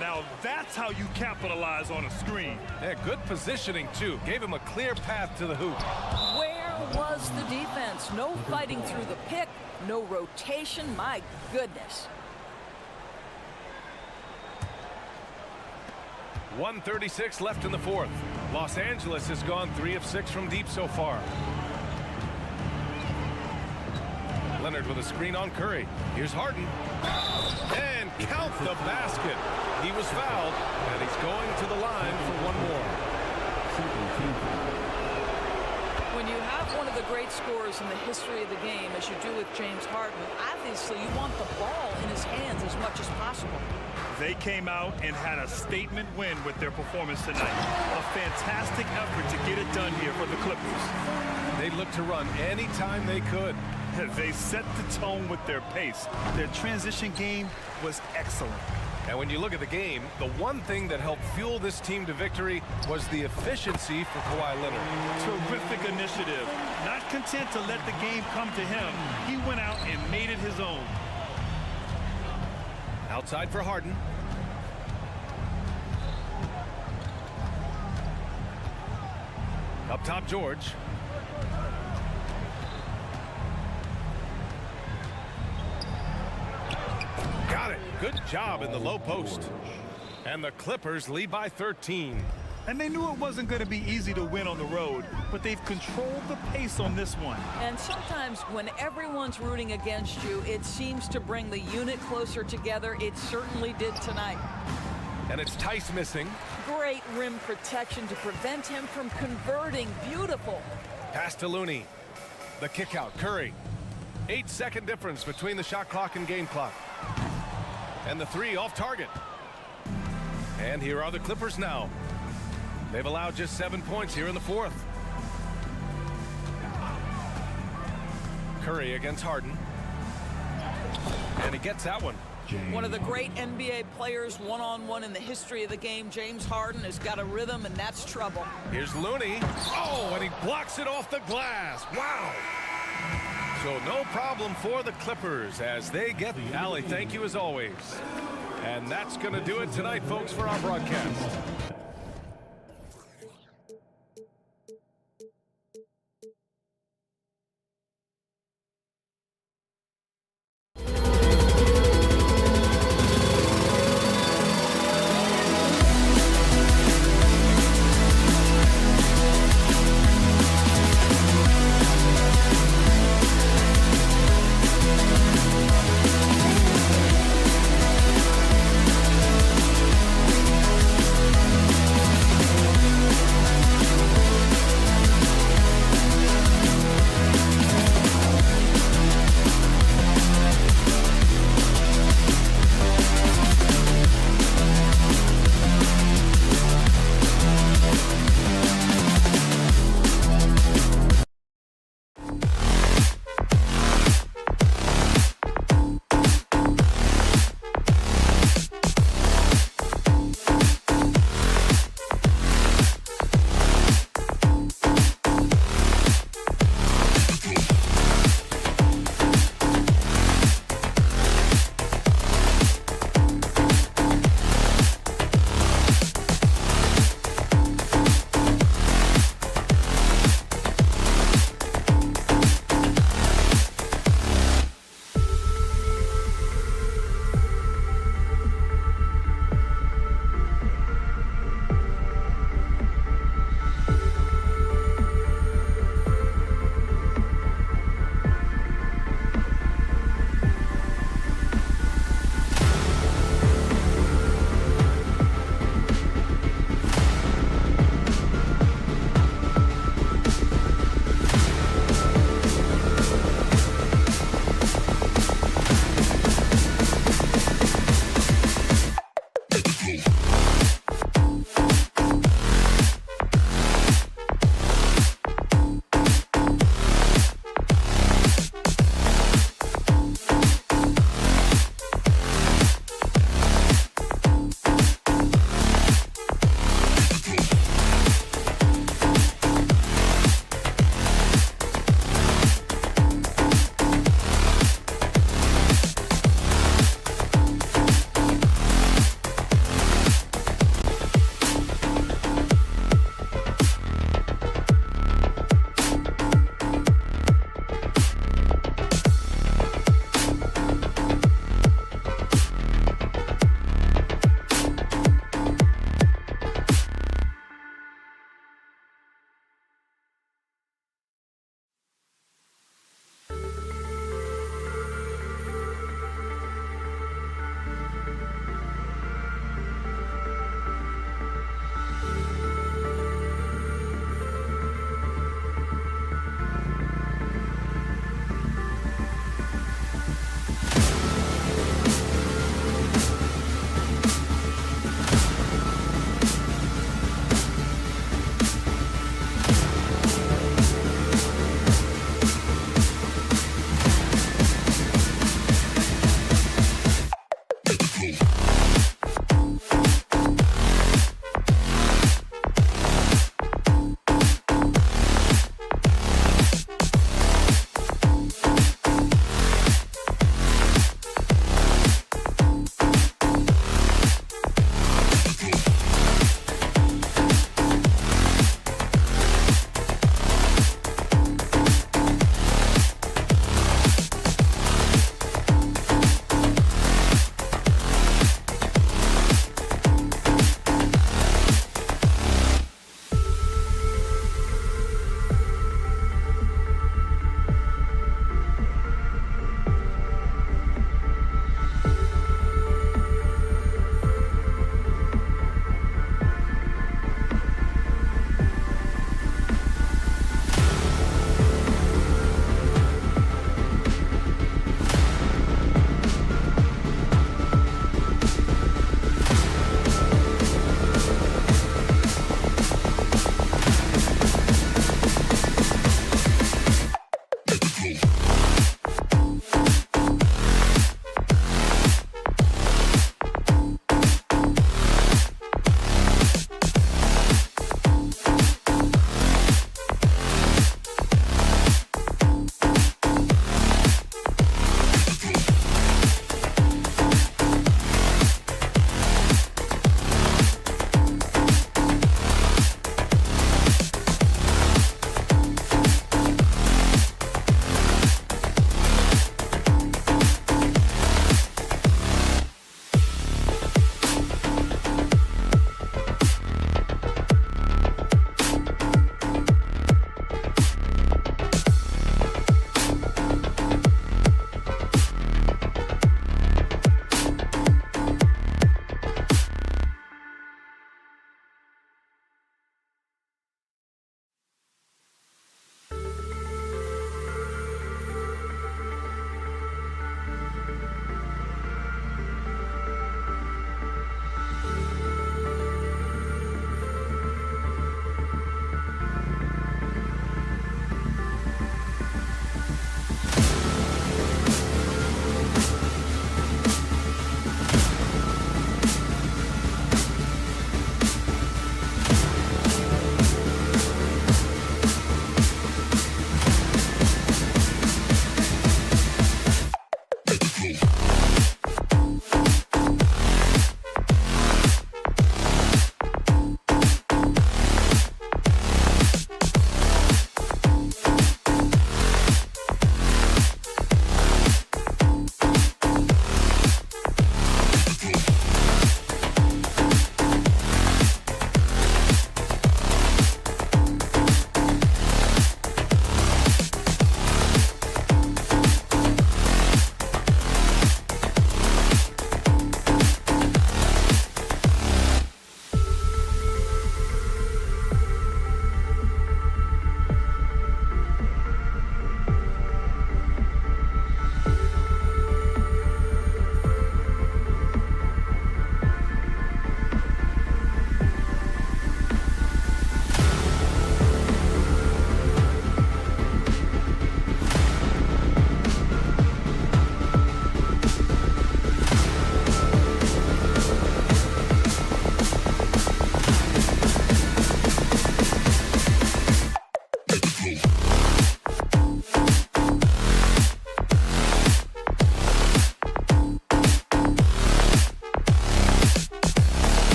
Now that's how you capitalize on a screen. Yeah, good positioning, too. Gave him a clear path to the hoop. Where was the defense? No fighting through the pick, no rotation. My goodness. 1:36 left in the fourth. Los Angeles has gone 3 of 6 from deep so far. Leonard with a screen on Curry. Here's Harden. And count the basket. He was fouled, and he's going to the line for one more. When you have one of the great scorers in the history of the game, as you do with James Harden, obviously you want the ball in his hands as much as possible. They came out and had a statement win with their performance tonight. A fantastic effort to get it done here for the Clippers. They looked to run anytime they could. They set the tone with their pace. Their transition game was excellent. And when you look at the game, the one thing that helped fuel this team to victory was the efficiency for Kawhi Leonard. Terrific initiative. Not content to let the game come to him, he went out and made it his own. Outside for Harden. Up top, George. Got it. Good job in the low post. And the Clippers lead by 13. And they knew it wasn't going to be easy to win on the road, but they've controlled the pace on this one. And sometimes when everyone's rooting against you, it seems to bring the unit closer together. It certainly did tonight. And it's Tice missing. Great rim protection to prevent him from converting. Beautiful. Pass to Looney. The kick out. Curry. 8-second difference between the shot clock and game clock. And the three off target. And here are the Clippers now. They've allowed just 7 points here in the fourth. Curry against Harden. And he gets that one. One of the great NBA players one-on-one in the history of the game, James Harden, has got a rhythm, and that's trouble. Here's Looney. Oh, and he blocks it off the glass. Wow. So no problem for the Clippers as they get the alley. Thank you as always. And that's going to do it tonight, folks, for our broadcast.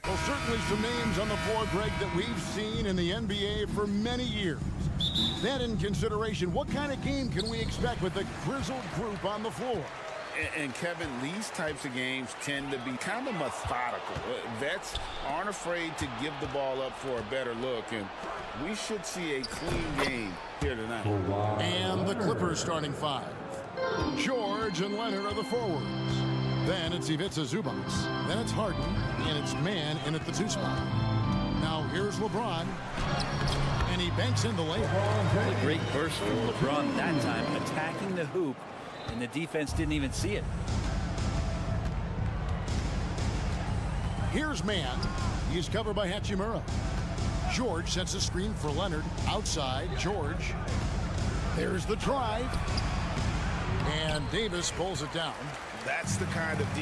Well, certainly some names on the floor, Greg, that we've seen in the NBA for many years. That in consideration, what kind of game can we expect with the grizzled group on the floor? And Kevin, these types of games tend to be kind of methodical. Vets aren't afraid to give the ball up for a better look, and we should see a clean game here tonight. And the Clippers starting five. George and Leonard are the forwards. Then it's Ivica Zubac. Then it's Harden, and it's Mann in at the 2 spot. Now here's LeBron, and he banks in the layup. A great burst from LeBron that time, attacking the hoop, and the defense didn't even see it. Here's Mann. He's covered by Hachimura. George sets a screen for Leonard. Outside, George. There's the drive. And Davis pulls it down. That's the kind of D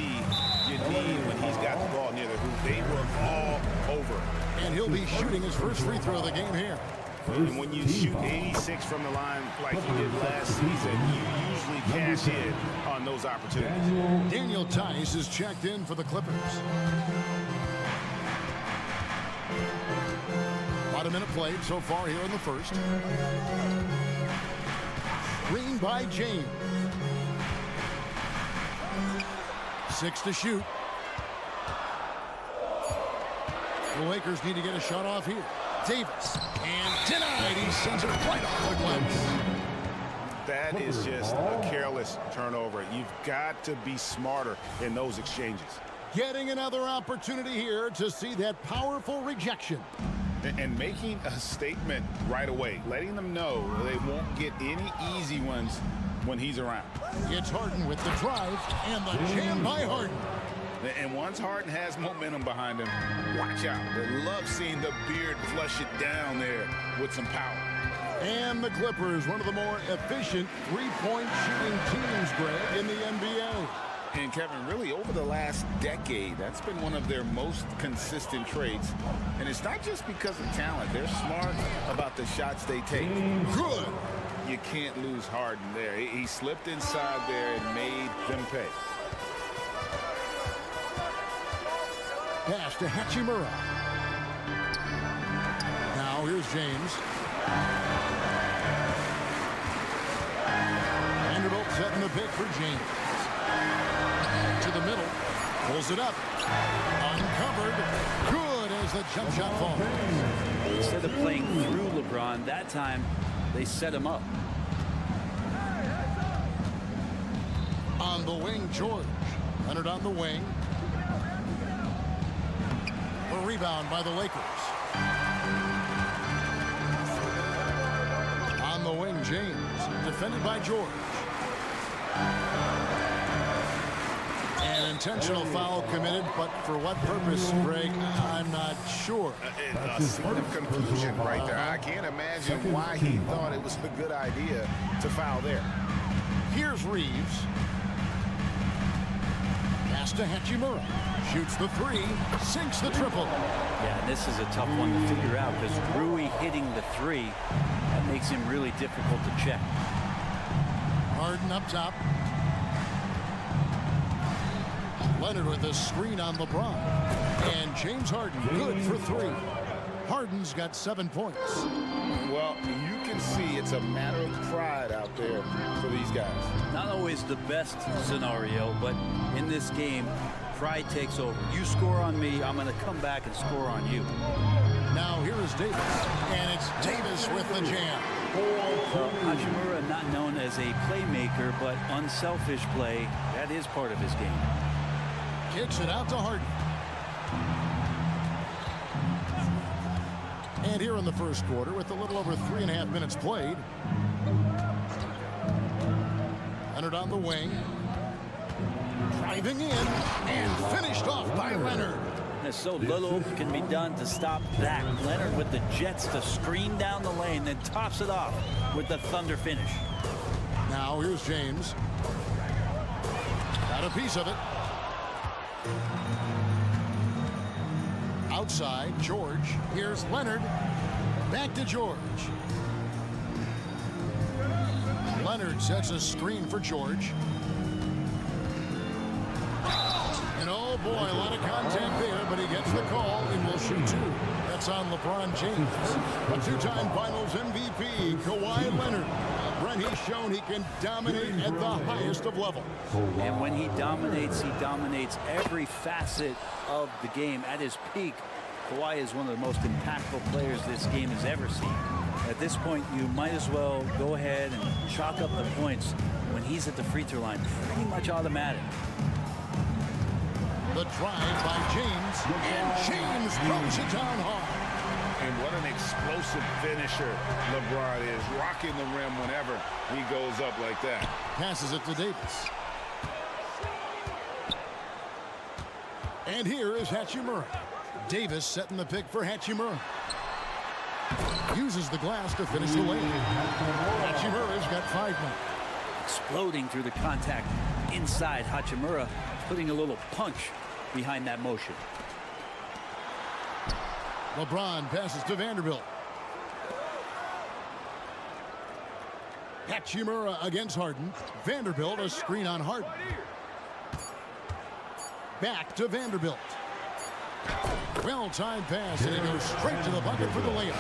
you need when he's got the ball near the hoop. They work all over. And he'll be shooting his first free throw of the game here. And when you shoot 86 from the line like he did last season, you usually cash in on those opportunities. Daniel Tice is checked in for the Clippers. About a minute played so far here in the first. Screen by James. 6 to shoot. The Lakers need to get a shot off here. Davis, and denied. He sends it right off the glass. That is just a careless turnover. You've got to be smarter in those exchanges. Getting another opportunity here to see that powerful rejection. And making a statement right away, letting them know they won't get any easy ones when he's around. It's Harden with the drive and the jam by Harden. And once Harden has momentum behind him, watch out. They love seeing the beard flush it down there with some power. And the Clippers, one of the more efficient three-point shooting teams, Greg, in the NBA. And Kevin, really over the last decade, that's been one of their most consistent traits. And it's not just because of talent. They're smart about the shots they take. Good. You can't lose Harden there. He slipped inside there and made them pay. Pass to Hachimura. Now here's James. Vanderbilt setting the pick for James. To the middle. Pulls it up. Uncovered. Good as the jump shot falls. Instead of playing through LeBron, that time they set him up. On the wing, George. Leonard on the wing. A rebound by the Lakers. On the wing, James. Defended by George. An intentional foul committed, but for what purpose, Greg, I'm not sure. A scene of confusion right there. I can't imagine why he thought it was a good idea to foul there. Here's Reeves. Pass to Hachimura. Shoots the three, sinks the triple. Yeah, and this is a tough one to figure out because Rui hitting the three, that makes him really difficult to check. Harden up top. Leonard with a screen on LeBron. And James Harden good for 3. Harden's got 7 points. Well, you can see it's a matter of pride out there for these guys. Not always the best scenario, but in this game, pride takes over. You score on me, I'm going to come back and score on you. Now here is Davis, and it's Davis with the jam. Well, Hachimura, not known as a playmaker, but unselfish play, that is part of his game. Kicks it out to Harden. And here in the first quarter, with a little over 3.5 minutes played, Leonard on the wing, driving in, and finished off by Leonard. There's so little can be done to stop that. Leonard with the jets to screen down the lane, then tops it off with the thunder finish. Now here's James. Got a piece of it. Outside, George. Here's Leonard. Back to George. Leonard sets a screen for George. And oh boy, a lot of contact there, but he gets the call and will shoot 2. That's on LeBron James. A 2-time Finals MVP, Kawhi Leonard. Brent, he's shown he can dominate at the highest of levels. And when he dominates every facet of the game. At his peak, Kawhi is one of the most impactful players this game has ever seen. At this point, you might as well go ahead and chalk up the points when he's at the free throw line. Pretty much automatic. The drive by James, and James throws it down hard. And what an explosive finisher LeBron is, rocking the rim whenever he goes up like that. Passes it to Davis. And here is Hachimura. Davis setting the pick for Hachimura. Uses the glass to finish the lane. Hachimura's got 5 now. Exploding through the contact inside. Hachimura putting a little punch behind that motion. LeBron passes to Vanderbilt. Hachimura against Harden. Vanderbilt a screen on Harden. Back to Vanderbilt. Well-timed pass, and it goes straight to the bucket for the layup.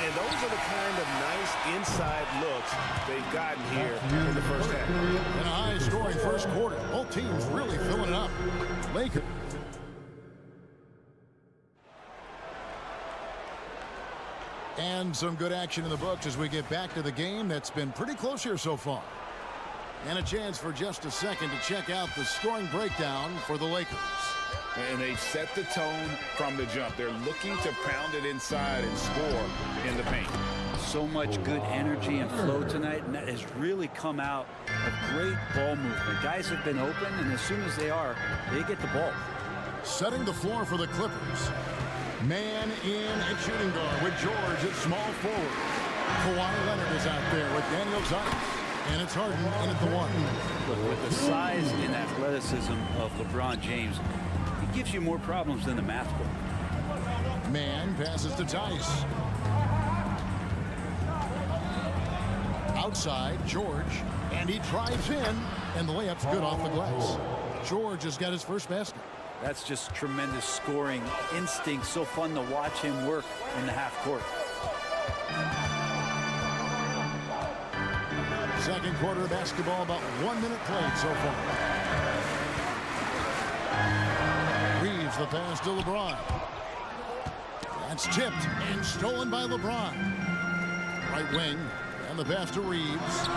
And those are the kind of nice inside looks they've gotten here in the first half. In a high-scoring first quarter, both teams really filling it up. Lakers. And some good action in the books as we get back to the game that's been pretty close here so far. And a chance for just a second to check out the scoring breakdown for the Lakers. And they've set the tone from the jump. They're looking to pound it inside and score in the paint. So much good energy and flow tonight, and that has really come out of great ball movement. Guys have been open, and as soon as they are, they get the ball. Setting the floor for the Clippers. Man in at shooting guard with George at small forward. Kawhi Leonard is out there with Daniel Tice. And it's Harden in at the 1. Look, with the size and athleticism of LeBron James, he gives you more problems than the math book. Man passes to Tice. Outside, George. And he drives in. And the layup's good off the glass. George has got his first basket. That's just tremendous scoring instinct. So fun to watch him work in the half court. Second quarter of basketball, about 1 minute played so far. Reeves the pass to LeBron. That's tipped and stolen by LeBron. Right wing, and the pass to Reeves.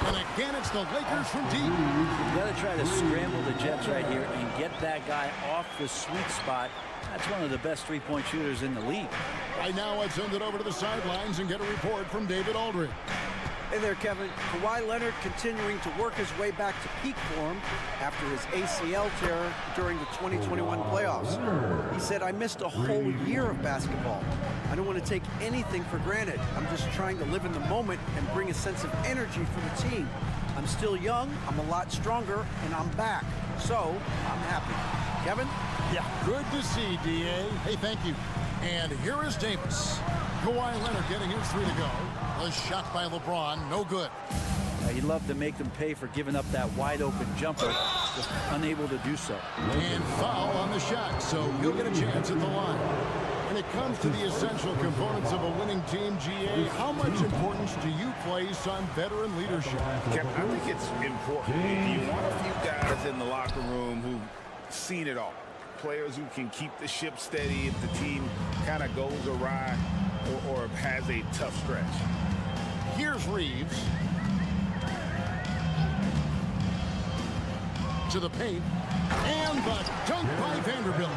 And again, it's the Lakers from deep. You've got to try to scramble the Jets right here and get that guy off the sweet spot. That's one of the best three-point shooters in the league. Right now, I'd send it over to the sidelines and get a report from David Aldridge. Hey there, Kevin. Kawhi Leonard continuing to work his way back to peak form after his ACL tear during the 2021 playoffs. He said, "I missed a whole year of basketball. I don't want to take anything for granted. I'm just trying to live in the moment and bring a sense of energy for the team. I'm still young, I'm a lot stronger, and I'm back. So, I'm happy." Kevin? Yeah, good to see, D.A. Hey, thank you. And here is Davis. Kawhi Leonard getting his 3 to go. A shot by LeBron, no good. He'd love to make them pay for giving up that wide open jumper, just unable to do so. And foul on the shot, so he'll get a chance at the line. When it comes to the essential components of a winning team, GA, how much importance do you place on veteran leadership? Kevin, I think it's important. You want a few guys in the locker room who've seen it all. Players who can keep the ship steady if the team kind of goes awry or has a tough stretch. Here's Reeves. To the paint. And the dunk by Vanderbilt.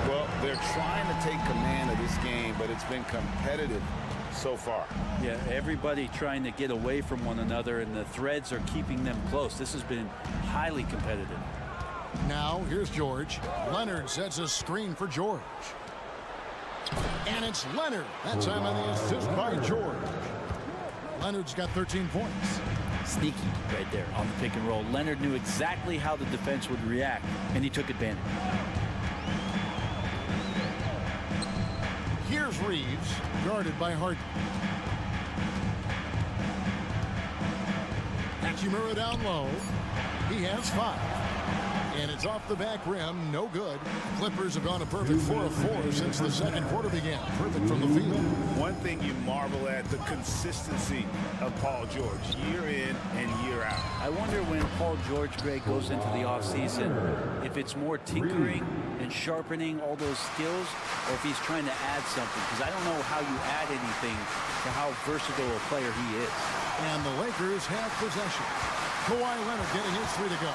Well, they're trying to take command of this game, but it's been competitive so far. Yeah, everybody trying to get away from one another, and the threads are keeping them close. This has been highly competitive. Now, here's George. Leonard sets a screen for George. And it's Leonard. That time on the assist by George. Leonard's got 13 points. Sneaky right there on the pick and roll. Leonard knew exactly how the defense would react, and he took advantage. Here's Reeves, guarded by Harden. Hachimura down low. He has 5. And it's off the back rim, no good. Clippers have gone a perfect 4 of 4 since the second quarter began. Perfect from the field. One thing you marvel at, the consistency of Paul George, year in and year out. I wonder when Paul George, Greg, goes into the offseason, if it's more tinkering and sharpening all those skills, or if he's trying to add something. Because I don't know how you add anything to how versatile a player he is. And the Lakers have possession. Kawhi Leonard getting his 3 to go.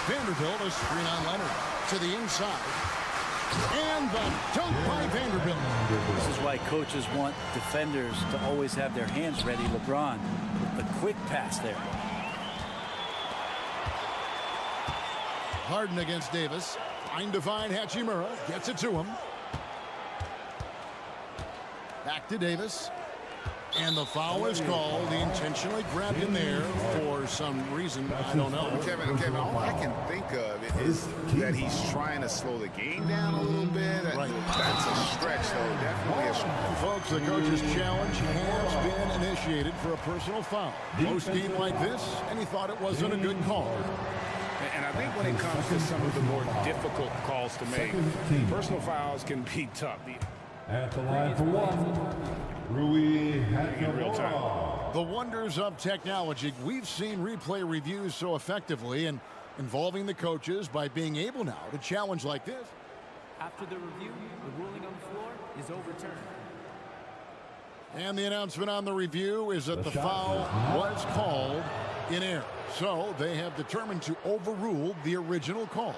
Vanderbilt, a screen on Leonard to the inside. And the dunk by Vanderbilt. This is why coaches want defenders to always have their hands ready. LeBron with the quick pass there. Harden against Davis. Trying to find Hachimura. Gets it to him. Back to Davis. And the foul is called. He intentionally grabbed him there for some reason. I don't know. Kevin, all I can think of is that he's trying to slow the game down a little bit. Right. That's a stretch, though. Definitely a stretch. Folks, the coach's challenge has been initiated for a personal foul. Most game like this, and he thought it wasn't a good call. And I think when it comes to some of the more difficult calls to make, personal fouls can be tough. At the line for 1, Rui Hachimura. The wonders of technology. We've seen replay reviews so effectively and involving the coaches by being able now to challenge like this. After the review, the ruling on the floor is overturned. And the announcement on the review is that the foul was called in error. So they have determined to overrule the original call.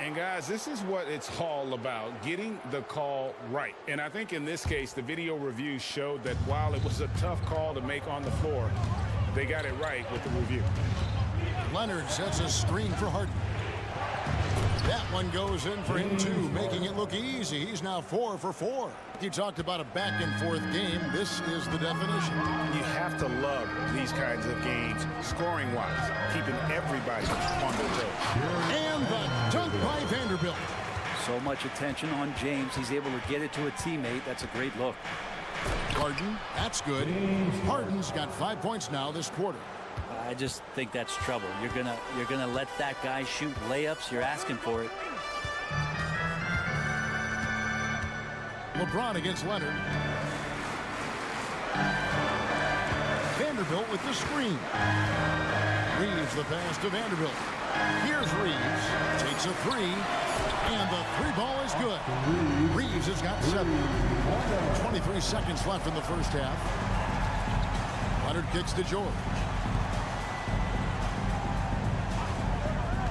And guys, this is what it's all about, getting the call right. And I think in this case, the video review showed that while it was a tough call to make on the floor, they got it right with the review. Leonard sets a screen for Harden. That one goes in for him too, making it look easy. He's now 4 for 4. You talked about a back and forth game. This is the definition. You have to love these kinds of games, scoring-wise, keeping everybody on their toes. And the dunk by Vanderbilt. So much attention on James. He's able to get it to a teammate. That's a great look. Harden, that's good. Harden's got 5 points now this quarter. I just think that's trouble. You're gonna let that guy shoot layups. You're asking for it. LeBron against Leonard. Vanderbilt with the screen. Reeves the pass to Vanderbilt. Here's Reeves. Takes a 3. And the 3 ball is good. Reeves has got 7. 23 seconds left in the first half. Leonard kicks to George.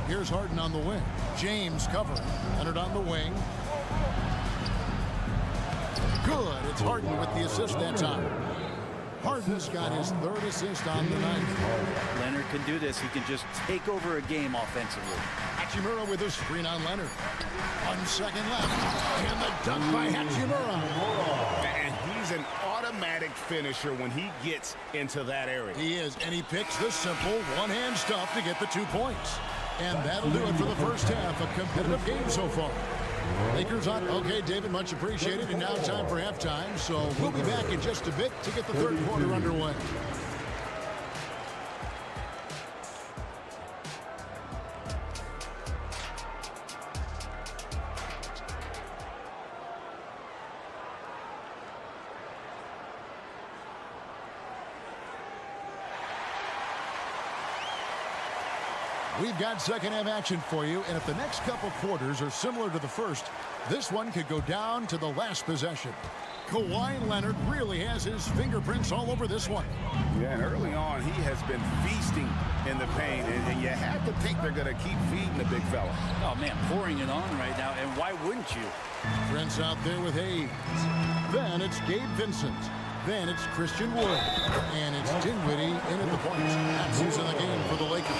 Here's Harden on the wing. James covering. Leonard on the wing. Good. It's Harden with the assist that time. Harden's got his 3rd assist on the night. Leonard can do this. He can just take over a game offensively. Hachimura with a screen on Leonard. 1 second left. And the dunk by Hachimura. And he's an automatic finisher when he gets into that area. He is. And he picks the simple one-hand stuff to get the 2 points. And that'll do it for the first half. A competitive game so far. Lakers on. Okay, David, much appreciated. And now time for halftime. So we'll be back in just a bit to get the 3rd quarter underway. We've got second half action for you, and if the next couple quarters are similar to the first, this one could go down to the last possession. Kawhi Leonard really has his fingerprints all over this one. Yeah, and early on, he has been feasting in the paint, and you have to think they're going to keep feeding the big fella. Oh, man, pouring it on right now, and why wouldn't you? Prince out there with Hayes. Then it's Gabe Vincent. Then it's Christian Wood. And it's Dinwiddie in at the point. That's who's in the game for the Lakers.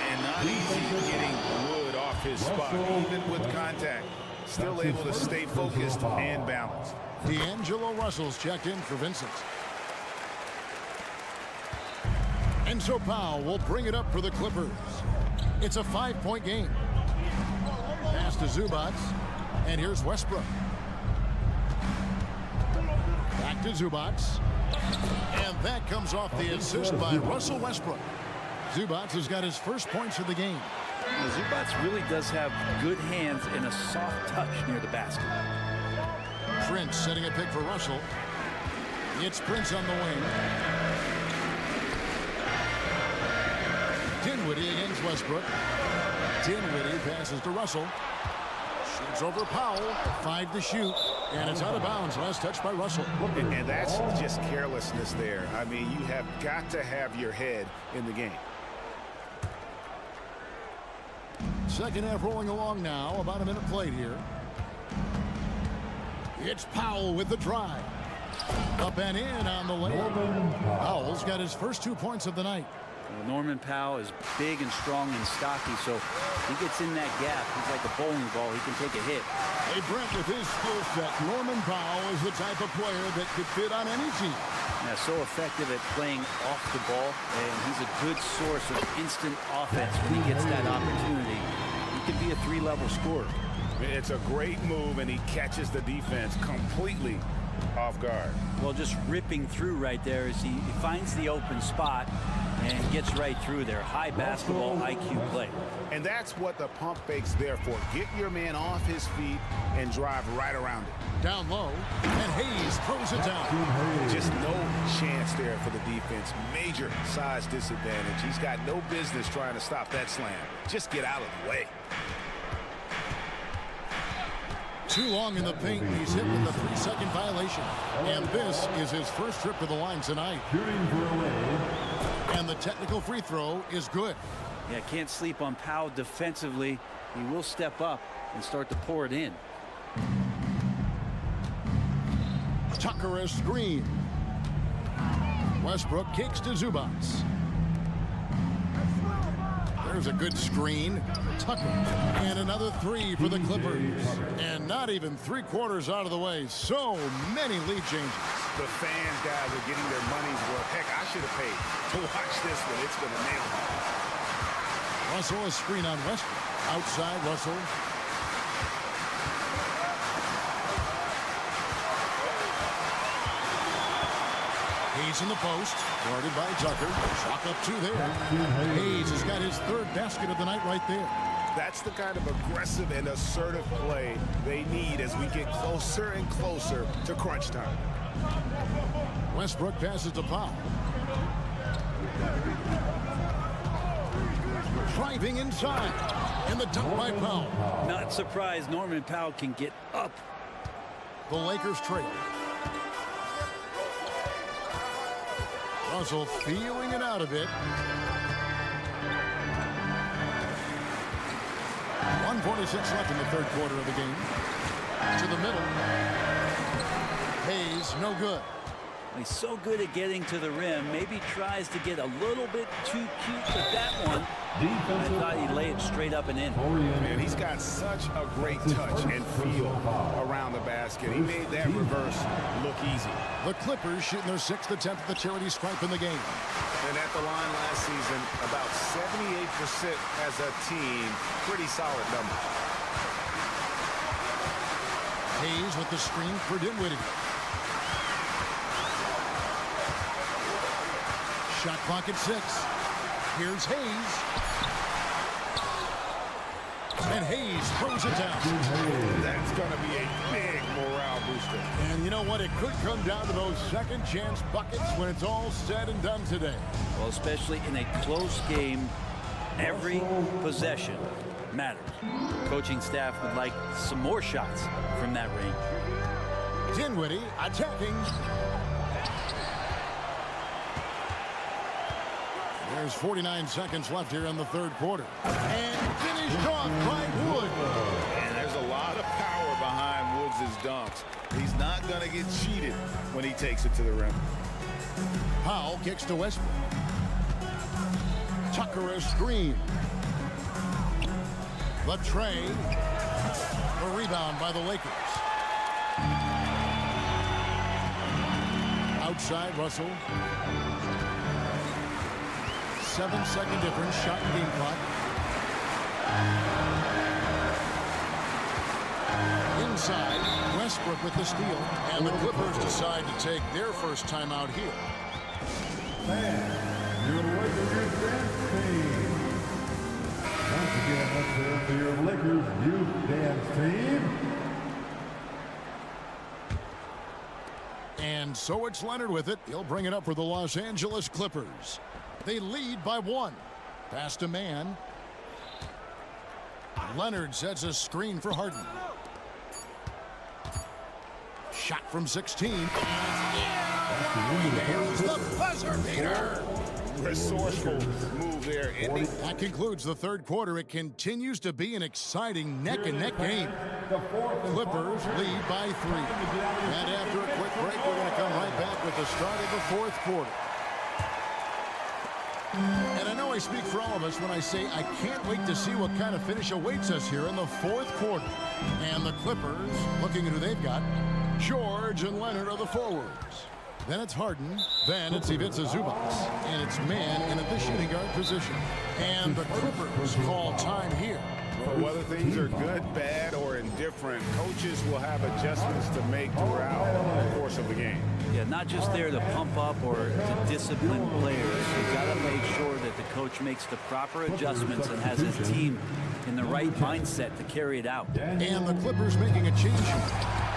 And not easy getting Wood off his spot, even with contact. Still able to stay focused and balanced. D'Angelo Russell's checked in for Vincent. And so Powell will bring it up for the Clippers. It's a 5-point game. Pass to Zubac. And here's Westbrook. Back to Zubac. And that comes off the assist by Russell Westbrook. Zubac has got his first points of the game. Zubac really does have good hands and a soft touch near the basket. Prince setting a pick for Russell. It's Prince on the wing. Dinwiddie against Westbrook. Dinwiddie passes to Russell. Shoots over Powell. 5 to shoot. And it's out of bounds. Last touch by Russell. And that's just carelessness there. I mean, you have got to have your head in the game. Second half rolling along now. About a minute played here. It's Powell with the drive. Up and in on the layup. Powell's got his first 2 points of the night. Well, Norman Powell is big and strong and stocky, so he gets in that gap. He's like a bowling ball. He can take a hit. Hey, Brent, with his skill set, Norman Powell is the type of player that could fit on any team. Yeah, so effective at playing off the ball, and he's a good source of instant offense when he gets that opportunity. He can be a 3-level scorer. It's a great move, and he catches the defense completely off guard. Well, just ripping through right there as he finds the open spot and gets right through there. High basketball IQ play. And that's what the pump fake's there for. Get your man off his feet and drive right around it. Down low, and Hayes throws it down. Just no chance there for the defense. Major size disadvantage. He's got no business trying to stop that slam. Just get out of the way. Too long in the paint. He's hit with a 3-second violation. And this is his first trip to the line tonight. And the technical free throw is good. Yeah, can't sleep on Powell defensively. He will step up and start to pour it in. Tucker a screen. Westbrook kicks to Zubac. There's a good screen. Tucker. And another 3 for the Clippers. And not even 3/4 out of the way. So many lead changes. The fans, guys, are getting their money's worth. Heck, I should have paid to watch this one. It's been a nail. Russell a screen on Westbrook. Outside Russell. Hayes in the post, guarded by Tucker. Shot up 2 there. Hayes has got his 3rd basket of the night right there. That's the kind of aggressive and assertive play they need as we get closer and closer to crunch time. Westbrook passes to Powell. Driving inside. And the dunk by Powell. Not surprised Norman Powell can get up. The Lakers trail. Russell feeling it out a bit. 1:46 left in the 3rd quarter of the game. To the middle. Hayes, no good. He's so good at getting to the rim. Maybe tries to get a little bit too cute with that one. I thought he'd lay it straight up and in. Man, he's got such a great touch and feel around the basket. He made that reverse look easy. The Clippers shooting their 6th attempt at the charity stripe in the game. And at the line last season, about 78% as a team. Pretty solid number. Hayes with the screen for Dinwiddie. Shot clock at 6. Here's Hayes. And Hayes throws it down. That's going to be a big morale booster. And you know what? It could come down to those second chance buckets when it's all said and done today. Well, especially in a close game, Every possession matters. Coaching staff would like some more shots from that range. Dinwiddie attacking. There's 49 seconds left here in the third quarter. And finished off by Wood. And there's a lot of power behind Woods' dunks. He's not going to get cheated when he takes it to the rim. Powell kicks to Westbrook. Tucker a screen. Latrey. A rebound by the Lakers. Outside, Russell. 7-second difference, shot and game clock. Inside, Westbrook with the steal, and the Clippers decide to take their first timeout here. Your Lakers dance team. Once again, let's hear for your Lakers youth dance team. And so it's Leonard with it. He'll bring it up for the Los Angeles Clippers. They lead by 1. Pass to man. Leonard sets a screen for Harden. Shot from 16. There's the buzzer beater. Resourceful move there, Indy. That concludes the third quarter. It continues to be an exciting neck-and-neck game. Clippers lead by 3. And after a quick break, we're going to come right back with the start of the fourth quarter. And I know I speak for all of us when I say I can't wait to see what kind of finish awaits us here in the fourth quarter. And the Clippers, looking at who they've got, George and Leonard are the forwards. Then it's Harden. Then it's Ivica Zubac. And it's man in at the shooting guard position. And the Clippers call time here. Well, whether things are good, bad, or indifferent, coaches will have adjustments to make throughout the course of the game. Yeah, not just there to pump up or to discipline players. You've got to make sure that the coach makes the proper adjustments and has his team in the right mindset to carry it out. And the Clippers making a change.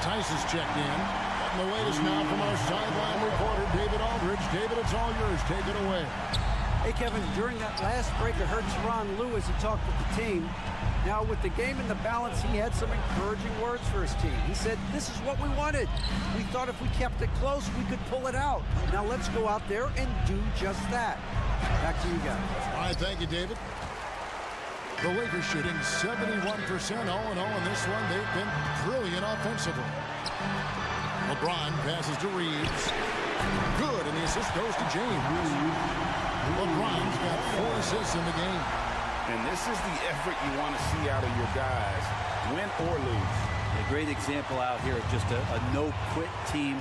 Tice has checked in. And the latest now from our sideline reporter, David Aldridge. David, it's all yours. Take it away. Hey, Kevin, during that last break, I heard Teron Lewis. He talked with the team. Now, with the game in the balance, he had some encouraging words for his team. He said, this is what we wanted. We thought if we kept it close, we could pull it out. Now, let's go out there and do just that. Back to you guys. All right, thank you, David. The Lakers shooting 71% all in all in this one. They've been brilliant offensively. LeBron passes to Reeves. Good, and the assist goes to James. LeBron's got 4 assists in the game. And this is the effort you want to see out of your guys, win or lose. A great example out here of just a no-quit team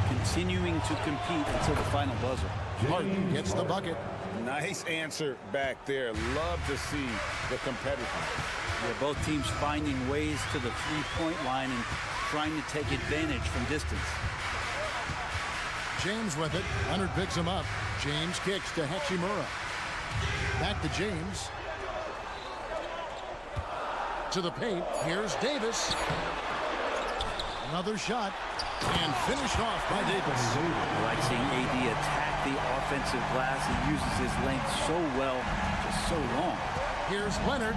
continuing to compete until the final buzzer. Harden gets the bucket. Nice answer back there. Love to see the competitiveness. Yeah, both teams finding ways to the three-point line and trying to take advantage from distance. James with it. Leonard picks him up. James kicks to Hachimura. Back to James. To the paint. Here's Davis. Another shot. And finished off by Davis. I like seeing AD attack the offensive glass. He uses his length so well, just so long. Here's Leonard.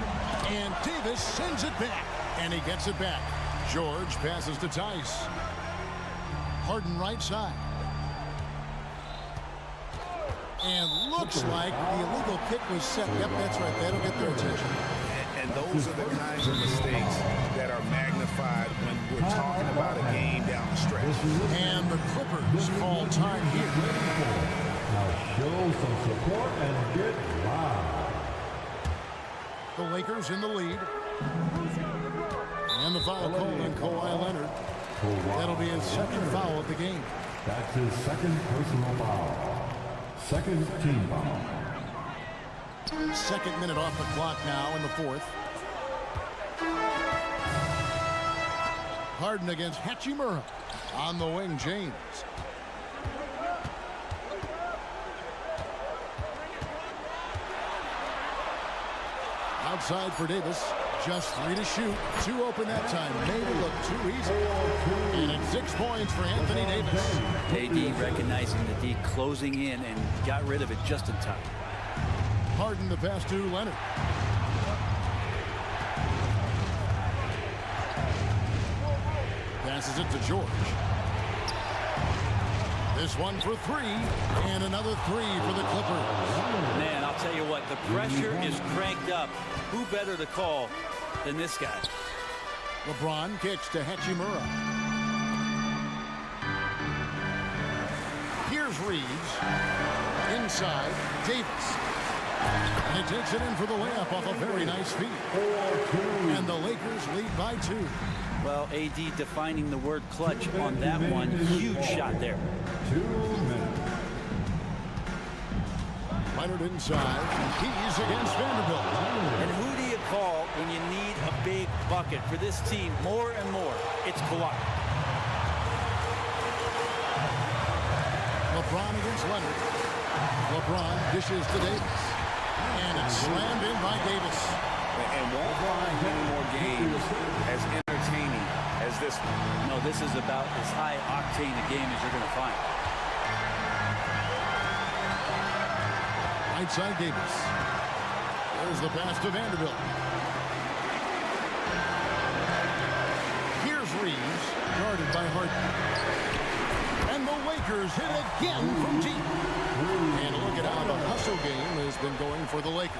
And Davis sends it back. And he gets it back. George passes to Tice. Harden right side. And looks like the illegal kick was set. Yep, that's right. That'll get their attention. And those are the kinds of mistakes that are magnified when we're talking about a game down the stretch. And the Clippers call time here. Now show some support and get loud. The Lakers in the lead. And the foul call on Kawhi Leonard. That'll be his second foul of the game. That's his second personal foul. Second team foul. Second minute off the clock now in the fourth. Harden against Hachimura. On the wing, James. Outside for Davis. Just 3 to shoot. 2 open that time. Made it look too easy. And it's 6 points for Anthony Davis. AD recognizing the D, closing in, and got rid of it just in time. Harden the pass to Leonard. Passes it to George. This one for three, and another three for the Clippers. Man, I'll tell you what, the pressure is cranked up. Who better to call than this guy? LeBron kicks to Hachimura. Here's Reeves. Inside, Davis. And he takes it in for the layup off a very nice feed. And the Lakers lead by 2. Well, AD defining the word clutch on that one. Huge shot there. 2 minutes. Leonard inside. He's against Vanderbilt. And who do you call when you need a big bucket for this team more and more? It's Kawhi. LeBron against Leonard. LeBron dishes to Davis. And it's slammed in by Davis. And won't find many more games as entertaining as this one. No, this is about as high octane a game as you're going to find. Right side Davis. There's the pass to Vanderbilt. Here's Reeves, guarded by Harden. And the Lakers hit again from deep. And look at how the hustle game has been going for the Lakers.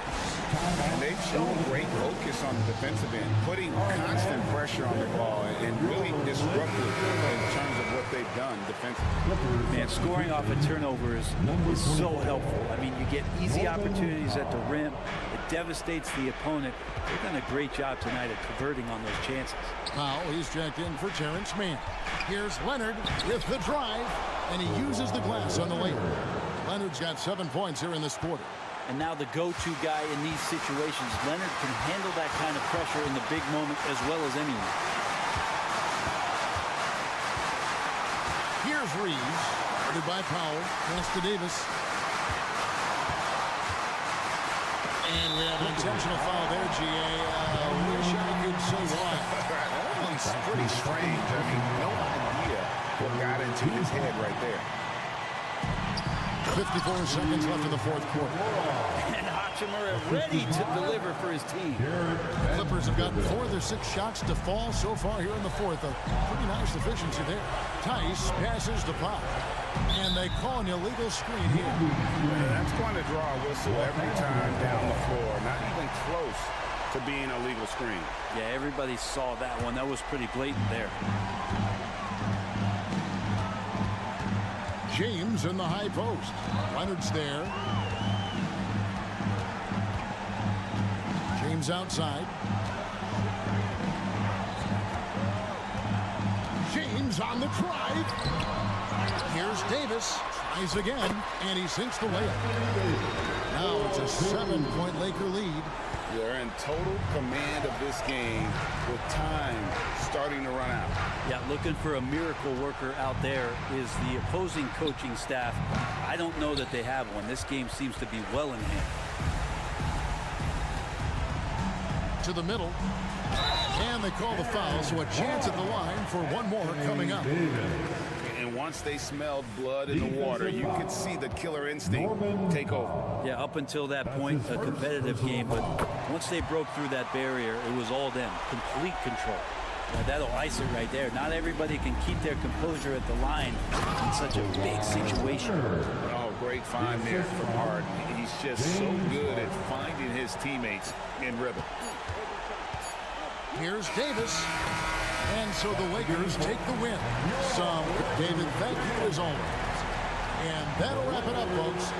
And they've shown great focus on the defensive end, putting constant pressure on the ball and really disruptive in terms of what they've done defensively. Man, scoring off of turnovers is so helpful. I mean, you get easy opportunities at the rim. It devastates the opponent. They've done a great job tonight at converting on those chances. Powell, he's checked in for Terrence Mann. Here's Leonard with the drive, and he uses the glass on the layup. Leonard's got 7 points here in this quarter. And now the go-to guy in these situations. Leonard can handle that kind of pressure in the big moment as well as anyone. Here's Reeves, guarded by Powell, pass to Davis. And we have an intentional foul there, GA. Wish I could say why. It's pretty strange. I mean, no idea what got into his head right there. 54 seconds left in the fourth quarter. And Hachimura ready to deliver for his team. Clippers have gotten 4 of their 6 shots to fall so far here in the fourth. A pretty nice efficiency there. Tice passes to Pop. And they call an illegal screen here. That's going to draw a whistle every time down the floor. Not even close to being a legal screen. Yeah, everybody saw that one. That was pretty blatant there. James in the high post. Leonard's there. James outside. James on the drive. Here's Davis. Tries again, and he sinks the layup. Now it's a 7-point Laker lead. They're in total command of this game with time starting to run out. Yeah, looking for a miracle worker out there is the opposing coaching staff. I don't know that they have one. This game seems to be well in hand. To the middle. And they call the foul, so a chance at the line for one more coming up. And once they smelled blood in the water, you could see the killer instinct take over. Yeah, up until that point, a competitive game, but once they broke through that barrier, it was all them. Complete control. Yeah, that'll ice it right there. Not everybody can keep their composure at the line in such a big situation. Oh, great find there from Harden. He's just so good at finding his teammates in rhythm. Here's Davis. And so the Lakers take the win. So, David, thank you as always. And that'll wrap it up, folks.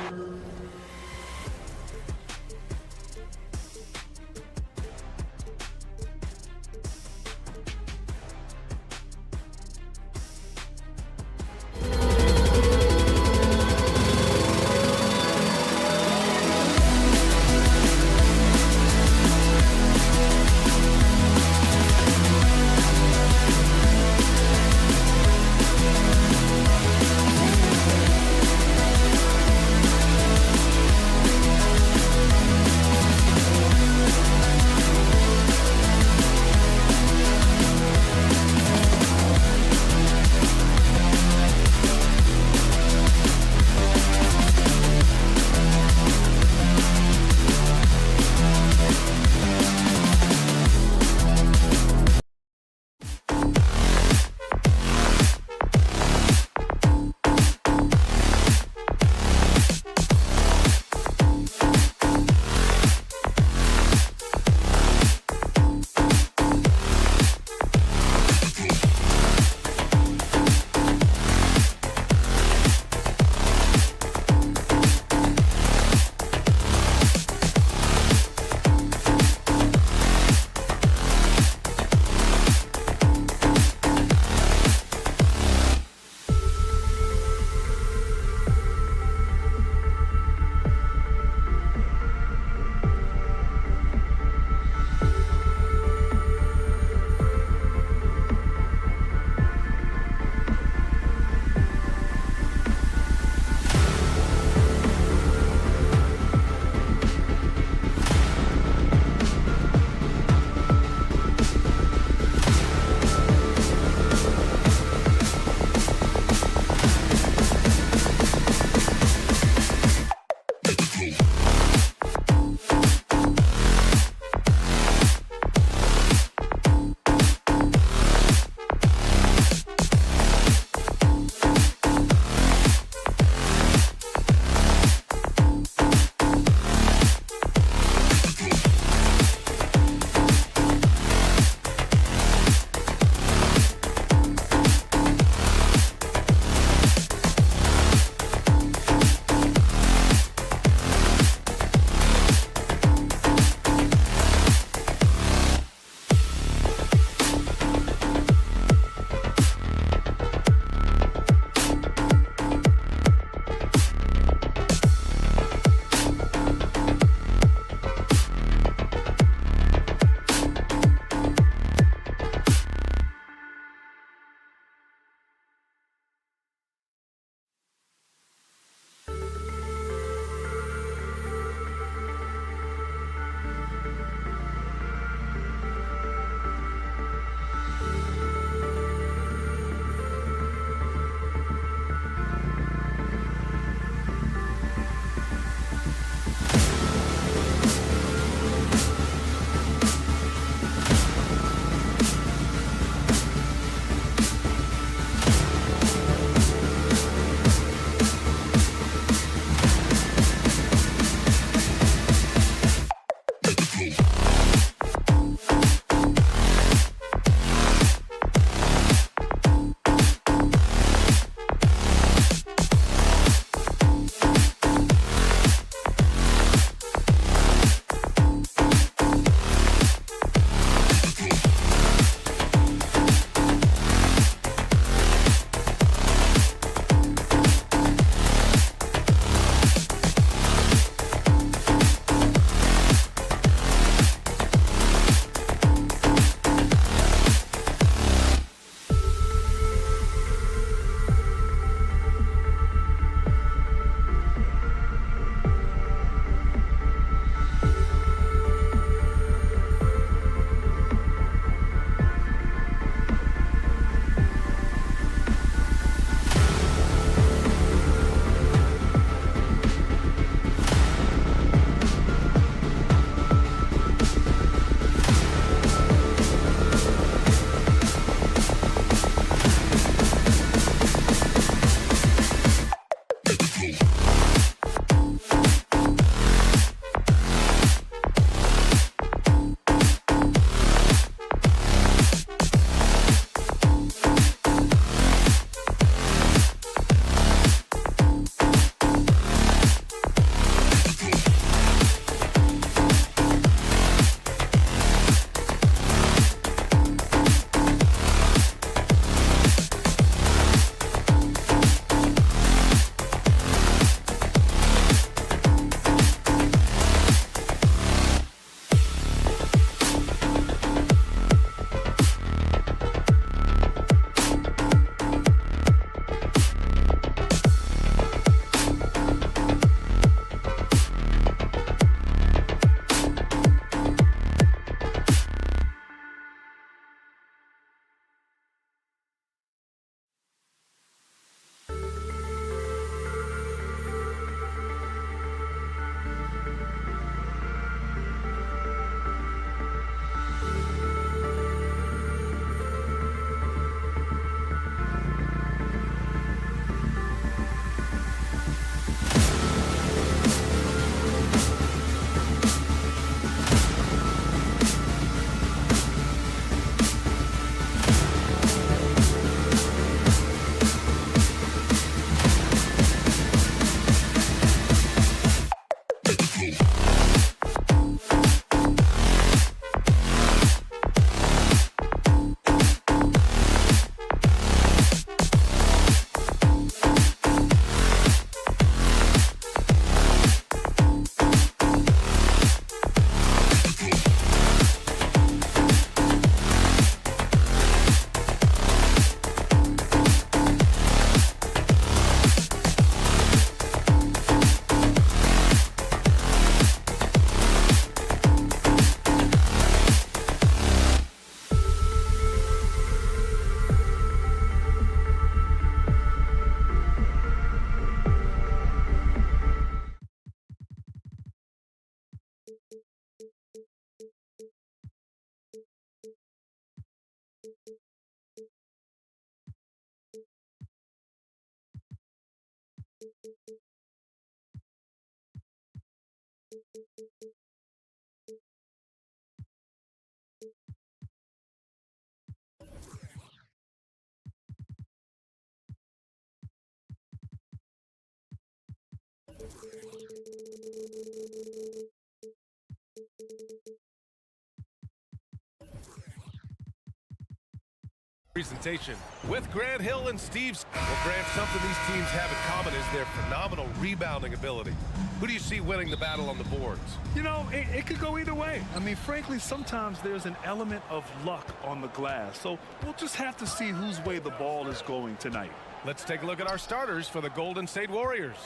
Presentation with Grant Hill and Steve. Well, Grant, something these teams have in common is their phenomenal rebounding ability. Who do you see winning the battle on the boards? You know, it could go either way. I mean, frankly, sometimes there's an element of luck on the glass. So we'll just have to see whose way the ball is going tonight. Let's take a look at our starters for the Golden State Warriors.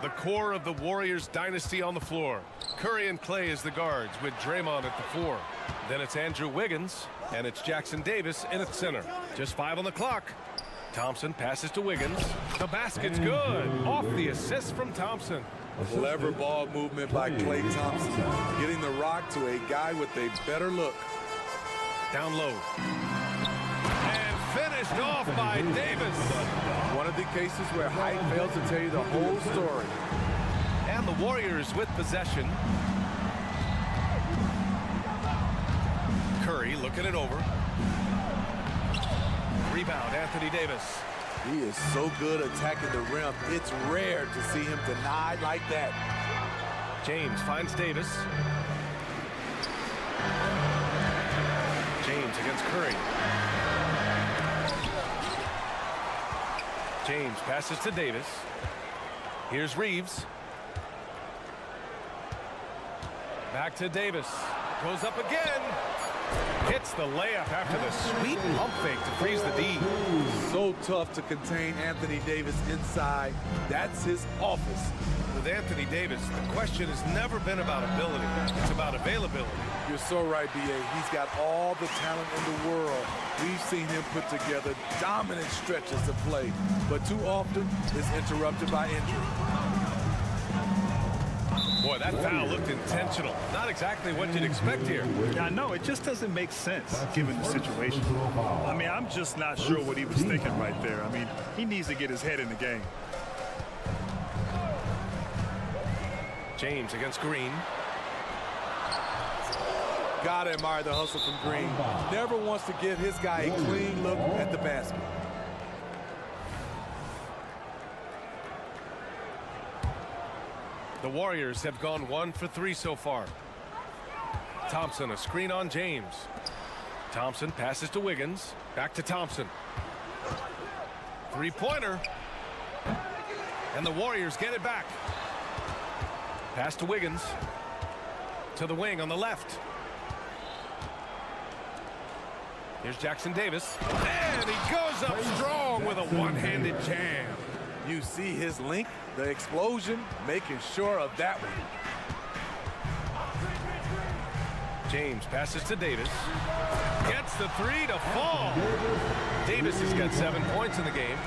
The core of the Warriors dynasty on the floor. Curry and Clay as the guards with Draymond at the 4. Then it's Andrew Wiggins, and it's Jackson Davis in at center. Just 5 on the clock. Thompson passes to Wiggins. The basket's good. Off the assist from Thompson. Clever ball movement by Klay Thompson, getting the rock to a guy with a better look. Down low. And finished off by Davis. One of the cases where height fails to tell you the whole story. And the Warriors with possession. Curry looking it over. Rebound, Anthony Davis. He is so good attacking the rim. It's rare to see him denied like that. James finds Davis. James against Curry. James passes to Davis. Here's Reeves. Back to Davis. Goes up again. Hits the layup after the sweet pump fake to freeze the D. So tough to contain Anthony Davis inside. That's his office. With Anthony Davis, the question has never been about ability. It's about availability. You're so right, B.A. He's got all the talent in the world. We've seen him put together dominant stretches of play, but too often is interrupted by injury. Boy, that foul looked intentional. Not exactly what you'd expect here. I know, it just doesn't make sense given the situation. I mean, I'm just not sure what he was thinking right there. I mean, he needs to get his head in the game. James against Green. Gotta admire the hustle from Green. Never wants to give his guy a clean look at the basket. The Warriors have gone 1 for 3 so far. Thompson, a screen on James. Thompson passes to Wiggins. Back to Thompson. Three-pointer. And the Warriors get it back. Pass to Wiggins. To the wing on the left. Here's Jackson Davis. And he goes up strong with a one-handed jam. You see his link, the explosion, making sure of that one. James passes to Davis. Gets the 3 to fall. Davis has got 7 points in the game.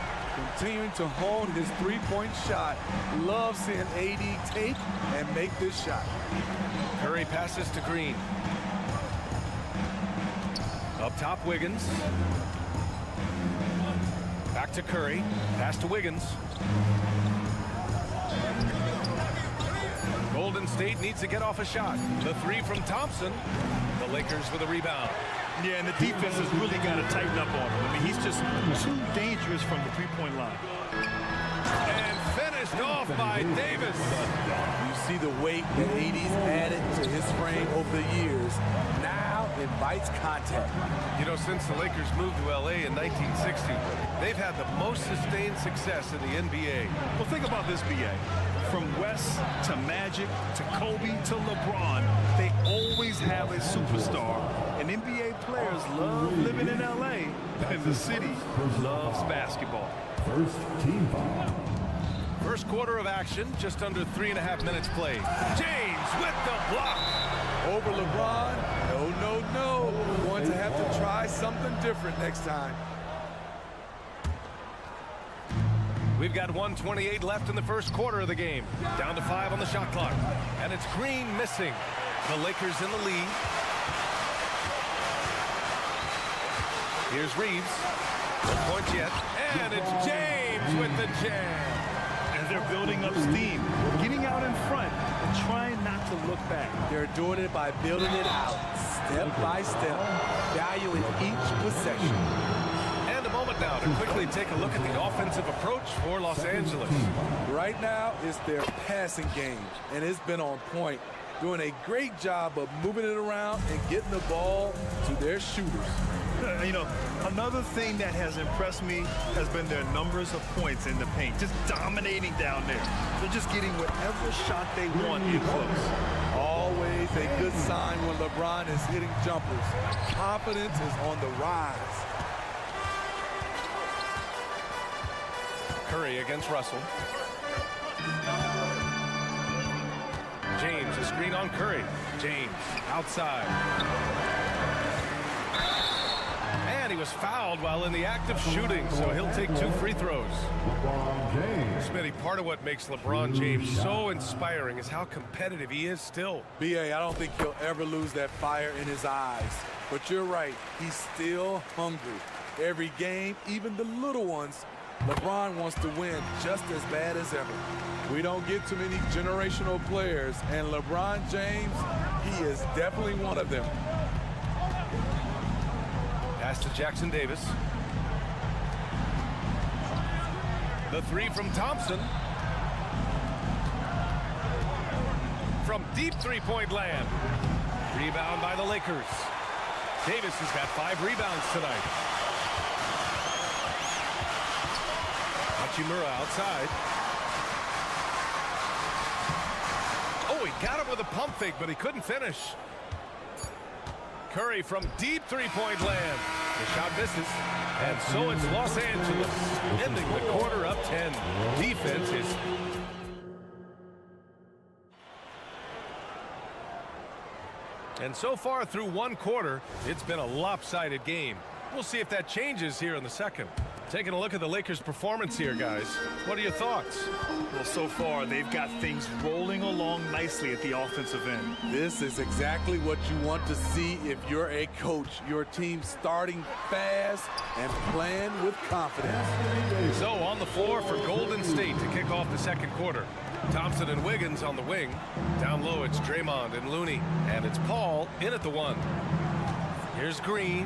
Continuing to hone his three-point shot. Love seeing AD take and make this shot. Curry passes to Green. Up top, Wiggins. Back to Curry. Pass to Wiggins. Golden State needs to get off a shot. The 3 from Thompson. The Lakers with a rebound. Yeah, and the defense has really got to tighten up on him. I mean, he's just too dangerous from the three-point line. And finished off by Davis. You see the weight that AD's added to his frame over the years. Now invites contact. You know, since the Lakers moved to LA in 1960, they've had the most sustained success in the NBA. Well, think about this, B.A. From West to Magic to Kobe to LeBron, they always have a superstar. And NBA players love living in LA, and the city loves basketball. First team foul. First quarter of action, just under 3.5 minutes played. James with the block. Over LeBron, no. Going to have to try something different next time. We've got 1:28 left in the first quarter of the game. Down to 5 on the shot clock. And it's Green missing. The Lakers in the lead. Here's Reeves. No points yet. And it's James with the jam. And they're building up steam, getting out in front and trying not to look back. They're doing it by building it out, step by step, valuing each possession. And a moment now to quickly take a look at the offensive approach for Los Angeles. Right now, it's their passing game, and it's been on point, doing a great job of moving it around and getting the ball to their shooters. You know, another thing that has impressed me has been their numbers of points in the paint, just dominating down there. They're just getting whatever shot they want in close. Always a good sign when LeBron is hitting jumpers. Confidence is on the rise. Curry against Russell. James, a screen on Curry. James, outside. And he was fouled while in the act of shooting, so he'll take 2 free throws. LeBron James. Smitty, part of what makes LeBron James so inspiring is how competitive he is still. B.A., I don't think he'll ever lose that fire in his eyes. But you're right, he's still hungry. Every game, even the little ones, LeBron wants to win just as bad as ever. We don't get too many generational players, and LeBron James, he is definitely one of them. Pass to Jackson Davis. The 3 from Thompson. From deep three-point land. Rebound by the Lakers. Davis has got 5 rebounds tonight. Hachimura outside. Oh, he got him with a pump fake, but he couldn't finish. Curry from deep three-point land. The shot misses. And so it's Los Angeles ending the quarter up 10. Defense is... And so far through 1 quarter, it's been a lopsided game. We'll see if that changes here in the second. Taking a look at the Lakers' performance here, guys. What are your thoughts? Well, so far, they've got things rolling along nicely at the offensive end. This is exactly what you want to see if you're a coach. Your team starting fast and playing with confidence. So on the floor for Golden State to kick off the second quarter. Thompson and Wiggins on the wing. Down low, it's Draymond and Looney. And it's Paul in at the 1. Here's Green.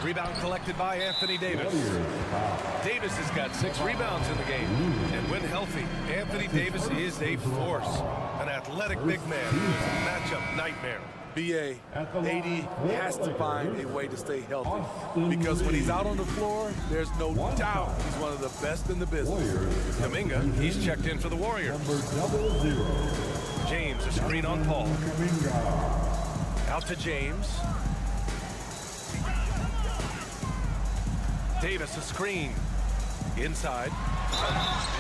Rebound collected by Anthony Davis. Davis has got 6 rebounds in the game. And when healthy, Anthony Davis is a force. An athletic big man who is a matchup nightmare. B.A., AD has to find a way to stay healthy. Because when he's out on the floor, there's no doubt he's one of the best in the business. Kuminga, he's checked in for the Warriors. James, a screen on Paul. Out to James. Davis, a screen. Inside.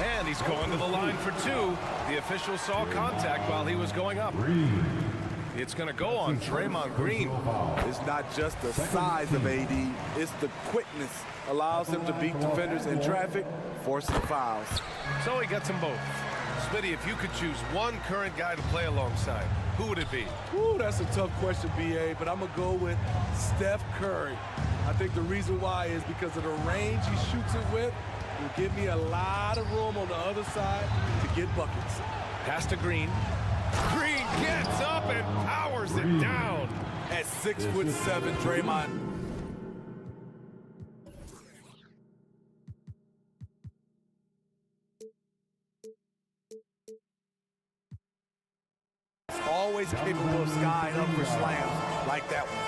And he's going to the line for 2. The official saw contact while he was going up. It's going to go on Draymond Green. It's not just the size of AD, it's the quickness. Allows him to beat defenders in traffic, forcing fouls. So he gets them both. Smitty, if you could choose one current guy to play alongside, who would it be? Ooh, that's a tough question, B.A., but I'm going to go with Steph Curry. I think the reason why is because of the range he shoots it with will give me a lot of room on the other side to get buckets. Pass to Green. Green gets up and powers it down. At 6'7", Draymond. Always capable of skying up for slams like that one.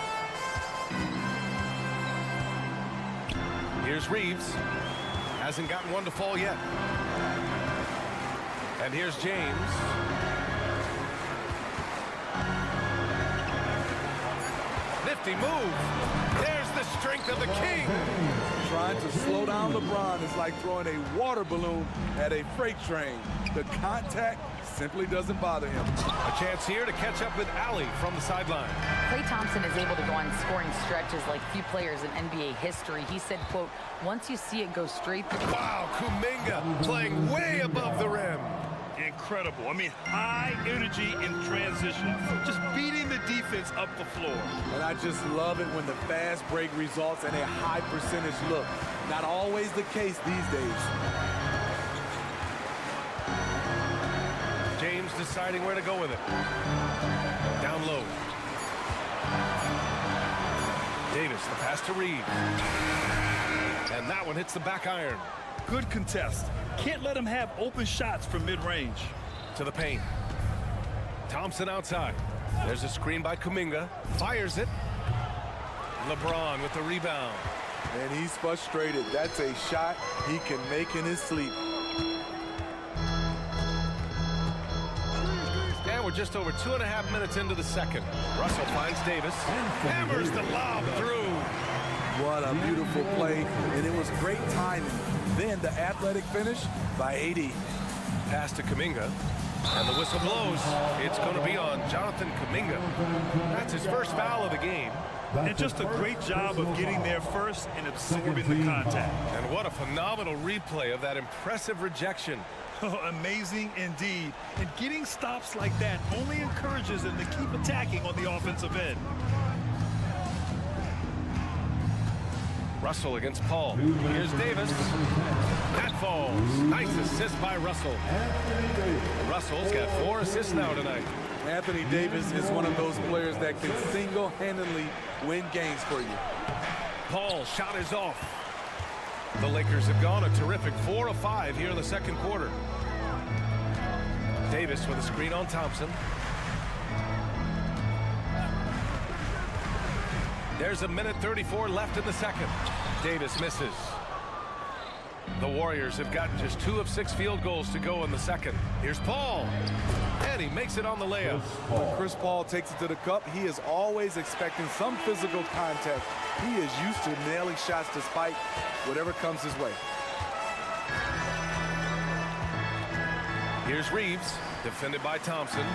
Here's Reeves. Hasn't gotten one to fall yet. And here's James. Nifty move. There's the strength of the king. Trying to slow down LeBron is like throwing a water balloon at a freight train. The contact simply doesn't bother him. A chance here to catch up with Allie from the sideline. Klay Thompson is able to go on scoring stretches like few players in NBA history. He said, quote, once you see it go straight through. Wow, Kuminga playing way above the rim. incredible. I mean, high energy in transition. Just beating the defense up the floor. And I just love it when the fast break results in a high percentage look. Not always the case these days. James deciding where to go with it. Down low. Davis, the pass to Reeves. And that one hits the back iron. Good contest. Can't let him have open shots from mid-range. To the paint. Thompson outside. There's a screen by Kuminga. Fires it. LeBron with the rebound. And he's frustrated. That's a shot he can make in his sleep. And we're just over 2.5 minutes into the second. Russell finds Davis. Hammers the lob through. What a beautiful play, and it was great timing. Then the athletic finish by AD. Pass to Kuminga, and the whistle blows. It's going to be on Jonathan Kuminga. That's his first foul of the game. And just a great job of getting there first and absorbing the contact. And what a phenomenal replay of that impressive rejection. Amazing indeed. And getting stops like that only encourages them to keep attacking on the offensive end. Russell against Paul. Here's Davis. That falls. Nice assist by Russell. Russell's got 4 assists now tonight. Anthony Davis is one of those players that can single-handedly win games for you. Paul's shot is off. The Lakers have gone a terrific 4 of 5 here in the second quarter. Davis with a screen on Thompson. There's a minute 34 left in the second. Davis misses. The Warriors have gotten just 2 of 6 field goals to go in the second. Here's Paul. And he makes it on the layup. When Chris Paul takes it to the cup, he is always expecting some physical contact. He is used to nailing shots despite whatever comes his way. Here's Reeves, defended by Thompson.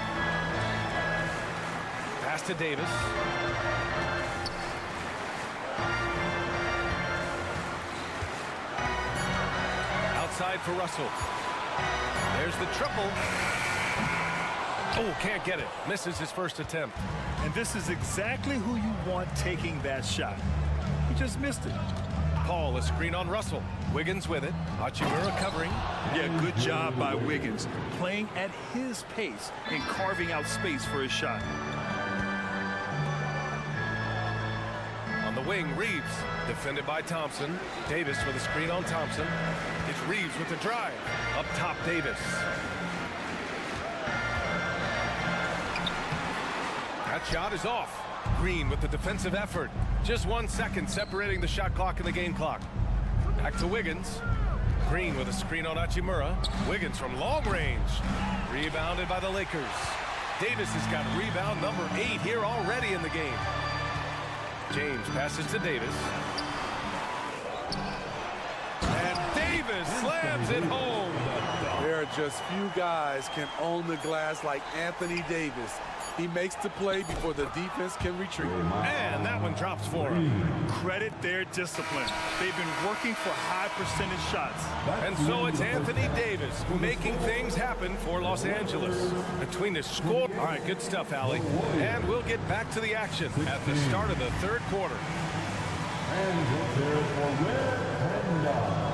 Pass to Davis. Outside for Russell. There's the triple. Oh, can't get it. Misses his first attempt. And this is exactly who you want taking that shot. He just missed it. Paul, a screen on Russell. Wiggins with it. Hachimura covering. Yeah, good job by Wiggins. Playing at his pace and carving out space for his shot. On the wing, Reeves. Defended by Thompson. Davis with a screen on Thompson. It's Reeves with the drive. Up top, Davis. That shot is off. Green with the defensive effort. Just 1 second separating the shot clock and the game clock. Back to Wiggins. Green with a screen on Hachimura. Wiggins from long range. Rebounded by the Lakers. Davis has got rebound number 8 here already in the game. James passes to Davis. And Davis slams it home. There are just few guys can own the glass like Anthony Davis. He makes the play before the defense can retreat. And that one drops for him. Credit their discipline. They've been working for high percentage shots. And so it's Anthony Davis making things happen for Los Angeles. Between the score. All right, good stuff, Allie. And we'll get back to the action at the start of the third quarter. And there for Red Panda.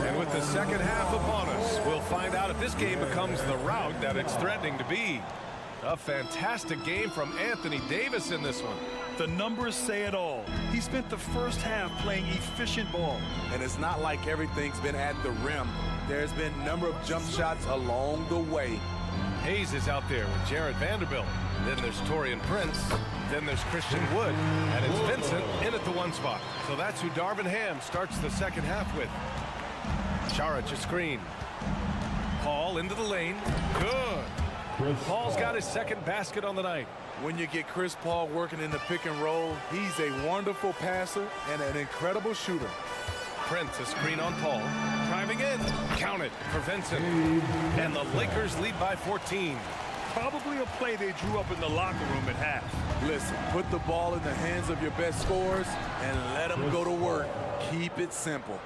And with the second half upon us, we'll find out if this game becomes the rout that it's threatening to be. A fantastic game from Anthony Davis in this one. The numbers say it all. He spent the first half playing efficient ball. And it's not like everything's been at the rim. There's been a number of jump shots along the way. Hayes is out there with Jared Vanderbilt. Then there's Taurean Prince. Then there's Christian Wood. And it's Vincent in at the 1 spot. So that's who Darvin Ham starts the second half with. Saric a screen. Paul into the lane. Good. Paul's got his second basket on the night. When you get Chris Paul working in the pick and roll, he's a wonderful passer and an incredible shooter. Prince, a screen on Paul. Driving in. Count it for Vincent. And the Lakers lead by 14. Probably a play they drew up in the locker room at half. Listen, put the ball in the hands of your best scorers and let them go to work. Keep it simple.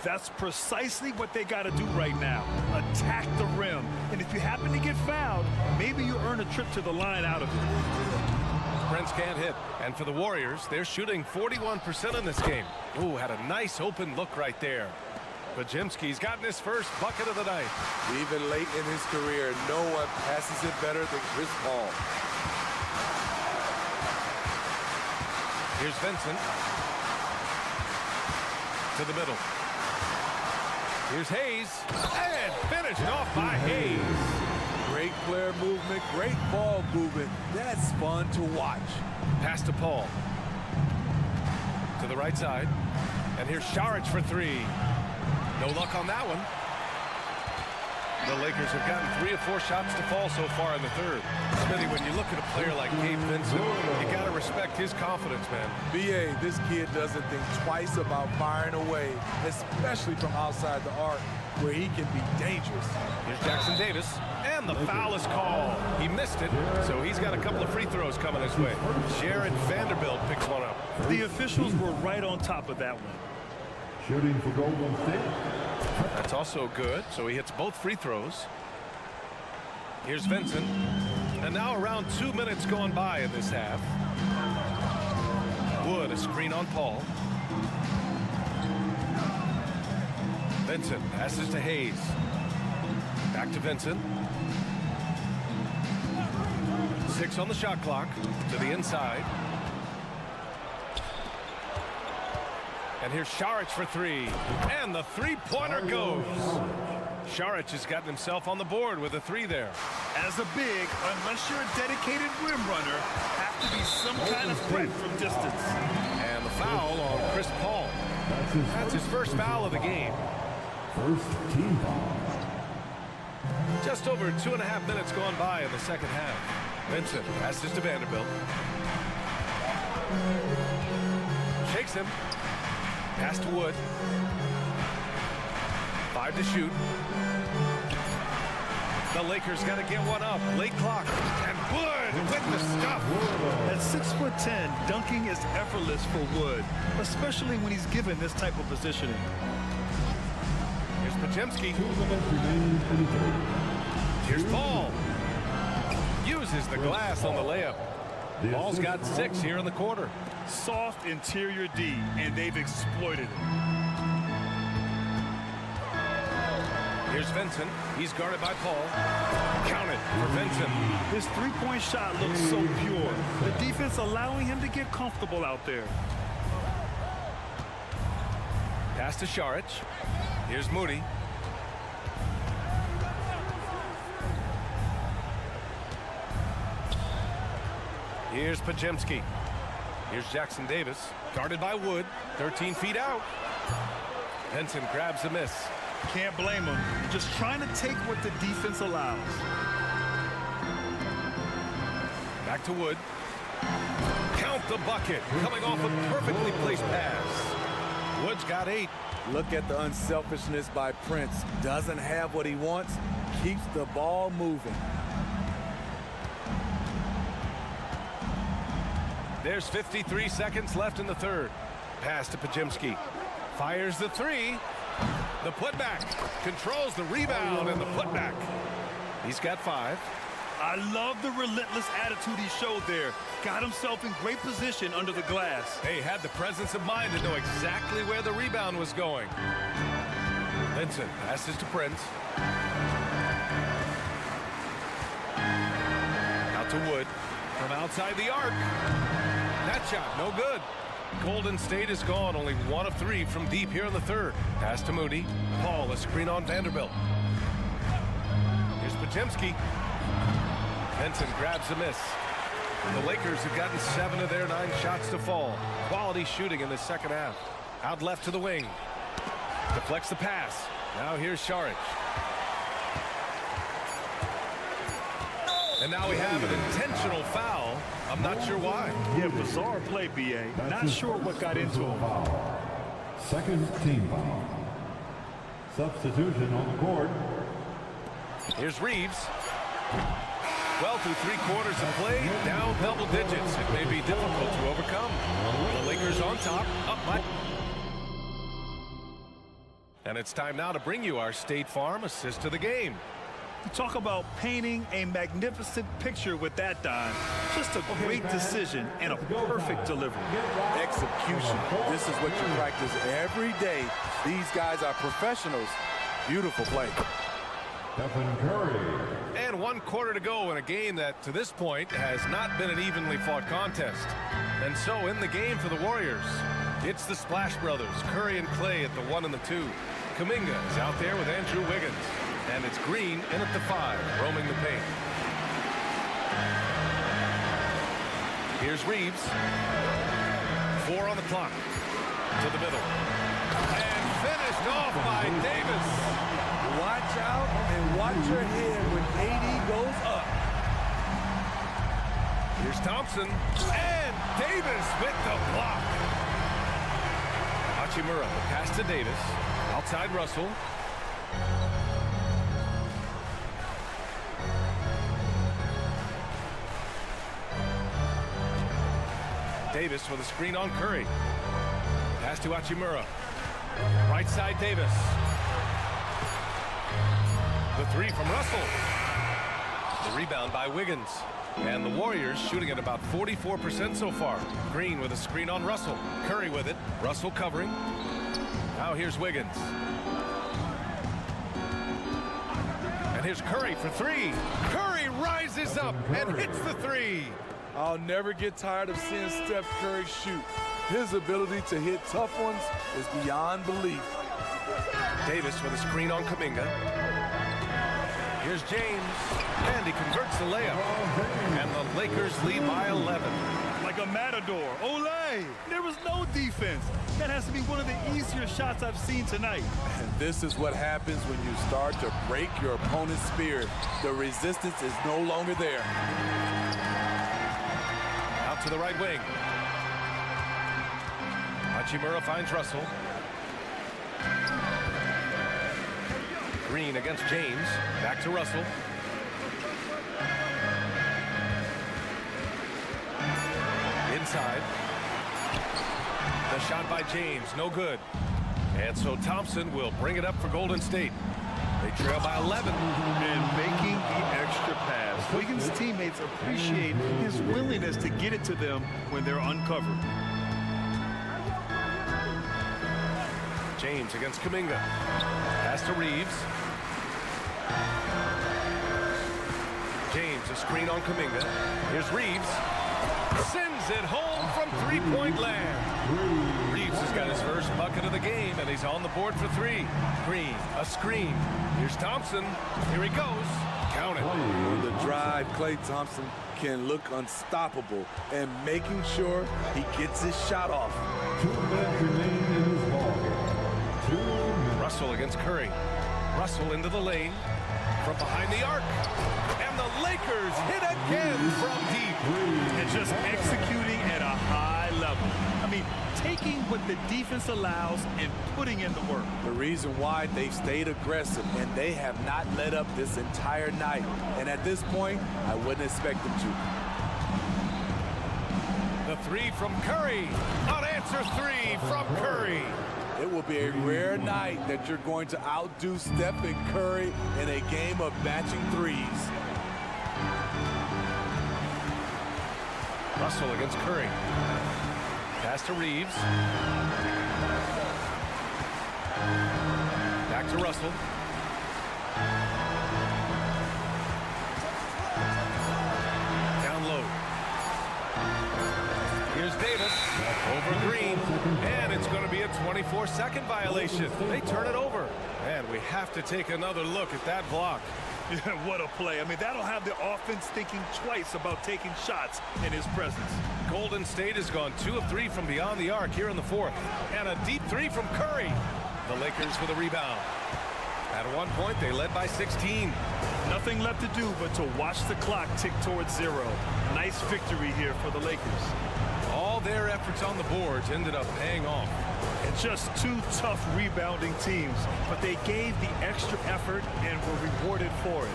That's precisely what they got to do right now. Attack the rim. And if you happen to get fouled, maybe you earn a trip to the line out of it. Prince can't hit. And for the Warriors, they're shooting 41% in this game. Ooh, had a nice open look right there. Podziemski's gotten his first bucket of the night. Even late in his career, no one passes it better than Chris Paul. Here's Vincent. To the middle. Here's Hayes. And finished off by Hayes. Great player movement, great ball movement. That's fun to watch. Pass to Paul. To the right side. And here's Saric for three. No luck on that one. The Lakers have gotten 3 of 4 shots to fall so far in the third. Smitty, when you look at a player like Gabe Vincent, you got to respect his confidence, man. BA, this kid doesn't think twice about firing away, especially from outside the arc, where he can be dangerous. Here's Jackson Davis, and the foul is called. He missed it, so he's got a couple of free throws coming his way. Jared Vanderbilt picks one up. The officials were right on top of that one. Shooting for Golden State. That's also good, so he hits both free throws. Here's Vincent. And now around 2 minutes gone by in this half. Wood, a screen on Paul. Vincent passes to Hayes. Back to Vincent. 6 on the shot clock. To the inside. And here's Saric for three. And the three-pointer goes. Saric has gotten himself on the board with a 3 there. As a big, unless you're a dedicated rim runner, have to be some kind of threat from distance. And the foul on Chris Paul. That's his first foul of the game. First team foul. Just over 2.5 minutes gone by in the second half. Vincent passes to Vanderbilt. Shakes him. Pass to Wood. 5 to shoot. The Lakers got to get one up. Late clock. And Wood with the stuff. At 6'10", dunking is effortless for Wood, especially when he's given this type of positioning. Here's Podziemski. Here's Paul. Uses the glass on the layup. Paul's got 6 here in the quarter. Soft interior D, and they've exploited it. Here's Vincent. He's guarded by Paul. Count it for Vincent. His three-point shot looks so pure. The defense allowing him to get comfortable out there. Pass to Saric. Here's Moody. Here's Podziemski. Here's Jackson Davis, guarded by Wood, 13 feet out. Vincent grabs the miss. Can't blame him. Just trying to take what the defense allows. Back to Wood. Count the bucket, coming off a perfectly placed pass. Wood's got 8. Look at the unselfishness by Prince. Doesn't have what he wants, keeps the ball moving. There's 53 seconds left in the third. Pass to Podziemski. Fires the 3. The putback. Controls the rebound and the putback. He's got 5. I love the relentless attitude he showed there. Got himself in great position under the glass. Hey, had the presence of mind to know exactly where the rebound was going. Vincent passes to Prince. Out to Wood. From outside the arc. That shot, no good. Golden State is gone, only 1 of 3 from deep here in the third. Pass to Moody. Paul, a screen on Vanderbilt. Here's Podziemski. Vincent grabs a miss. The Lakers have gotten 7 of their 9 shots to fall. Quality shooting in the second half. Out left to the wing. Deflects the pass. Now here's Saric. And now we have an intentional foul. I'm not sure why. Yeah, bizarre play, BA. Not sure what got into him. Second team foul. Substitution on the court. Here's Reeves. Well, through 3/4 of play, down double digits. It may be difficult to overcome. The Lakers on top, up by. And it's time now to bring you our State Farm assist of the game. You talk about painting a magnificent picture with that dime. Just a great decision and a perfect delivery. Execution. This is what you practice every day. These guys are professionals. Beautiful play. Stephen Curry. And 1/4 to go in a game that, to this point, has not been an evenly fought contest. And so in the game for the Warriors, it's the Splash Brothers, Curry and Clay at the 1 and the 2. Kuminga is out there with Andrew Wiggins. And it's Green in at the 5, roaming the paint. Here's Reeves. 4 on the clock. To the middle. And finished off by Davis. Watch out and watch your head when AD goes up. Here's Thompson. And Davis with the block. Hachimura, the pass to Davis. Outside Russell. Davis with a screen on Curry. Pass to Hachimura. Right side Davis. The 3 from Russell. The rebound by Wiggins. And the Warriors shooting at about 44% so far. Green with a screen on Russell. Curry with it. Russell covering. Now here's Wiggins. And here's Curry for 3. Curry rises up and hits the 3. I'll never get tired of seeing Steph Curry shoot. His ability to hit tough ones is beyond belief. Davis with a screen on Kuminga. Here's James, and he converts the layup. And the Lakers lead by 11. Like a matador. Olay! There was no defense. That has to be one of the easier shots I've seen tonight. And this is what happens when you start to break your opponent's spirit. The resistance is no longer there. Out to the right wing. Hachimura finds Russell. Green against James. Back to Russell. Inside. The shot by James, no good. And so Thompson will bring it up for Golden State. They trail by 11. And making the extra pass. Wiggins' teammates appreciate his willingness to get it to them when they're uncovered. James against Kuminga. Pass to Reeves. James, a screen on Kuminga. Here's Reeves. Sends it home from three-point land. Reeves has got his first bucket of the game, and he's on the board for 3. Green, a screen. Here's Thompson. Here he goes. Count it. On the drive, Klay Thompson can look unstoppable, and making sure he gets his shot off. 2 minutes remaining in this ball game. 2 minutes. Russell against Curry. Russell into the lane from behind the arc. And the Lakers hit again from deep. And just executing at a high level. I mean, taking what the defense allows and putting in the work. The reason why they've stayed aggressive, and they have not let up this entire night. And at this point, I wouldn't expect them to. The 3 from Curry. Unanswered 3 from Curry. It will be a rare night that you're going to outdo Steph and Curry in a game of matching threes. Russell against Curry. Pass to Reeves. Back to Russell. Down low. Here's Davis over Green, and it's going to be a 24-second violation. They turn it over, and we have to take another look at that block. Yeah, what a play. I mean, that'll have the offense thinking twice about taking shots in his presence. Golden State has gone 2 of 3 from beyond the arc here in the 4th, and a deep 3 from Curry. The Lakers with a rebound. At one point, they led by 16. Nothing left to do but to watch the clock tick towards 0. Nice victory here for the Lakers. All their efforts on the boards ended up paying off. And just two tough rebounding teams, but they gave the extra effort and were rewarded for it.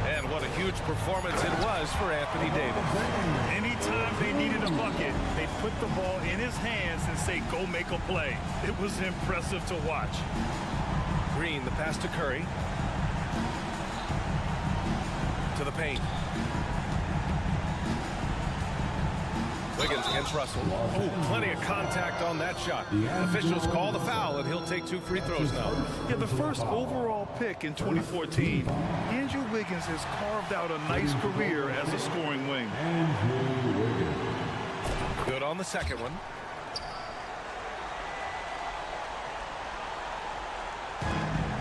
And what a huge performance it was for Anthony Davis. Anytime they needed a bucket, they put the ball in his hands and say, go make a play. It was impressive to watch. Green, the pass to Curry. To the paint. Wiggins against Russell. Oh, plenty of contact on that shot. Officials call the foul, and he'll take 2 free throws now. Yeah, the first overall pick in 2014, Andrew Wiggins has carved out a nice career as a scoring wing. Good on the second one.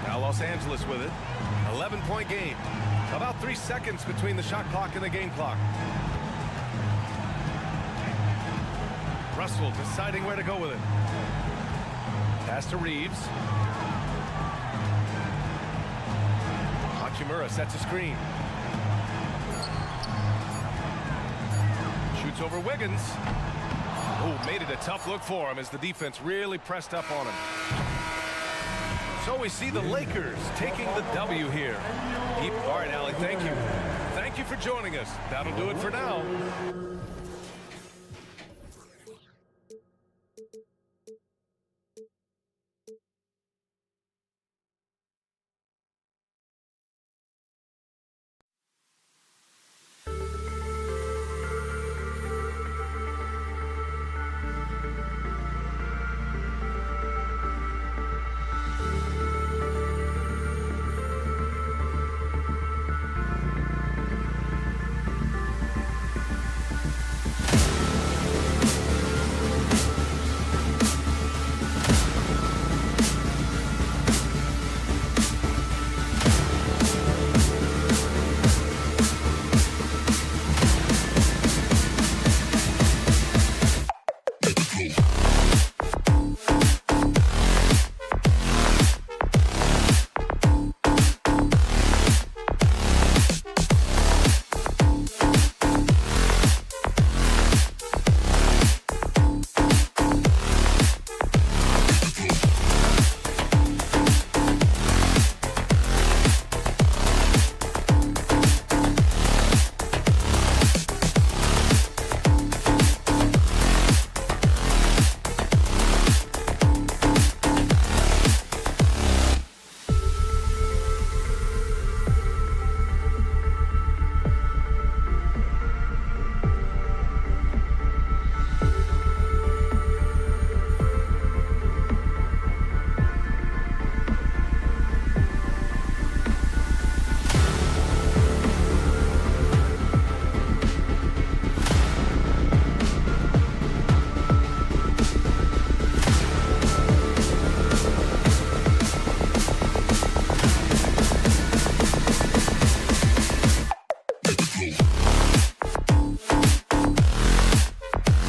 Now Los Angeles with it. 11-point game. About 3 seconds between the shot clock and the game clock. Russell deciding where to go with it. Pass to Reeves. Hachimura sets a screen. Shoots over Wiggins. Oh, made it a tough look for him as the defense really pressed up on him. So we see the Lakers taking the W here. All right, Allie, thank you. Thank you for joining us. That'll do it for now.